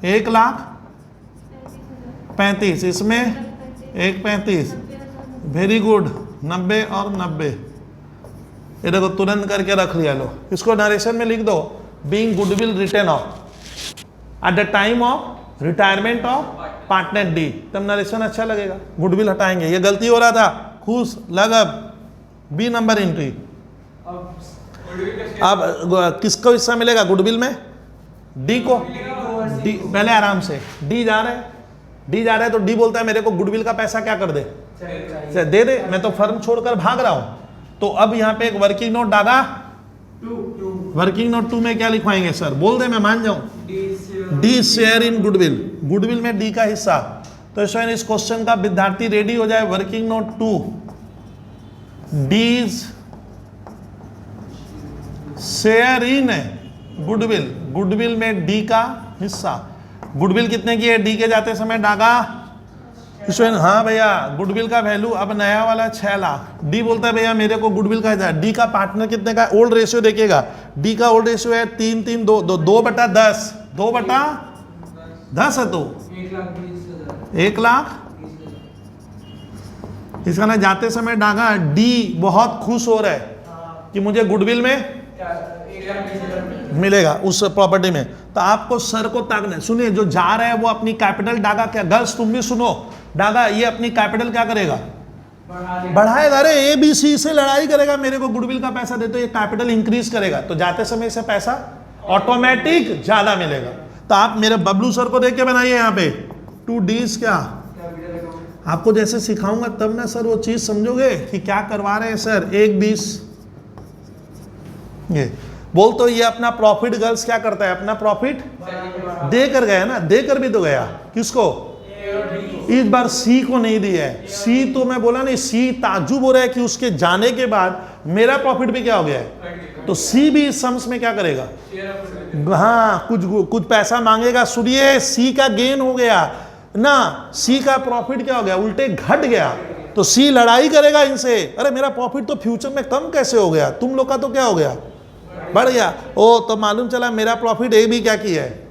1,35,000, इसमें 1,35,000, वेरी गुड 90 और 90। ये देखो तुरंत करके रख लिया लो, इसको नरेशन में लिख दो being goodwill return of eight the time of retirement of partner D, तब नरेशन अच्छा लगेगा। गुडविल हटाएंगे, ये गलती हो रहा था, खुश लग। अब बी नंबर एंट्री। अब किसको हिस्सा मिलेगा गुडविल में, डी को। डी पहले आराम से, डी जा रहा है तो डी बोलता है मेरे को गुडविल का पैसा क्या कर दे, दे, मैं तो फर्म छोड़कर भाग रहा हूं। तो अब यहाँ पे एक वर्किंग नोट डाला, वर्किंग नोट 2 में क्या लिखवाएंगे सर, बोल दे मैं मान जाऊं, D share in goodwill, goodwill में डी का हिस्सा। तो इस क्वेश्चन का विद्यार्थी रेडी हो जाए। Working note 2 D's share in goodwill, goodwill में डी का हिस्सा। गुडविल कितने की है, डी के जाते समय डागा, हाँ भैया गुडविल का वैल्यू अब नया वाला 6 लाख। डी बोलता है भैया मेरे को गुडविल का हिस्सा। डी का पार्टनर कितने का, ओल्ड रेशियो देखिएगा, डी का ओल्ड रेशियो है 3-3-2, 2/10, 2/10 है तो 1 लाख। इसका ना जाते समय डागा, डी बहुत खुश हो रहा है कि मुझे गुडविल में मिलेगा उस प्रॉपर्टी में। तो आपको सर को ताकना, सुनिए जो जा रहा है वो अपनी कैपिटल डागा, क्या गर्ल्स तुम भी सुनो, डागा ये अपनी कैपिटल क्या करेगा, बढ़ाएगा। अरे ABC से लड़ाई करेगा, मेरे को गुडविल का पैसा दे, तो ये कैपिटल इंक्रीज करेगा, तो जाते समय से पैसा ऑटोमेटिक ज्यादा मिलेगा। तो आप मेरे बबलू सर को देख के बनाइए यहाँ पे 2 D's क्या, आपको जैसे सिखाऊंगा तब ना सर वो चीज समझोगे कि क्या करवा रहे हैं सर। 1-20 ये बोल, तो ये अपना प्रॉफिट गर्ल्स क्या करता है, अपना प्रॉफिट देकर गया ना, देकर भी तो गया, किसको, इस बार सी को नहीं दिया है। सी तो मैं बोला नहीं, सी ताज्जुब हो रहा है कि उसके जाने के बाद मेरा प्रॉफिट भी क्या हो गया है। तो सी भी इस सम्स में क्या करेगा, हाँ कुछ पैसा मांगेगा। सुनिए सी का गेन हो गया ना, सी का प्रॉफिट क्या हो गया, उल्टे घट गया, तो सी लड़ाई करेगा इनसे। अरे मेरा प्रॉफिट तो फ्यूचर में कम कैसे हो गया, तुम लोग का तो क्या हो गया, बढ़ गया। ओ तो मालूम चला मेरा प्रॉफिट ए भी क्या किया है,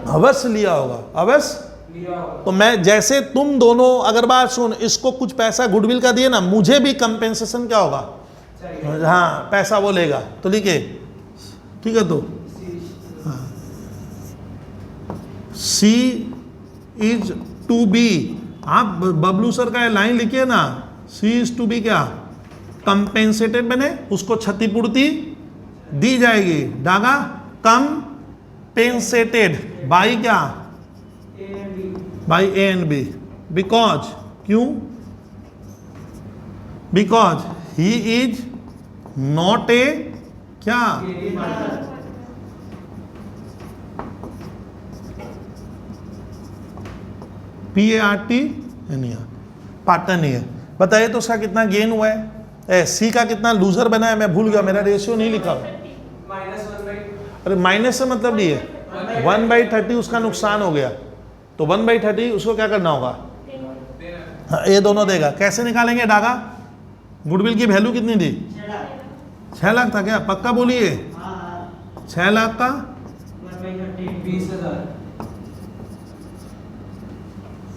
अवश्य लिया होगा, अवश्य। तो मैं जैसे तुम दोनों अगर बात सुन, इसको कुछ पैसा गुडविल का दिए ना, मुझे भी कंपेंसेशन क्या होगा, हाँ पैसा वो लेगा। तो लिखे ठीक है, तो सी इज टू बी, आप बबलू सर का लाइन लिखिए ना, सी इज टू बी क्या, कंपेंसेटेड बने, उसको क्षतिपूर्ति दी जाएगी। डागा कंपेंसेटेड बाई क्या, by A and B, because क्यों, because he is not a क्या, PART नहीं, पार्टनर नहीं है। बताइए तो उसका कितना गेन हुआ है, सी का कितना लूजर बना है, मैं भूल गया, मेरा रेशियो नहीं लिखा। अरे माइनस से मतलब नहीं है, 1/30 उसका नुकसान हो गया, तो 1/30 उसको क्या करना होगा, हाँ, ये दोनों देगा। कैसे निकालेंगे डागा? गुडविल की वैल्यू कितनी थी? 6 लाख था क्या? पक्का बोलिए। 6 लाख का 20,000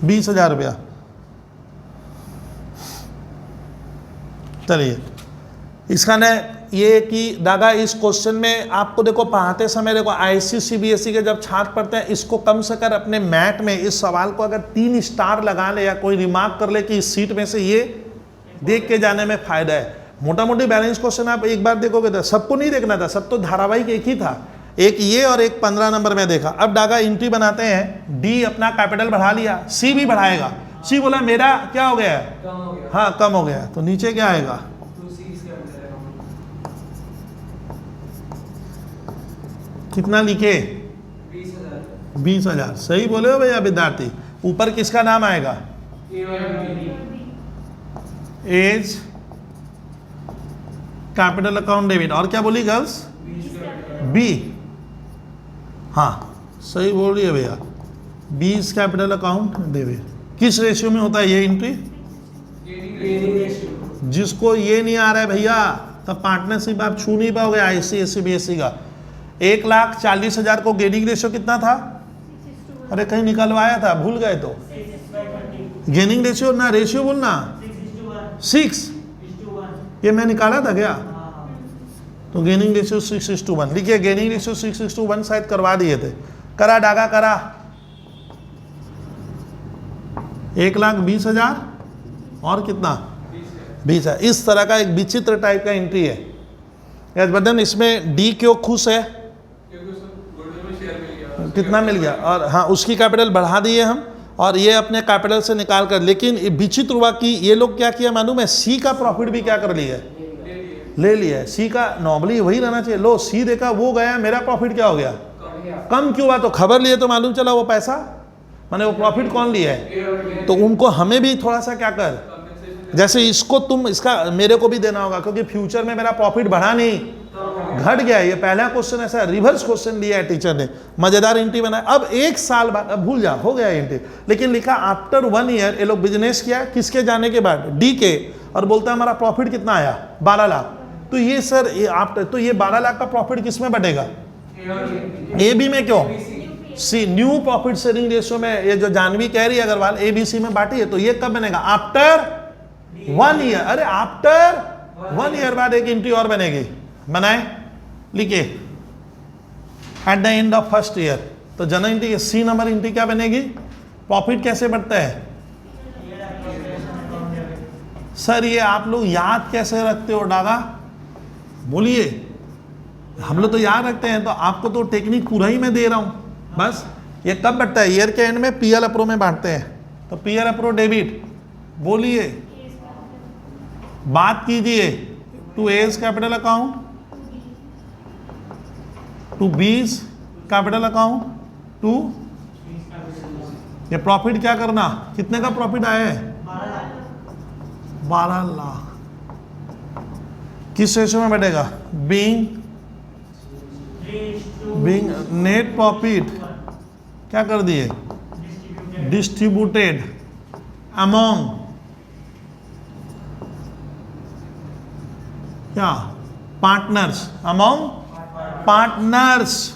20,000 रुपया। चलिए, इसका ने ये कि दादा इस क्वेश्चन में आपको देखो पढ़ाते समय देखो ICCBSE के जब छात्र पढ़ते हैं इसको कम से कर अपने मैट में इस सवाल को अगर 3 स्टार लगा ले या कोई रिमार्क कर ले कि इस सीट में से ये देख के जाने में फायदा है। मोटा मोटी बैलेंस क्वेश्चन आप एक बार देखोगे तो सबको नहीं देखना था, सब तो धारावाहिक एक ही था, एक ये और एक 15 नंबर में देखा। अब डागा एंट्री बनाते हैं, डी अपना कैपिटल बढ़ा लिया, सी भी बढ़ाएगा। सी बोला मेरा क्या हो गया है? कम हो गया। हाँ कम हो गया है, तो नीचे क्या आएगा? 2C इसके अंदर है। कितना लिखे? 20,000 20,000। सही बोले हो भैया विद्यार्थी। ऊपर किसका नाम आएगा? A's capital account debit. और क्या बोली गर्ल्स? बी। हाँ सही बोल रही है भैया, 20 कैपिटल अकाउंट डेबिट। किस रेशियो में होता है ये एंट्री? जिसको ये नहीं आ रहा है भैया तब पार्टनरशिप आप छू नहीं पाओगे ICSE का। 1,40,000 को गेनिंग रेशियो कितना था? अरे कहीं निकलवाया था, भूल गए तो। गेनिंग रेशियो ना, रेशियो बोलना 6, ये मैं निकाला था क्या? तो गेनिंग रेशियो 6:1 लिखिए। गेनिंग रेशियो 6:1 शायद करवा दिए थे। करा डागा करा 1,20,000 और कितना? 20 है। इस तरह का एक विचित्र टाइप का एंट्री है। यस बटन, इसमें डी क्यों खुश है? कितना मिल गया? और हाँ उसकी कैपिटल बढ़ा दिए हम और ये अपने कैपिटल से निकाल कर। लेकिन विचित्र हुआ कि ये लोग क्या किया मालूम है? सी का प्रॉफिट भी क्या कर लिया? ले लिया है। सी का नॉर्मली वही रहना चाहिए। लो सी देखा वो गया, मेरा प्रॉफिट क्या हो गया? कम क्यों हुआ? तो खबर लिए तो मालूम चला वो पैसा, माने वो प्रॉफिट कौन लिया है। तो उनको हमें भी थोड़ा सा क्या कर, जैसे इसको तुम इसका मेरे को भी देना होगा क्योंकि फ्यूचर में मेरा प्रॉफिट बढ़ा नहीं घट गया। ये पहला क्वेश्चन ऐसा रिवर्स क्वेश्चन लिया है टीचर ने, मजेदार एंट्री बनाया। अब 1 साल बाद, अब भूल जा हो गया एंट्री, लेकिन लिखा आफ्टर 1 ईयर ये लोग बिजनेस किया किसके जाने के बाद? डी के। और बोलता है हमारा प्रॉफिट कितना आया? 12 लाख। तो ये सर ये आफ्टर, तो ये 12 लाख का प्रॉफिट किस में बढ़ेगा? ए बी में। क्यों? सी न्यू प्रॉफिट शेयरिंग रेशियो में। ये जो जानवी कह रही है अग्रवाल ABC में बांटी है, तो ये कब बनेगा? After 1 year. अरे आफ्टर 1 ईयर बाद एक एंट्री और बनेगी। बनाए लिखिए at the end of first year. तो जनरल एंट्री सी नंबर एंट्री क्या बनेगी? प्रॉफिट कैसे बढ़ता है सर? ये आप लोग याद कैसे रखते हो डागा? बोलिए। हम लोग तो याद रखते हैं, तो आपको तो टेक्निक पूरा ही मैं दे रहा हूं। बस ये कब बढ़ता है? ईयर के एंड में PL अप्रो में बांटते हैं। तो PL अप्रो डेबिट बोलिए, बात कीजिए। To A's capital account, to B's capital account, to ये प्रॉफिट क्या करना? कितने का प्रॉफिट आया है? 12 लाख। किस रेशियो में बैठेगा? बीइंग नेट प्रॉफिट क्या कर दिए? डिस्ट्रीब्यूटेड अमॉन्ग क्या? पार्टनर्स। Among partners.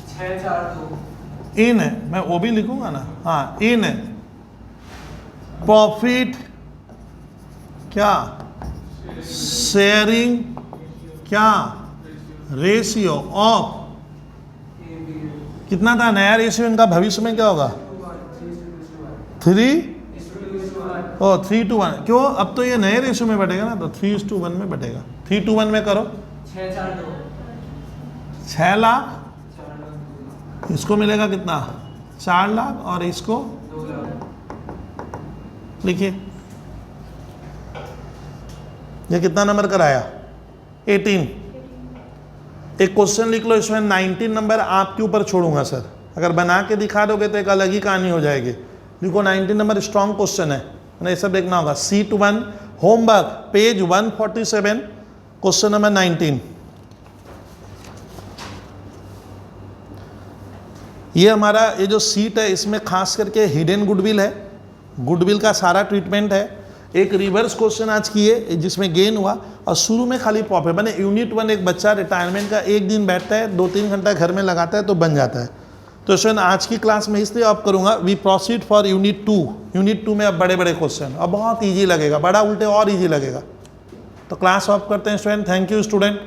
642 इन, मैं वो भी लिखूंगा ना, हाँ इन प्रॉफिट क्या? शेयरिंग क्या? रेशियो ऑफ कितना था नया रेशियो इनका? भविष्य में क्या होगा? 3:1। क्यों? अब तो ये नए रेशियो में बढ़ेगा ना, तो 3:1 में बढ़ेगा। 3:1 में करो। 6 लाख। इसको मिलेगा कितना? 4 लाख। और इसको 2 लाख। लिखिए ये कितना नंबर कराया? 18। एक क्वेश्चन लिख लो, इसमें 19 नंबर आपके ऊपर छोड़ूंगा सर। अगर बना के दिखा दोगे तो एक अलग ही कहानी हो जाएगी। देखो 19 नंबर स्ट्रॉन्ग क्वेश्चन है, ये सब देखना होगा। Seat 1 homework page 147 question number 19। ये हमारा ये जो सीट है इसमें खास करके हिडन गुडविल है, गुडविल का सारा ट्रीटमेंट है। एक रिवर्स क्वेश्चन आज किए जिसमें गेन हुआ और शुरू में खाली प्रॉफिट बने। यूनिट 1 एक बच्चा रिटायरमेंट का एक दिन बैठता है 2-3 घंटा घर में लगाता है तो बन जाता है। तो स्टूडेंट आज की क्लास में इसलिए अब करूँगा we proceed for unit 2। Unit 2 में अब बड़े बड़े क्वेश्चन अब बहुत ईजी लगेगा, बड़ा उल्टे और ईजी लगेगा। तो क्लास ऑफ करते हैं स्टूडेंट। Thank you student.